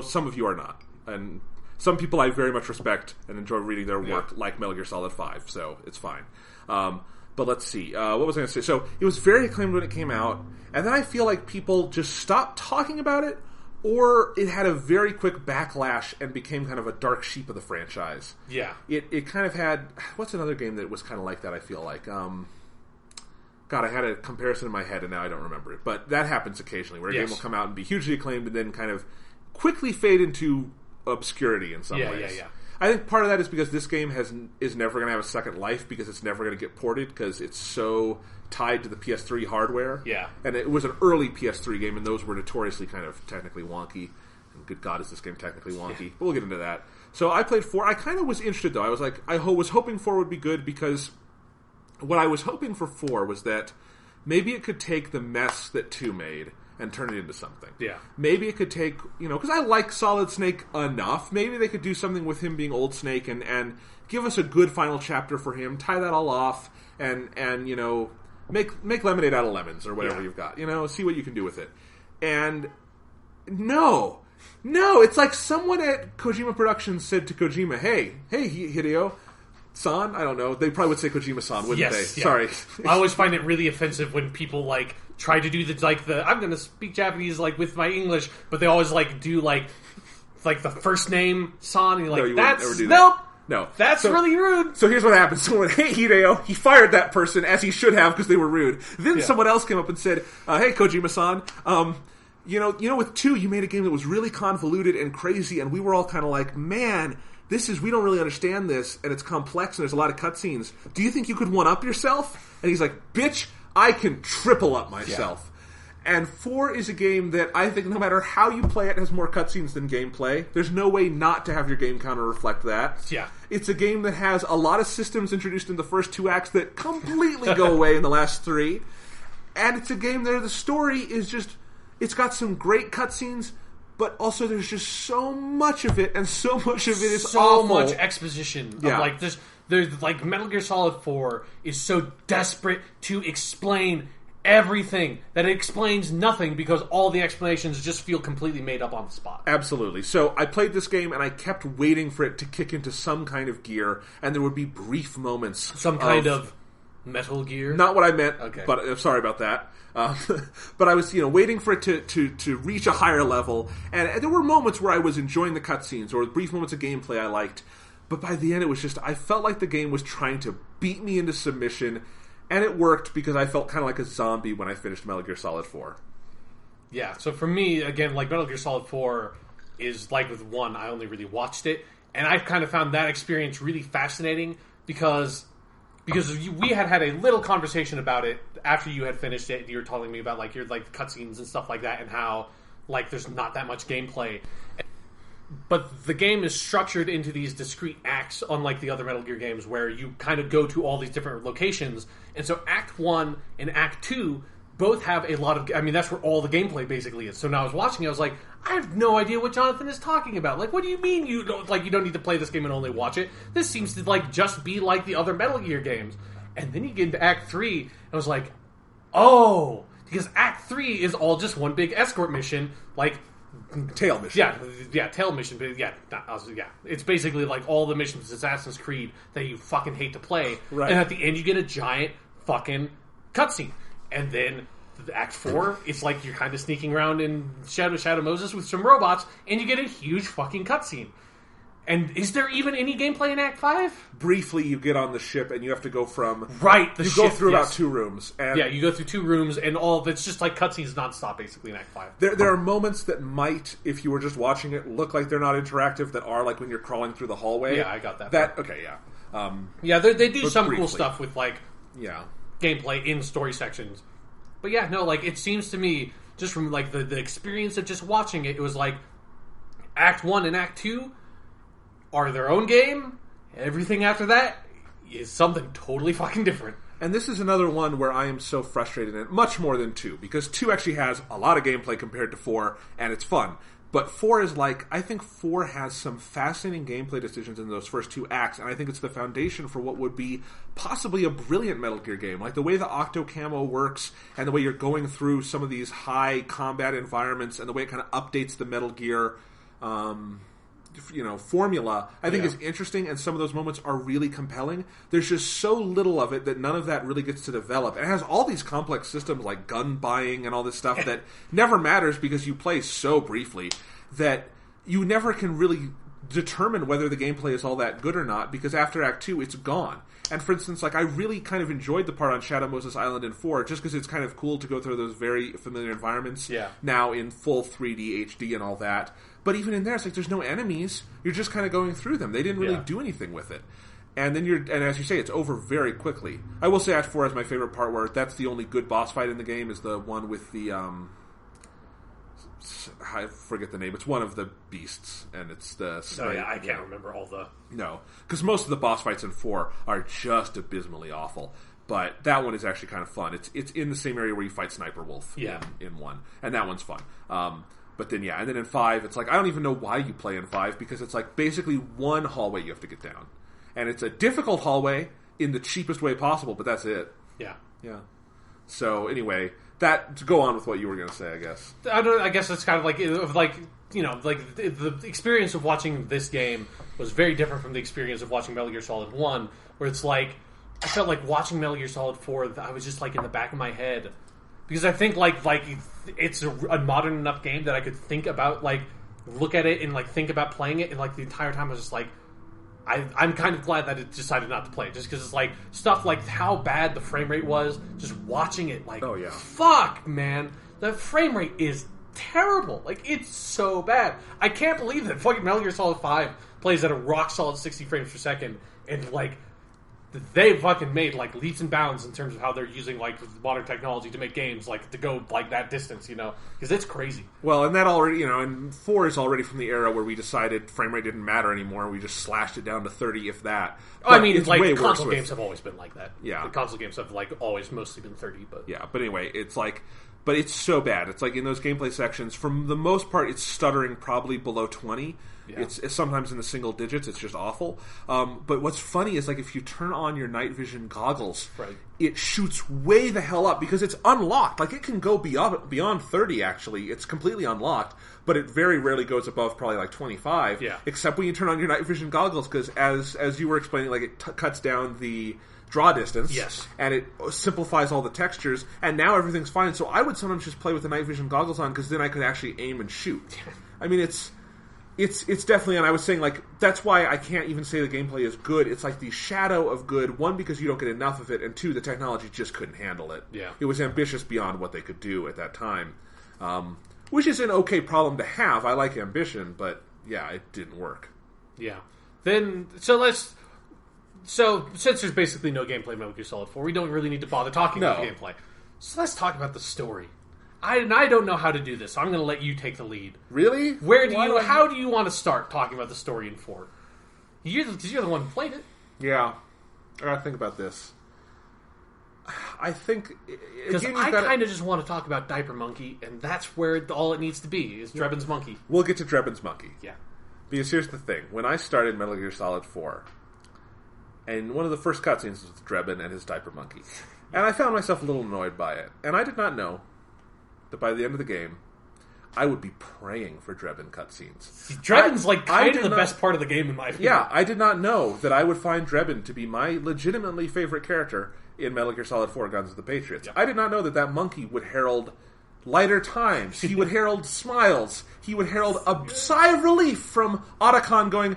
Some of you are not. and some people I very much respect and enjoy reading their work, like Metal Gear Solid 5, so it's fine. But let's see. What was I going to say? So it was very acclaimed when it came out, and then I feel like people just stopped talking about it, or it had a very quick backlash and became kind of a dark sheep of the franchise. Yeah. It kind of had... What's another game that was kind of like that, I feel like? God, I had a comparison in my head, and now I don't remember it. But that happens occasionally, where a game will come out and be hugely acclaimed, and then kind of quickly fade into obscurity in some ways. Yeah. I think part of that is because this game is never going to have a second life, because it's never going to get ported, because it's so tied to the PS3 hardware. Yeah. And it was an early PS3 game, and those were notoriously kind of technically wonky. And good God, is this game technically wonky? Yeah. But we'll get into that. So I played 4. I kind of was interested, though. I was like, I was hoping 4 would be good, because what I was hoping for 4 was that maybe it could take the mess that 2 made and turn it into something. Yeah. Maybe it could take, because I like Solid Snake enough, maybe they could do something with him being Old Snake and give us a good final chapter for him, tie that all off, and make lemonade out of lemons, or whatever you've got. See what you can do with it. And no, it's like someone at Kojima Productions said to Kojima, hey, Hideo, San? I don't know. They probably would say Kojima-san, wouldn't they? Yeah. Sorry. I always find it really offensive when people, try to do the I'm going to speak Japanese, with my English, but they always, do, the first name, San, and you're that's... Never do that. Nope! No. That's really rude! So here's what happened. Someone went, hey, Hideo, he fired that person, as he should have, because they were rude. Then someone else came up and said, hey, Kojima-san, with 2, you made a game that was really convoluted and crazy, and we were all kind of like, man... we don't really understand this, and it's complex, and there's a lot of cutscenes. Do you think you could one-up yourself? And he's like, bitch, I can triple up myself. Yeah. And 4 is a game that I think no matter how you play it has more cutscenes than gameplay. There's no way not to have your game counter reflect that. Yeah. It's a game that has a lot of systems introduced in the first 2 acts that completely go away in the last 3. And it's a game there the story is just... It's got some great cutscenes, but also there's just so much of it, and so much of it is so awful. Much exposition. Yeah. There's Metal Gear Solid 4 is so desperate to explain everything that it explains nothing, because all the explanations just feel completely made up on the spot. Absolutely. So I played this game, and I kept waiting for it to kick into some kind of gear, and there would be brief moments. Some kind of Metal Gear? Not what I meant, okay. But I'm sorry about that. But I was, waiting for it to reach a higher level, and there were moments where I was enjoying the cutscenes, or brief moments of gameplay I liked, but by the end it was just, I felt like the game was trying to beat me into submission, and it worked, because I felt kind of like a zombie when I finished Metal Gear Solid 4. Yeah, so for me, again, Metal Gear Solid 4 is like with 1, I only really watched it, and I kind of found that experience really fascinating, because we had a little conversation about it after you had finished it. You were telling me about your cutscenes and stuff like that, and how there's not that much gameplay. But the game is structured into these discrete acts, unlike the other Metal Gear games, where you kind of go to all these different locations. And so Act 1 and Act 2 both have a lot of... that's where all the gameplay basically is. So now I was watching, I was like, I have no idea what Jonathan is talking about. What do you mean you don't need to play this game and only watch it? This seems to just be like the other Metal Gear games. And then you get into Act 3, and I was like, oh, because Act 3 is all just one big escort mission, tail mission. Yeah, tail mission. But it's basically all the missions in Assassin's Creed that you fucking hate to play. Right. And at the end, you get a giant fucking cutscene. And then Act 4, it's you're kind of sneaking around in Shadow Moses with some robots, and you get a huge fucking cutscene. And is there even any gameplay in Act 5? Briefly, you get on the ship, and you have to go from... Right, you go through about 2 rooms. And you go through 2 rooms, and it's just cutscenes nonstop, basically, in Act 5. There are moments that might, if you were just watching it, look like they're not interactive, that are when you're crawling through the hallway. Yeah, I got that. Okay, yeah. They do some briefly. Cool stuff with, gameplay in story sections. But yeah, no, it seems to me, just from, the experience of just watching it, it was Act 1 and Act 2 are their own game. Everything after that is something totally fucking different. And this is another one where I am so frustrated in it, much more than 2, because 2 actually has a lot of gameplay compared to 4, and it's fun. But 4 is I think 4 has some fascinating gameplay decisions in those first 2 acts, and I think it's the foundation for what would be possibly a brilliant Metal Gear game. The way the Octo Camo works, and the way you're going through some of these high combat environments, and the way it kind of updates the Metal Gear formula, I think is interesting, and some of those moments are really compelling. There's just so little of it that none of that really gets to develop. It has all these complex systems like gun buying and all this stuff that never matters because you play so briefly that you never can really determine whether the gameplay is all that good or not, because after Act 2, it's gone. And for instance, I really kind of enjoyed the part on Shadow Moses Island in 4, just because it's kind of cool to go through those very familiar environments now in full 3D HD and all that. But even in there, it's there's no enemies. You're just kind of going through them. They didn't really do anything with it. And then and as you say, it's over very quickly. I will say Act 4 is my favorite part, where that's the only good boss fight in the game, is the one with the, I forget the name. It's one of the beasts, and it's the snake. Oh yeah, I can't remember all the... No, because most of the boss fights in 4 are just abysmally awful. But that one is actually kind of fun. It's in the same area where you fight Sniper Wolf in 1, and that one's fun. But then, and then in 5, it's I don't even know why you play in 5, because it's basically one hallway you have to get down. And it's a difficult hallway in the cheapest way possible, but that's it. Yeah. Yeah. So, anyway, to go on with what you were going to say, I guess. I guess it's kind of the experience of watching this game was very different from the experience of watching Metal Gear Solid 1, where it's I felt like watching Metal Gear Solid 4, I was just in the back of my head. Because I think it's a modern enough game that I could think about look at it and think about playing it, and the entire time I was just I'm kind of glad that it decided not to play it, just because it's stuff how bad the frame rate was, just watching it fuck man, the frame rate is terrible. It's so bad. I can't believe that fucking Metal Gear Solid 5 plays at a rock solid 60 frames per second, and they fucking made leaps and bounds in terms of how they're using modern technology to make games to go that distance, because it's crazy. Well, and that already, and 4 is already from the era where we decided frame rate didn't matter anymore. We just slashed it down to 30, if that. But I mean, console games have always been like that. Yeah, the console games have always mostly been 30. But yeah, but anyway, it's but it's so bad. It's in those gameplay sections, for the most part, it's stuttering probably below 20. Yeah. It's sometimes in the single digits. It's just awful. But what's funny is if you turn on your night vision goggles, it shoots way the hell up because it's unlocked. It can go beyond 30. Actually, it's completely unlocked, but it very rarely goes above probably 25. Yeah. Except when you turn on your night vision goggles, because as you were explaining, it cuts down the draw distance. Yes. And it simplifies all the textures, and now everything's fine. So I would sometimes just play with the night vision goggles on, because then I could actually aim and shoot. I mean, it's definitely, and I was saying, that's why I can't even say the gameplay is good. It's the shadow of good. One, because you don't get enough of it, and two, the technology just couldn't handle it. Yeah. It was ambitious beyond what they could do at that time, which is an okay problem to have. I like ambition, but yeah, it didn't work. Yeah. Then, since there's basically no gameplay in Metal Gear Solid 4, we don't really need to bother talking about the gameplay. So let's talk about the story. I don't know how to do this, so I'm going to let you take the lead. Really? How do you want to start talking about the story in 4? Because you're the one who played it. Yeah. I gotta think about this. I think... Because I kind of just want to talk about Diaper Monkey, and that's where all it needs to be, is Drebin's monkey. We'll get to Drebin's monkey. Yeah. Because here's the thing. When I started Metal Gear Solid 4, and one of the first cutscenes was Drebin and his Diaper Monkey. And I found myself a little annoyed by it. And I did not know that by the end of the game, I would be praying for Drebin cutscenes. Drebin's kind of the best part of the game in my opinion. Yeah, I did not know that I would find Drebin to be my legitimately favorite character in Metal Gear Solid 4 Guns of the Patriots. Yep. I did not know that monkey would herald lighter times. He would herald smiles. He would herald a sigh of relief from Otacon going,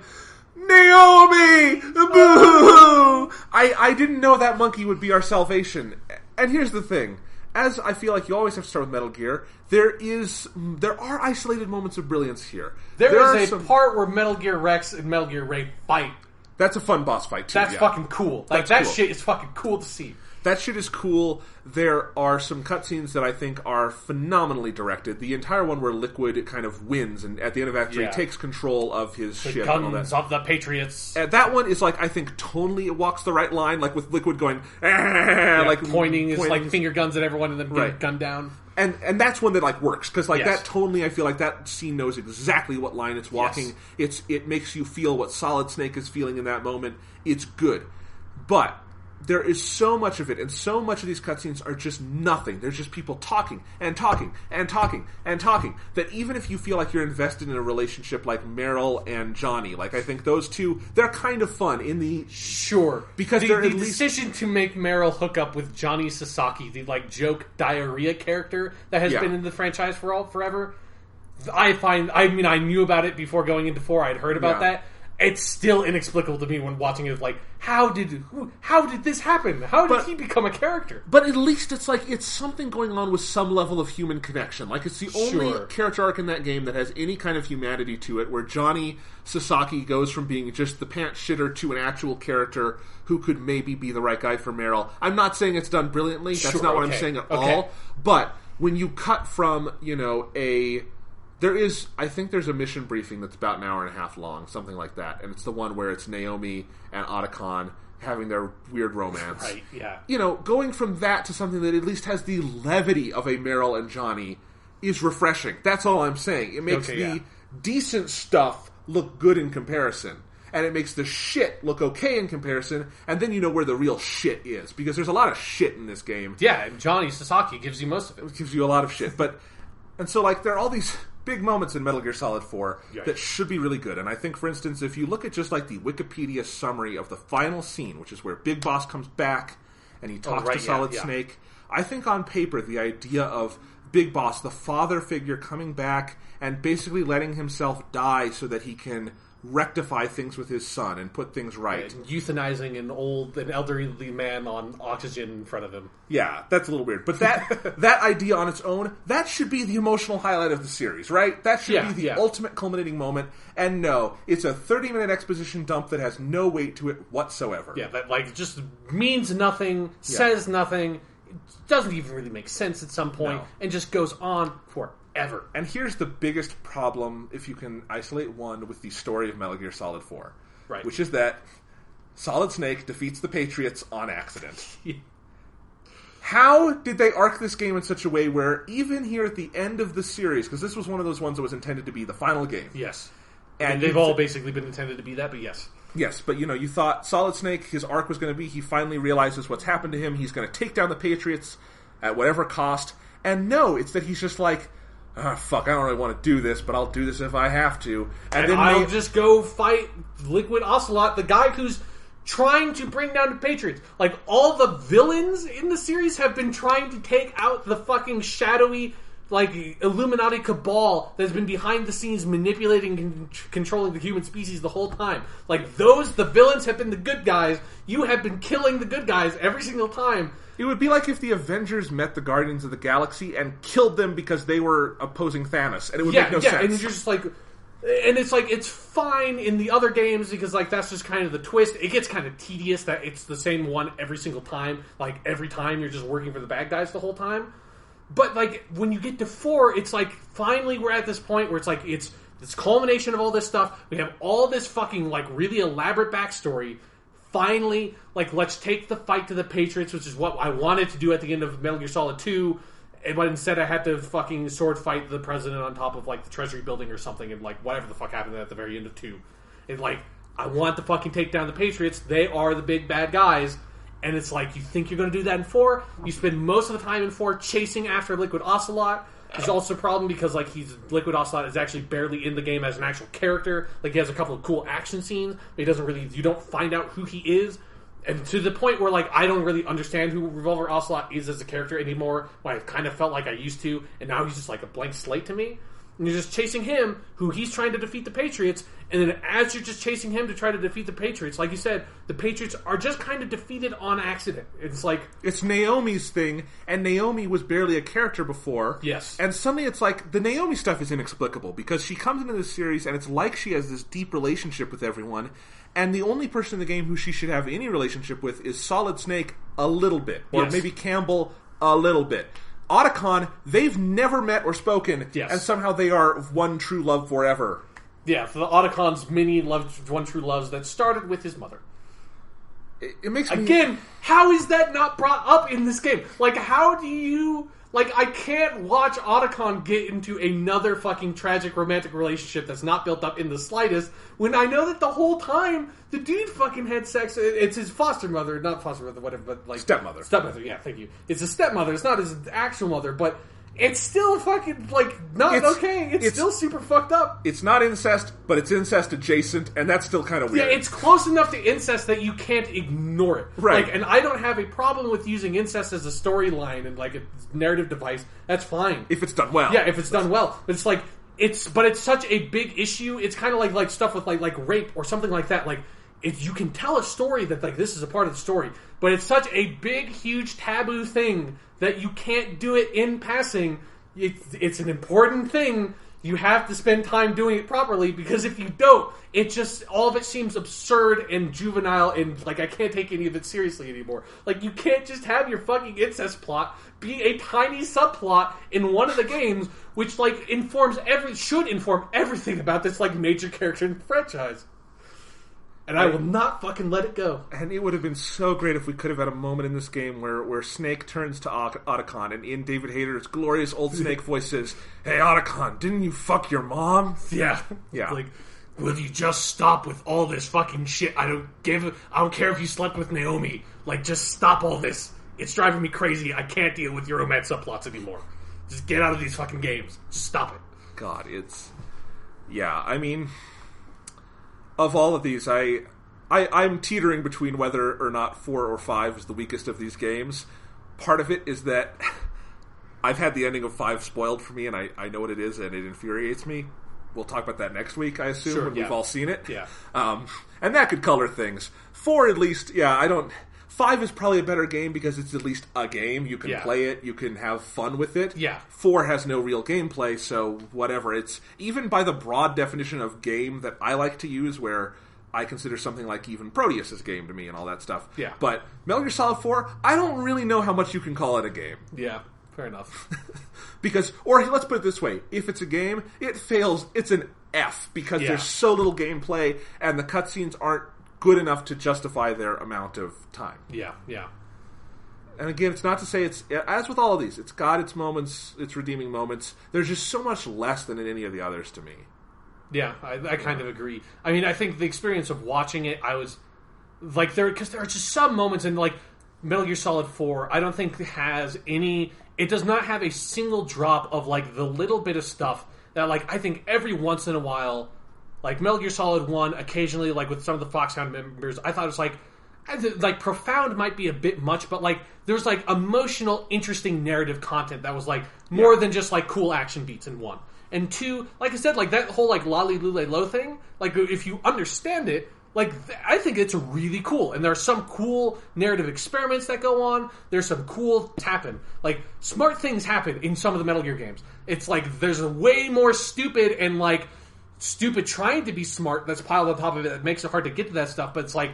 Naomi! Boo-hoo! I didn't know that monkey would be our salvation. And here's the thing. As I feel you always have to start with Metal Gear, there are isolated moments of brilliance here. There is a part where Metal Gear Rex and Metal Gear Ray fight. That's a fun boss fight, too. That's fucking cool. That cool. Shit is fucking cool to see. That shit is cool. There are some cutscenes that I think are phenomenally directed. The entire one where Liquid kind of wins, and at the end of Act 3 takes control of his ship. Guns and all that. of the Patriots. That one is I think tonally it walks the right line, with Liquid going, pointing his finger guns at everyone and then getting gunned down. And that's one that works, because that tonally, I feel that scene knows exactly what line it's walking. Yes. It makes you feel what Solid Snake is feeling in that moment. It's good. But there is so much of it, and so much of these cutscenes are just nothing. There's just people talking and talking and talking and talking, that even if you feel like you're invested in a relationship like Meryl and Johnny, like, I think those two, they're kind of fun in the... Sure. Because the decision to make Meryl hook up with Johnny Sasaki, the, like, joke diarrhea character that has been in the franchise forever, I knew about it before going into 4, I'd heard about that. It's still inexplicable to me when watching it. Like, how did this happen? How did he become a character? But at least it's like, it's something going on with some level of human connection. Like, it's the only character arc in that game that has any kind of humanity to it, where Johnny Sasaki goes from being just the pants shitter to an actual character who could maybe be the right guy for Meryl. I'm not saying it's done brilliantly. That's not what I'm saying at all. But when you cut from, I think there's a mission briefing that's about an hour and a half long, something like that, and it's the one where it's Naomi and Otacon having their weird romance. Right, yeah. Going from that to something that at least has the levity of a Meryl and Johnny is refreshing. That's all I'm saying. It makes the decent stuff look good in comparison, and it makes the shit look okay in comparison, and then you know where the real shit is, because there's a lot of shit in this game. Yeah, and Johnny Sasaki gives you most of it. It gives you a lot of shit, and so, like, there are all these big moments in Metal Gear Solid 4 that should be really good. And I think, for instance, if you look at just like the Wikipedia summary of the final scene, which is where Big Boss comes back and he talks to Solid Snake, I think on paper the idea of Big Boss, the father figure, coming back and basically letting himself die so that he can rectify things with his son and put things right. And euthanizing an elderly man on oxygen in front of him. Yeah, that's a little weird. But that idea on its own, that should be the emotional highlight of the series, right? That should be the ultimate culminating moment. And no, it's a 30-minute exposition dump that has no weight to it whatsoever. Yeah, that like just means nothing, says nothing, doesn't even really make sense at some point, and just goes on forever. And here's the biggest problem, if you can isolate one, with the story of Metal Gear Solid 4. Right. Which is that Solid Snake defeats the Patriots on accident. How did they arc this game in such a way where even here at the end of the series, because this was one of those ones that was intended to be the final game. Yes. And they've all basically been intended to be that, but yes. Yes, but you thought Solid Snake, his arc was going to be, he finally realizes what's happened to him, he's going to take down the Patriots at whatever cost. And no, it's that he's just like, fuck, I don't really want to do this, but I'll do this if I have to. And then I'll just go fight Liquid Ocelot, the guy who's trying to bring down the Patriots. Like, all the villains in the series have been trying to take out the fucking shadowy, like, Illuminati cabal that's been behind the scenes manipulating and controlling the human species the whole time. Like, the villains have been the good guys. You have been killing the good guys every single time. It would be like if the Avengers met the Guardians of the Galaxy and killed them because they were opposing Thanos, and it would make no sense. And you're just like, and it's like, it's fine in the other games because like that's just kind of the twist. It gets kind of tedious that it's the same one every single time. Like every time you're just working for the bad guys the whole time. But like when you get to 4, it's like finally we're at this point where it's like it's this culmination of all this stuff. We have all this fucking like really elaborate backstory. Finally, like, let's take the fight to the Patriots, which is what I wanted to do at the end of Metal Gear Solid 2, but instead I had to fucking sword fight the president on top of, like, the Treasury building or something, and, like, whatever the fuck happened at the very end of 2. And, like, I want to fucking take down the Patriots. They are the big bad guys. And it's like, you think you're going to do that in 4? You spend most of the time in 4 chasing after Liquid Ocelot. There's also a problem because, like, Liquid Ocelot is actually barely in the game as an actual character. Like, he has a couple of cool action scenes, but you don't find out who he is. And to the point where, like, I don't really understand who Revolver Ocelot is as a character anymore, when I kind of felt like I used to, and now he's just like a blank slate to me. And you're just chasing him, who he's trying to defeat the Patriots, and then as you're just chasing him to try to defeat the Patriots, like you said, the Patriots are just kind of defeated on accident. It's like... It's Naomi's thing, and Naomi was barely a character before. Yes. And suddenly it's like, the Naomi stuff is inexplicable, because she comes into this series, and it's like she has this deep relationship with everyone, and the only person in the game who she should have any relationship with is Solid Snake a little bit, or maybe Campbell a little bit. Otacon, they've never met or spoken, and somehow they are one true love forever. Yeah, for the Otacon's many one true loves that started with his mother. it makes me... Again, how is that not brought up in this game? Like, how do you... Like, I can't watch Otacon get into another fucking tragic romantic relationship that's not built up in the slightest, when I know that the whole time the dude fucking had sex. It's his foster mother, not foster mother, whatever, but like... Stepmother. Stepmother, yeah, thank you. It's a stepmother, it's not his actual mother, but... It's still fucking, like, not okay. It's still super fucked up. It's not incest, but it's incest adjacent, and that's still kind of weird. Yeah, it's close enough to incest that you can't ignore it. Right. Like, and I don't have a problem with using incest as a storyline and, like, a narrative device. That's fine. If it's done well. Yeah, if it's done well. But it's like, but it's such a big issue. It's kind of like stuff with, like rape or something like that. Like, you can tell a story that, like, this is a part of the story. But it's such a big, huge taboo thing that you can't do it in passing. It's an important thing. You have to spend time doing it properly, because if you don't, it just, all of it seems absurd and juvenile, and, like, I can't take any of it seriously anymore. Like, you can't just have your fucking incest plot be a tiny subplot in one of the games, which, like, should inform everything about this, like, major character in the franchise. And I will not fucking let it go. And it would have been so great if we could have had a moment in this game where Snake turns to Otacon, and in David Hayter's glorious old Snake voice says, "Hey, Otacon, didn't you fuck your mom?" Yeah. Yeah. Like, will you just stop with all this fucking shit? I don't care if you slept with Naomi. Like, just stop all this. It's driving me crazy. I can't deal with your romance subplots anymore. Just get out of these fucking games. Just stop it. God, it's... Yeah, I mean... Of all of these, I'm teetering between whether or not 4 or 5 is the weakest of these games. Part of it is that I've had the ending of 5 spoiled for me, and I know what it is, and it infuriates me. We'll talk about that next week, I assume, sure, when we've all seen it. Yeah. And that could color things. 4, at least, yeah, I don't... 5 is probably a better game because it's at least a game. You can play it, you can have fun with it. Yeah. 4 has no real gameplay, so whatever. It's, even by the broad definition of game that I like to use, where I consider something like even Proteus as game to me and all that stuff. Yeah. But Metal Gear Solid 4, I don't really know how much you can call it a game. Yeah, fair enough. Because, or let's put it this way, if it's a game, it fails, it's an F, because there's so little gameplay, and the cutscenes aren't good enough to justify their amount of time. Yeah, yeah. And again, it's not to say it's... As with all of these, it's got its moments, its redeeming moments. There's just so much less than in any of the others to me. Yeah, I kind of agree. I mean, I think the experience of watching it, I was... Like, because there are just some moments in, like, Metal Gear Solid 4, I don't think has any... It does not have a single drop of, like, the little bit of stuff that, like, I think every once in a while... Like, Metal Gear Solid 1, occasionally, like, with some of the Foxhound members, I thought it was, like, profound might be a bit much, but, like, there's, like, emotional, interesting narrative content that was, like, more than just, like, cool action beats in 1. And 2, like I said, like, that whole, like, Lolly Lule Lo thing, like, if you understand it, like, I think it's really cool. And there are some cool narrative experiments that go on. There's some cool happen. Like, smart things happen in some of the Metal Gear games. It's, like, there's a way more stupid and, like, stupid trying to be smart that's piled on top of it that makes it hard to get to that stuff, but it's like...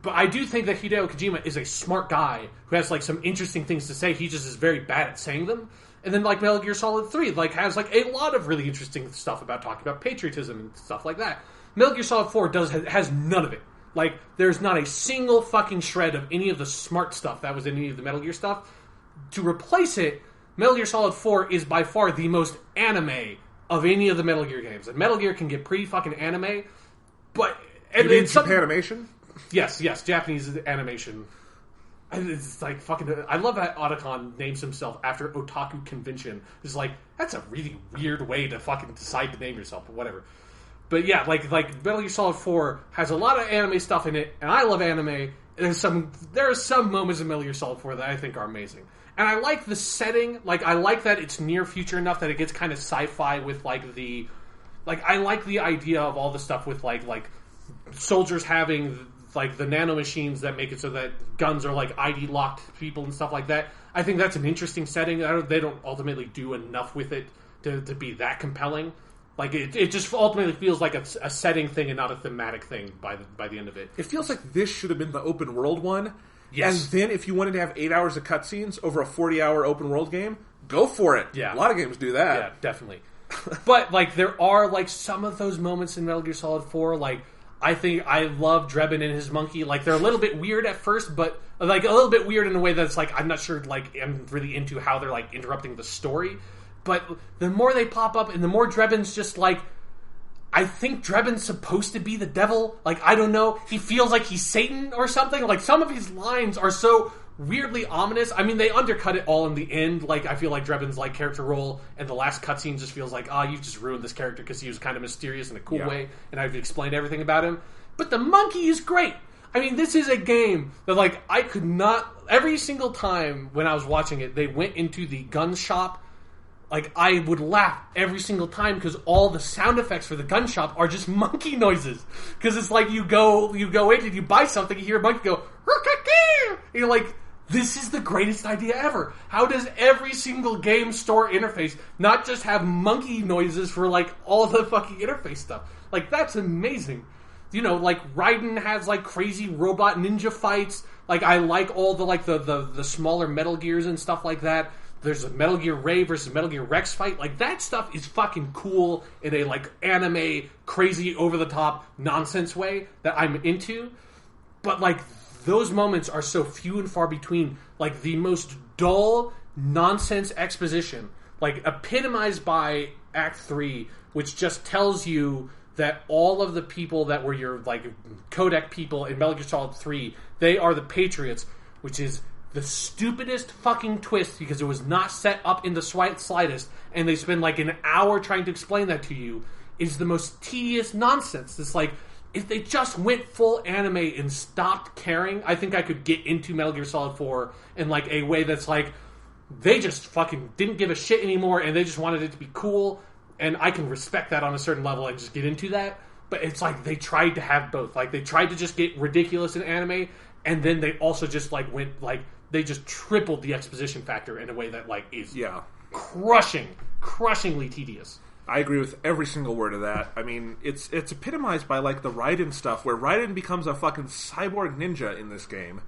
But I do think that Hideo Kojima is a smart guy who has, like, some interesting things to say. He just is very bad at saying them. And then, like, Metal Gear Solid 3, like, has, like, a lot of really interesting stuff about talking about patriotism and stuff like that. Metal Gear Solid 4 has none of it. Like, there's not a single fucking shred of any of the smart stuff that was in any of the Metal Gear stuff. To replace it, Metal Gear Solid 4 is by far the most anime of any of the Metal Gear games. And Metal Gear can get pretty fucking anime, but... You mean Japanimation? Yes, Japanese animation. It's like fucking... I love that Otacon names himself after Otaku Convention. It's like, that's a really weird way to fucking decide to name yourself, but whatever. But yeah, like Metal Gear Solid 4 has a lot of anime stuff in it, and I love anime. There are some moments in Metal Gear Solid 4 that I think are amazing. And I like the setting. Like, I like that it's near future enough that it gets kind of sci-fi with, like, the... Like, I like the idea of all the stuff with, like soldiers having, like, the nanomachines that make it so that guns are, like, ID-locked people and stuff like that. I think that's an interesting setting. They don't ultimately do enough with it to be that compelling. Like, it just ultimately feels like a setting thing and not a thematic thing by the end of it. It feels like this should have been the open world one. Yes. And then if you wanted to have 8 hours of cutscenes over a 40-hour open world game, go for it. Yeah. A lot of games do that. Yeah, definitely. But, like, there are, like, some of those moments in Metal Gear Solid 4, like, I think I love Drebin and his monkey. Like, they're a little bit weird at first, but like a little bit weird in a way that's like I'm not sure. Like, I'm really into how they're like interrupting the story. But the more they pop up, and the more Drebin's just like, I think Drebin's supposed to be the devil. Like, I don't know. He feels like he's Satan or something. Like, some of his lines are so weirdly ominous. I mean, they undercut it all in the end. Like, I feel like Drebin's like character role and the last cutscene just feels like, you've just ruined this character because he was kind of mysterious in a cool way, and I've explained everything about him. But the monkey is great. I mean, this is a game that, like, I could not... Every single time when I was watching it, they went into the gun shop. Like, I would laugh every single time because all the sound effects for the gun shop are just monkey noises. Because it's like you go in and you buy something, you hear a monkey go, and you're like, this is the greatest idea ever. How does every single game store interface not just have monkey noises for, like, all the fucking interface stuff? Like, that's amazing. You know, like, Raiden has, like, crazy robot ninja fights. Like, I like all the, like, the smaller Metal Gears and stuff like that. There's a Metal Gear Ray versus Metal Gear Rex fight. Like, that stuff is fucking cool in a, like, anime, crazy, over-the-top nonsense way that I'm into. But, like, those moments are so few and far between. Like, the most dull, nonsense exposition, like, epitomized by Act 3, which just tells you that all of the people that were your, like, codec people in Metal Gear Solid 3, they are the Patriots, which is the stupidest fucking twist because it was not set up in the slightest, and they spend like an hour trying to explain that to you, is the most tedious nonsense. It's like, if they just went full anime and stopped caring, I think I could get into Metal Gear Solid 4 in like a way that's like, they just fucking didn't give a shit anymore and they just wanted it to be cool, and I can respect that on a certain level and just get into that. But it's like they tried to have both. Like, they tried to just get ridiculous in anime, and then they also just like went like, they just tripled the exposition factor in a way that, like, is crushingly tedious. I agree with every single word of that. I mean, it's epitomized by, like, the Raiden stuff, where Raiden becomes a fucking cyborg ninja in this game,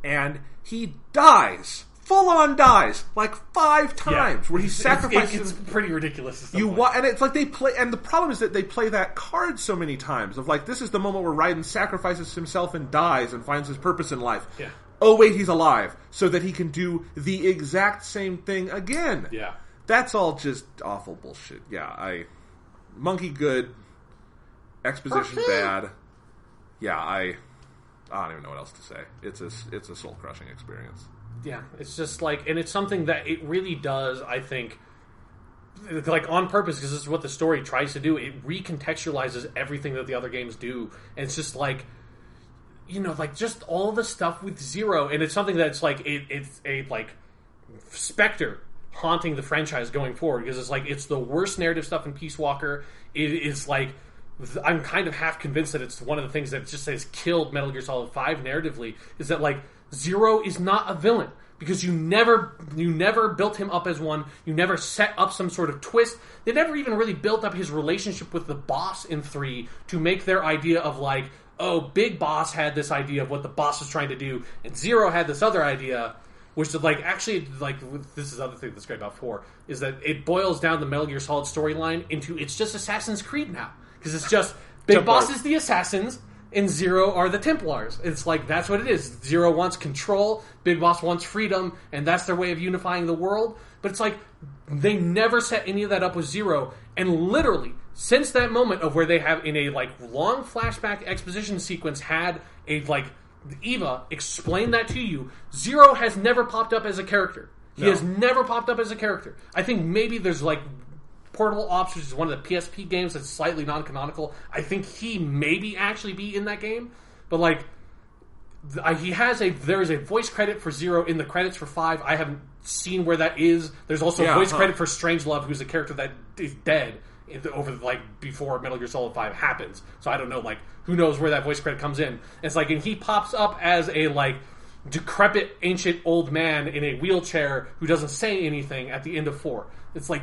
and he dies. Full-on dies, like 5 times, where he sacrifices... It's pretty ridiculous. And it's like they play... And the problem is that they play that card so many times, of like, this is the moment where Raiden sacrifices himself and dies and finds his purpose in life. Yeah. Oh, wait, he's alive, so that he can do the exact same thing again. Yeah. That's all just awful bullshit. Yeah, Monkey good, exposition bad. Yeah, I don't even know what else to say. It's a soul-crushing experience. Yeah, it's just like, and it's something that it really does, I think, like, on purpose, because this is what the story tries to do. It recontextualizes everything that the other games do, and it's just like, you know, like, just all the stuff with Zero, and it's something that's like, it's a, like, specter haunting the franchise going forward, because it's like, it's the worst narrative stuff in Peace Walker. It is like, I'm kind of half convinced that it's one of the things that just has killed Metal Gear Solid 5 narratively, is that, like, Zero is not a villain, because you never built him up as one. You never set up some sort of twist. They never even really built up his relationship with the boss in 3 to make their idea of, like, oh, Big Boss had this idea of what the boss was trying to do, and Zero had this other idea, which is, like, actually, like, this is the other thing that's great about 4, is that it boils down the Metal Gear Solid storyline into, it's just Assassin's Creed now. Because it's just, Big Boss is the Assassins, and Zero are the Templars. It's like, that's what it is. Zero wants control, Big Boss wants freedom, and that's their way of unifying the world. But it's like, they never set any of that up with Zero, and literally, since that moment of where they have, in a, like, long flashback exposition sequence, had a, like, Eva explain that to you, Zero has never popped up as a character. He has never popped up as a character. I think maybe there's, like, Portable Ops, which is one of the PSP games that's slightly non-canonical. I think he maybe actually be in that game, but, like, there is a voice credit for Zero in the credits for 5. I haven't seen where that is. There's also a voice credit for Strangelove, who's a character that is dead over, like, before Metal Gear Solid 5 happens. So I don't know, like, who knows where that voice credit comes in. It's like, and he pops up as a, like, decrepit ancient old man in a wheelchair who doesn't say anything at the end of 4. It's like,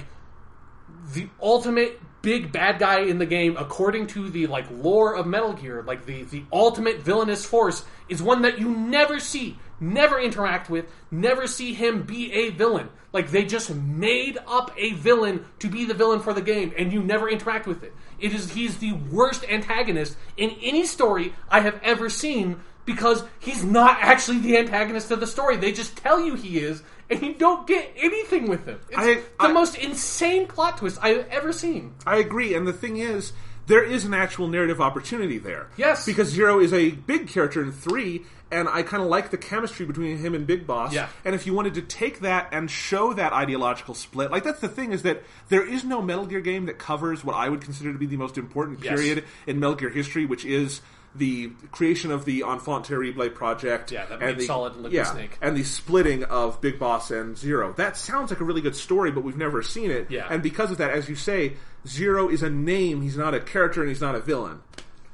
the ultimate big bad guy in the game, according to the like lore of Metal Gear, like the ultimate villainous force, is one that you never see, never interact with, never see him be a villain. Like, they just made up a villain to be the villain for the game, and you never interact with it. He's the worst antagonist in any story I have ever seen, because he's not actually the antagonist of the story. They just tell you he is, and you don't get anything with him. It's the most insane plot twist I've ever seen. I agree, and the thing is, there is an actual narrative opportunity there. Yes. Because Zero is a big character in 3, and I kind of like the chemistry between him and Big Boss. Yeah. And if you wanted to take that and show that ideological split, like, that's the thing, is that there is no Metal Gear game that covers what I would consider to be the most important period in Metal Gear history, which is the creation of the Enfant Terrible project. Yeah, that made Solid and Liquid Snake. And the splitting of Big Boss and Zero. That sounds like a really good story, but we've never seen it. Yeah. And because of that, as you say, Zero is a name, he's not a character, and he's not a villain.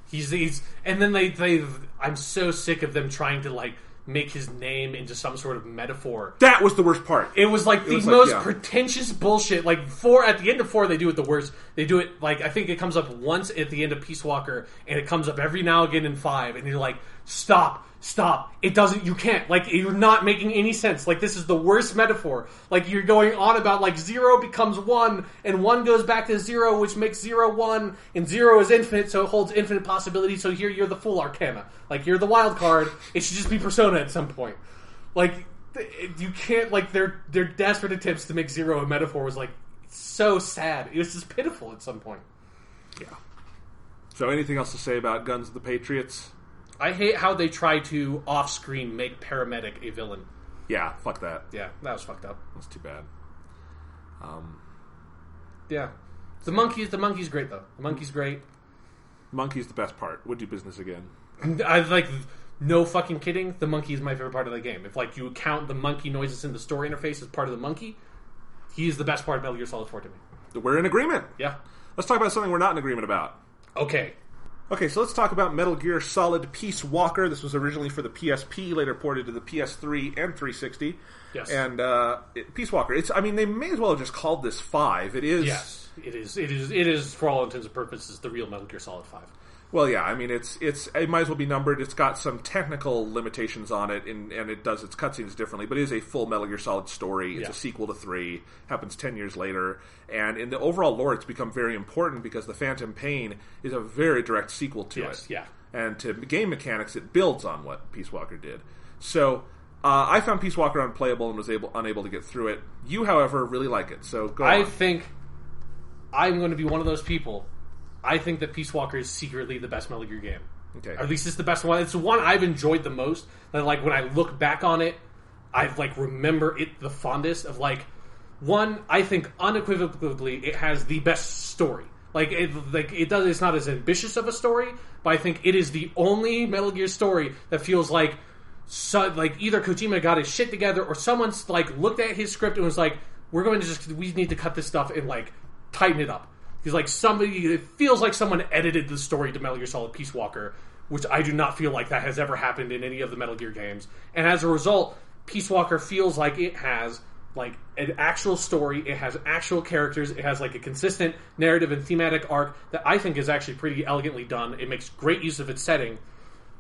He's and then they I'm so sick of them trying to like make his name into some sort of metaphor. That was the worst part. It was like the most pretentious bullshit. Like at the end of 4, they do it the worst. They do it like, I think it comes up once at the end of Peace Walker, and it comes up every now and again in 5, and you're like, stop. It doesn't, you can't. Like, you're not making any sense. Like, this is the worst metaphor. Like, you're going on about, like, 0 becomes 1, and 1 goes back to 0, which makes 0 1, and 0 is infinite, so it holds infinite possibilities, so here you're the full Arcana. Like, you're the wild card. It should just be Persona at some point. Like, you can't, like, their desperate attempts to make 0 a metaphor was, like, so sad. It was just pitiful at some point. Yeah. So, anything else to say about Guns of the Patriots? I hate how they try to off-screen make Paramedic a villain. Yeah, fuck that. Yeah, that was fucked up. That's too bad. Yeah. The monkey's great, though. The monkey's great. Monkey's the best part. Would do business again. I like, no fucking kidding, the monkey is my favorite part of the game. If, like, you count the monkey noises in the story interface as part of the monkey, he is the best part of Metal Gear Solid 4 to me. We're in agreement. Yeah. Let's talk about something we're not in agreement about. Okay, so let's talk about Metal Gear Solid Peace Walker. This was originally for the PSP, later ported to the PS3 and 360. Yes. And Peace Walker, they may as well have just called this 5. It is. Yes, it is. It is, for all intents and purposes, the real Metal Gear Solid 5. Well, yeah, it might as well be numbered. It's got some technical limitations on it, and it does its cutscenes differently, but it is a full Metal Gear Solid story. It's a sequel to 3, happens 10 years later, and in the overall lore, it's become very important because the Phantom Pain is a very direct sequel to it. Yeah. And to game mechanics, it builds on what Peace Walker did. So, I found Peace Walker unplayable and was unable to get through it. You, however, really like it, so go on. I think I'm going to be one of those people. I think that Peace Walker is secretly the best Metal Gear game. Okay. Or at least it's the best one. It's the one I've enjoyed the most. That, like, when I look back on it, I like remember it the fondest. Of like, one, I think unequivocally it has the best story. It's not as ambitious of a story, but I think it is the only Metal Gear story that feels like either Kojima got his shit together or someone's like looked at his script and was like, we need to cut this stuff and like tighten it up. Because like it feels like someone edited the story to Metal Gear Solid Peace Walker, which I do not feel like that has ever happened in any of the Metal Gear games. And as a result, Peace Walker feels like it has like an actual story, it has actual characters, it has like a consistent narrative and thematic arc that I think is actually pretty elegantly done. It makes great use of its setting.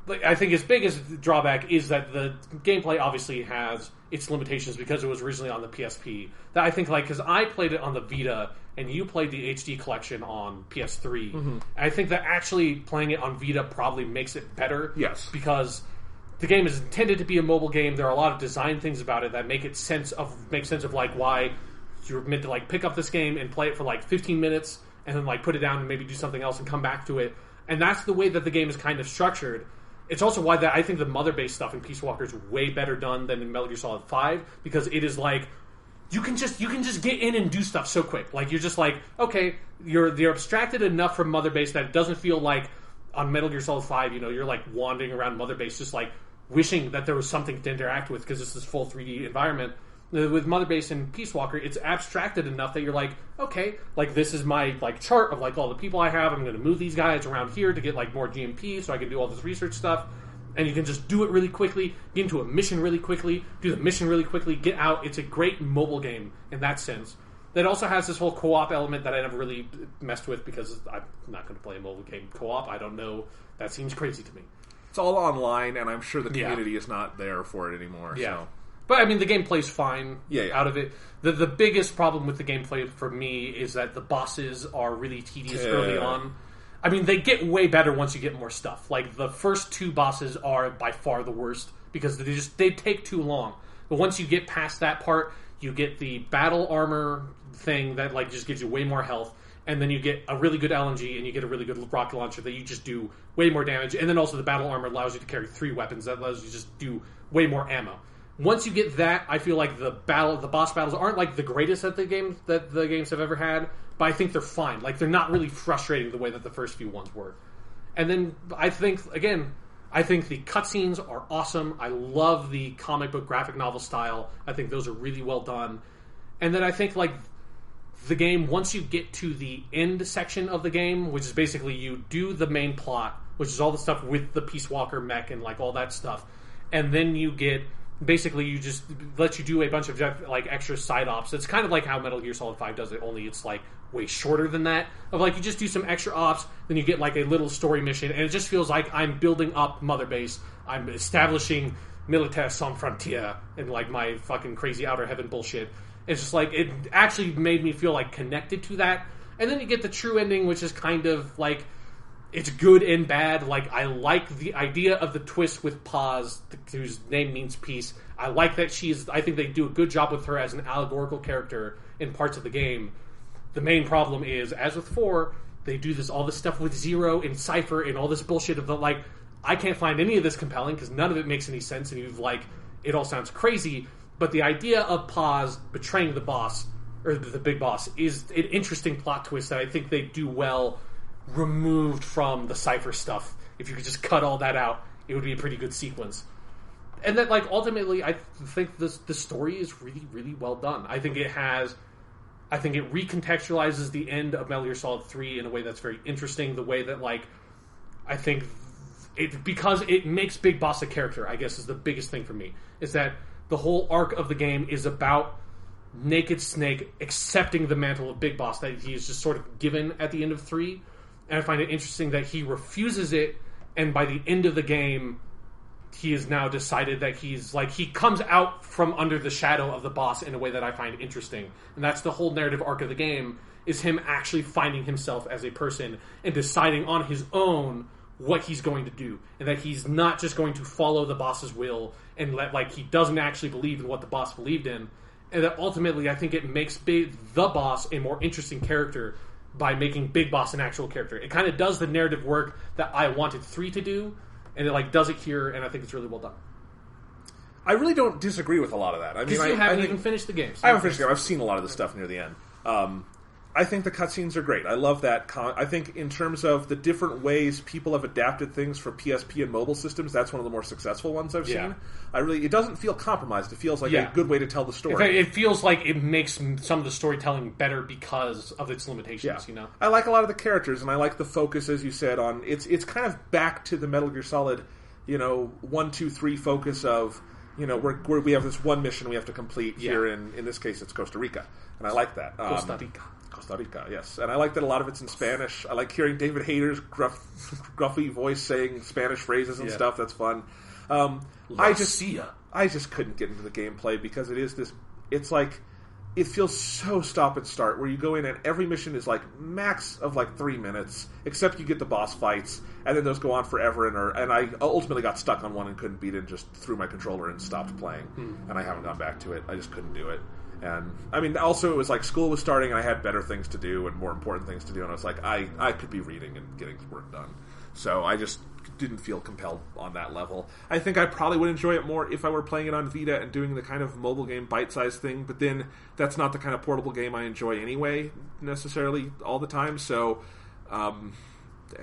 Like, I think its biggest drawback is that the gameplay obviously has its limitations because it was originally on the PSP. That I think, like, because I played it on the Vita and you played the HD collection on PS3, and I think that actually playing it on Vita probably makes it better. Yes. Because the game is intended to be a mobile game. There are a lot of design things about it that make sense of like why you're meant to like pick up this game and play it for like 15 minutes and then like put it down and maybe do something else and come back to it. And that's the way that the game is kind of structured. It's also why that I think the mother-based stuff in Peace Walker is way better done than in Metal Gear Solid 5, because it is like you can just get in and do stuff so quick. Like, you're just like, okay, they're abstracted enough from mother base that it doesn't feel like on Metal Gear Solid 5, you're like wandering around mother base just like wishing that there was something to interact with because it's this full 3D environment. With Mother Base and Peace Walker, it's abstracted enough that you're like, okay, like this is my like chart of like all the people I have. I'm going to move these guys around here to get like more GMP so I can do all this research stuff. And you can just do it really quickly, get into a mission really quickly, do the mission really quickly, get out. It's a great mobile game in that sense. That also has this whole co-op element that I never really messed with because I'm not going to play a mobile game co-op. I don't know. That seems crazy to me. It's all online, and I'm sure the community is not there for it anymore. Yeah. So. But, I mean, the gameplay's fine out of it. The biggest problem with the gameplay for me is that the bosses are really tedious early on. I mean, they get way better once you get more stuff. Like, the first 2 bosses are by far the worst because they take too long. But once you get past that part, you get the battle armor thing that like just gives you way more health, and then you get a really good LMG and you get a really good rocket launcher that you just do way more damage, and then also the battle armor allows you to carry 3 weapons that allows you to just do way more ammo. Once you get that, I feel like the boss battles aren't like the greatest that the games have ever had, but I think they're fine. Like they're not really frustrating the way that the first few ones were. And then I think the cutscenes are awesome. I love the comic book graphic novel style. I think those are really well done. And then I think like the game, once you get to the end section of the game, which is basically you do the main plot, which is all the stuff with the Peace Walker mech and like all that stuff, and then you get basically you just let you do a bunch of like extra side ops. It's kind of like how Metal Gear Solid 5 does it, only it's like way shorter than that. Of like you just do some extra ops, then you get like a little story mission, and it just feels like I'm building up Mother Base. I'm establishing Militaire Sans Frontières and like my fucking crazy Outer Heaven bullshit. It's just like it actually made me feel like connected to that. And then you get the true ending, which is kind of like it's good and bad. Like I like the idea of the twist with Paz, whose name means peace. I like that I think they do a good job with her as an allegorical character in parts of the game. The main problem is, as with 4, they do all this stuff with Zero and Cypher and all this bullshit of the like. I can't find any of this compelling because none of it makes any sense, and it all sounds crazy. But the idea of Paz betraying the boss, or the big boss, is an interesting plot twist that I think they do well, removed from the Cypher stuff. If you could just cut all that out, it would be a pretty good sequence. And that, like, ultimately, I think the story is really, really well done. I think it recontextualizes the end of Metal Gear Solid 3 in a way that's very interesting. The way that, like, I think because it makes Big Boss a character, I guess, is the biggest thing for me. Is that the whole arc of the game is about Naked Snake accepting the mantle of Big Boss that he is just sort of given at the end of 3. And I find it interesting that he refuses it, and by the end of the game, he has now decided that he comes out from under the shadow of the boss in a way that I find interesting. And that's the whole narrative arc of the game, is him actually finding himself as a person and deciding on his own what he's going to do, and that he's not just going to follow the boss's will and he doesn't actually believe in what the boss believed in, and that ultimately I think it makes the boss a more interesting character by making Big Boss an actual character. It kind of does the narrative work that I wanted 3 to do, and it does it here, and I think it's really well done. I really don't disagree with a lot of that. I mean, you haven't even finished the game. I haven't finished the game. I've seen a lot of the stuff near the end. I think the cutscenes are great. I love that. I think in terms of the different ways people have adapted things for PSP and mobile systems, that's one of the more successful ones I've seen. It doesn't feel compromised. It feels like a good way to tell the story. It feels like it makes some of the storytelling better because of its limitations. Yeah. I like a lot of the characters, and I like the focus, as you said, on it's kind of back to the Metal Gear Solid, 1, 2, 3 focus of where we have this one mission we have to complete here in this case it's Costa Rica, and I like that. Costa Rica, yes. And I like that a lot of it's in Spanish. I like hearing David Hayter's gruffy voice saying Spanish phrases and stuff. That's fun. I just couldn't get into the gameplay because it feels so stop and start, where you go in and every mission is max of 3 minutes, except you get the boss fights, and then those go on forever, and I ultimately got stuck on one and couldn't beat it and just threw my controller and stopped playing. And I haven't gone back to it. I just couldn't do it. And I mean, also it was school was starting, and I had better things to do and more important things to do, and I was I could be reading and getting work done, so I just didn't feel compelled on that level. I think I probably would enjoy it more if I were playing it on Vita and doing the kind of mobile game bite-sized thing, but then that's not the kind of portable game I enjoy anyway, necessarily all the time, so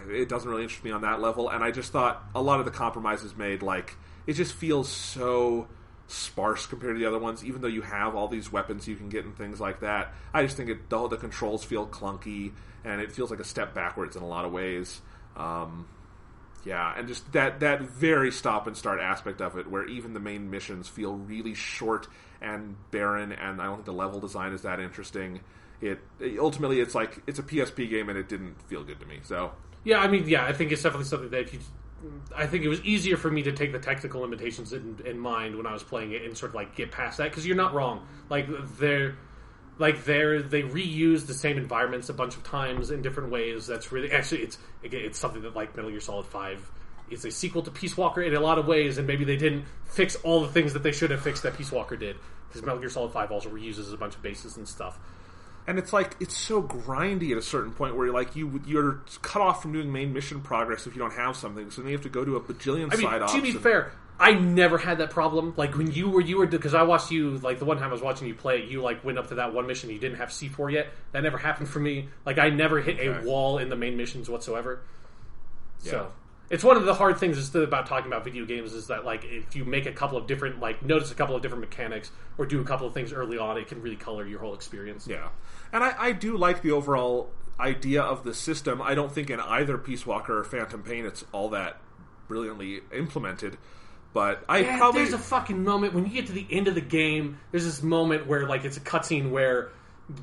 it doesn't really interest me on that level. And I just thought a lot of the compromises made, it just feels so sparse compared to the other ones, even though you have all these weapons you can get and things like that. I just think the controls feel clunky, and it feels like a step backwards in a lot of ways. Yeah, and just that very stop and start aspect of it, where even the main missions feel really short and barren, and I don't think the level design is that interesting. Ultimately, it's like it's a PSP game, and it didn't feel good to me. So yeah, I mean, yeah, I think it's definitely something that I think it was easier for me to take the technical limitations in mind when I was playing it and sort of like get past that, because you're not wrong. Like they reuse the same environments a bunch of times in different ways. That's really actually it's something that like Metal Gear Solid 5 is a sequel to Peace Walker in a lot of ways, and maybe they didn't fix all the things that they should have fixed that Peace Walker did, because Metal Gear Solid 5 also reuses a bunch of bases and stuff. And it's like, it's so grindy at a certain point where you're cut off from doing main mission progress if you don't have something, so then you have to go to a bajillion side ops. To be fair, I never had that problem. Like, when you were, because I watched you, like, the one time I was watching you play it, you, like, went up to that one mission and you didn't have C4 yet. That never happened for me. Like, I never hit a wall in the main missions whatsoever. Yeah. So, it's one of the hard things about talking about video games is that, like, if you make a couple of different, like, notice a couple of different mechanics or do a couple of things early on, it can really color your whole experience. Yeah. And I do like the overall idea of the system. I don't think in either Peace Walker or Phantom Pain it's all that brilliantly implemented. But there's a fucking moment when you get to the end of the game. There's this moment where like it's a cutscene where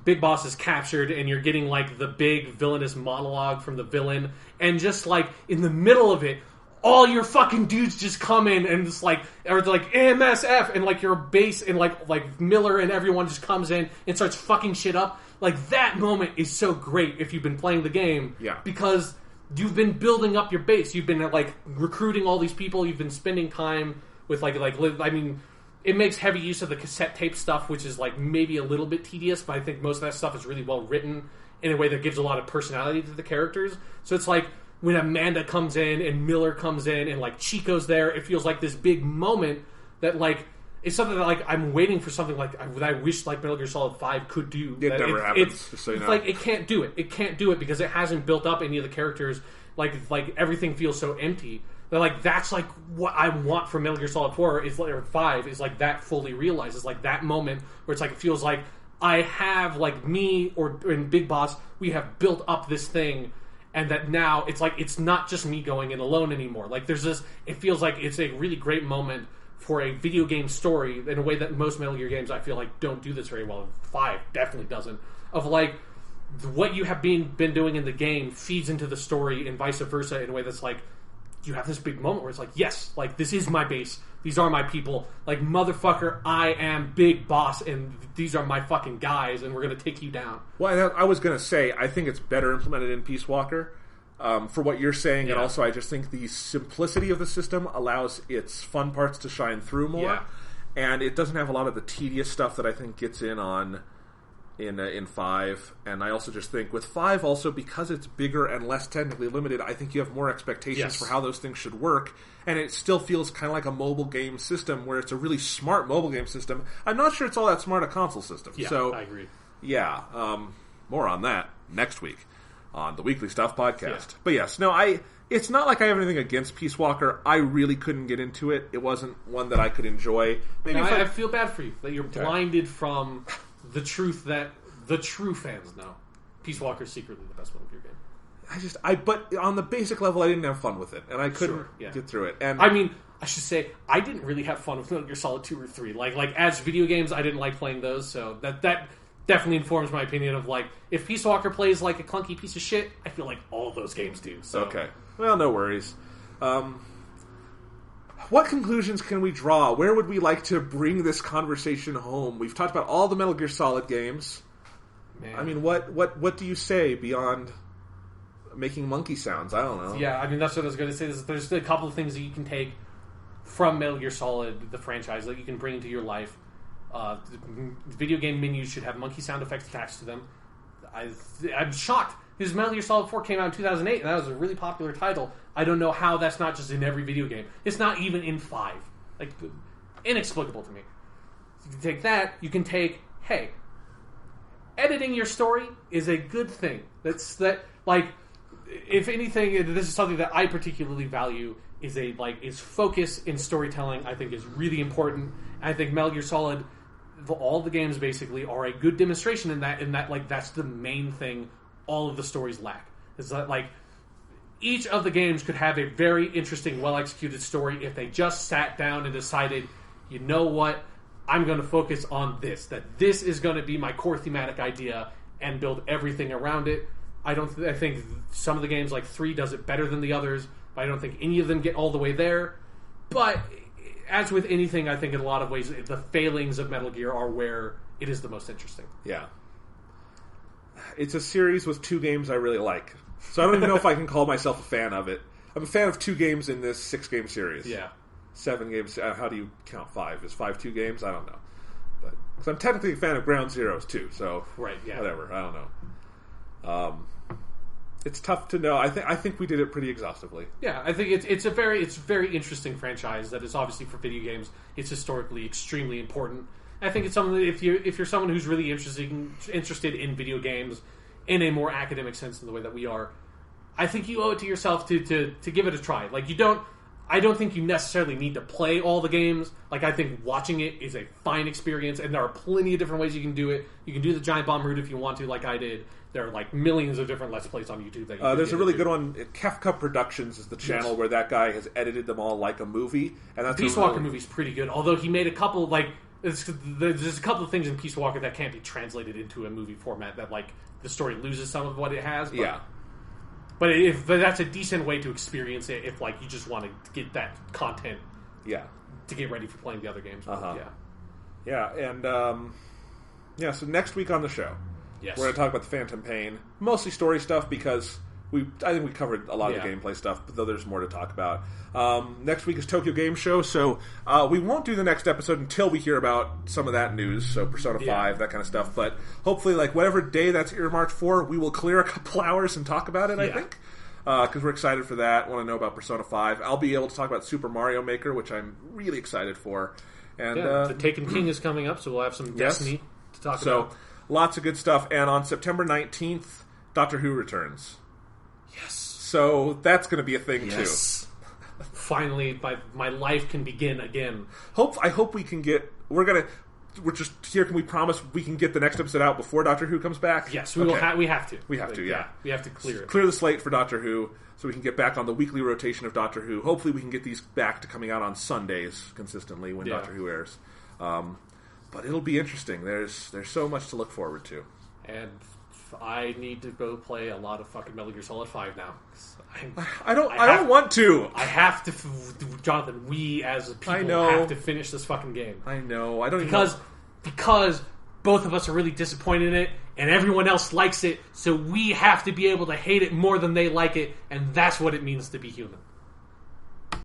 Big Boss is captured and you're getting like the big villainous monologue from the villain, and just like in the middle of it, all your fucking dudes just come in and just like, or they're like MSF, and like your base and like Miller and everyone just comes in and starts fucking shit up. Like that moment is so great if you've been playing the game, because you've been building up your base. You've been like recruiting all these people. You've been spending time with I mean, it makes heavy use of the cassette tape stuff, which is like maybe a little bit tedious, but I think most of that stuff is really well written in a way that gives a lot of personality to the characters. So it's like when Amanda comes in and Miller comes in and like Chico's there, it feels like this big moment that like it's something that like I'm waiting for something like that I wish like Metal Gear Solid 5 could do. It never happens. Just so you know. Like it can't do it. It can't do it because it hasn't built up any of the characters. Like everything feels so empty. That like that's like what I want from Metal Gear Solid 4 is like, or 5 is like that fully realized. It's like that moment where it's like it feels like I have like me and Big Boss, we have built up this thing, and that now it's like it's not just me going in alone anymore. Like there's this. It feels like it's a really great moment for a video game story in a way that most Metal Gear games I feel like don't do this very well. 5 definitely doesn't. Of like what you have been doing in the game feeds into the story and vice versa in a way that's like you have this big moment where it's like, yes, like this is my base. These are my people. Like motherfucker, I am Big Boss and these are my fucking guys and we're going to take you down. Well, I was going to say, I think it's better implemented in Peace Walker. For what you're saying, and also I just think the simplicity of the system allows its fun parts to shine through more, and it doesn't have a lot of the tedious stuff that I think gets in 5. And I also just think with 5 also, because it's bigger and less technically limited, I think you have more expectations for how those things should work, and it still feels kind of like a mobile game system where it's a really smart mobile game system. I'm not sure it's all that smart a console system. Yeah, so I agree. Yeah, more on that next week on the Weekly Stuff podcast. Yeah. But yes, no, it's not like I have anything against Peace Walker. I really couldn't get into it. It wasn't one that I could enjoy. Maybe I feel bad for you that you're blinded from the truth that the true fans know. Peace Walker is secretly the best one of your game. But on the basic level, I didn't have fun with it, and I couldn't get through it. And I mean, I should say I didn't really have fun with Metal Gear Solid 2 or 3. Like as video games, I didn't like playing those, so that definitely informs my opinion of like if Peace Walker plays like a clunky piece of shit, I feel like all of those games do. So. Okay, well, no worries. What conclusions can we draw? Where would we like to bring this conversation home? We've talked about all the Metal Gear Solid games. Man. I mean, what do you say beyond making monkey sounds? I don't know. Yeah, I mean that's what I was going to say. There's a couple of things that you can take from Metal Gear Solid, the franchise, that you can bring into your life. Video game menus should have monkey sound effects attached to them. I'm shocked because Metal Gear Solid 4 came out in 2008 and that was a really popular title. I don't know how that's not just in every video game. It's not even in 5. Like, inexplicable to me. You can take that. You can take, hey, editing your story is a good thing. Like, if anything, this is something that I particularly value is focus in storytelling. I think is really important. I think Metal Gear Solid, all the games basically are a good demonstration in that like that's the main thing all of the stories lack. Is that like each of the games could have a very interesting, well-executed story if they just sat down and decided, you know what, I'm going to focus on this. That this is going to be my core thematic idea and build everything around it. I think some of the games, like 3, does it better than the others, but I don't think any of them get all the way there. But as with anything, I think in a lot of ways, the failings of Metal Gear are where it is the most interesting. Yeah. It's a series with 2 games I really like. So I don't even know if I can call myself a fan of it. I'm a fan of 2 games in this 6-game series. Yeah. 7 games. How do you count 5? Is 5 2 games? I don't know. But because I'm technically a fan of Ground Zeroes too, so right, yeah. Whatever. I don't know. It's tough to know. I think we did it pretty exhaustively. Yeah, I think it's a very interesting franchise that is obviously for video games. It's historically extremely important. I think it's something that if you're someone who's really interested in video games in a more academic sense than the way that we are, I think you owe it to yourself to give it a try. Like I don't think you necessarily need to play all the games. Like I think watching it is a fine experience, and there are plenty of different ways you can do it. You can do the Giant Bomb route if you want to, like I did. There are like millions of different Let's Plays on YouTube. That you there's a really good one. Kefka Productions is the channel where that guy has edited them all like a movie, and that's Peace Walker movie's pretty good. Although he made a couple there's a couple of things in Peace Walker that can't be translated into a movie format. That like the story loses some of what it has. But, yeah. But that's a decent way to experience it if like you just want to get that content. Yeah. To get ready for playing the other games. Uh-huh. Yeah. Yeah, and so next week on the show, yes, we're going to talk about the Phantom Pain, mostly story stuff because I think we covered a lot of the gameplay stuff, but though there's more to talk about. Next week is Tokyo Game Show, so we won't do the next episode until we hear about some of that news, so Persona 5, that kind of stuff, but hopefully, like, whatever day that's earmarked for, we will clear a couple hours and talk about it, I think, because we're excited for that, want to know about Persona 5. I'll be able to talk about Super Mario Maker, which I'm really excited for. And the Taken King is coming up, so we'll have some Destiny to talk about. So, lots of good stuff, and on September 19th, Doctor Who returns. Yes. So that's going to be a thing too. Finally, my life can begin again. I hope we can get. We're just here. Can we promise we can get the next episode out before Doctor Who comes back? Yes, we will. We have to. We have to. Yeah, we have to clear the slate for Doctor Who, so we can get back on the weekly rotation of Doctor Who. Hopefully, we can get these back to coming out on Sundays consistently when Doctor Who airs. But it'll be interesting. There's so much to look forward to. And I need to go play a lot of fucking Metal Gear Solid 5 now. I don't want to. I have to, Jonathan. We as people have to finish this fucking game. I know. I don't because both of us are really disappointed in it, and everyone else likes it. So we have to be able to hate it more than they like it, and that's what it means to be human.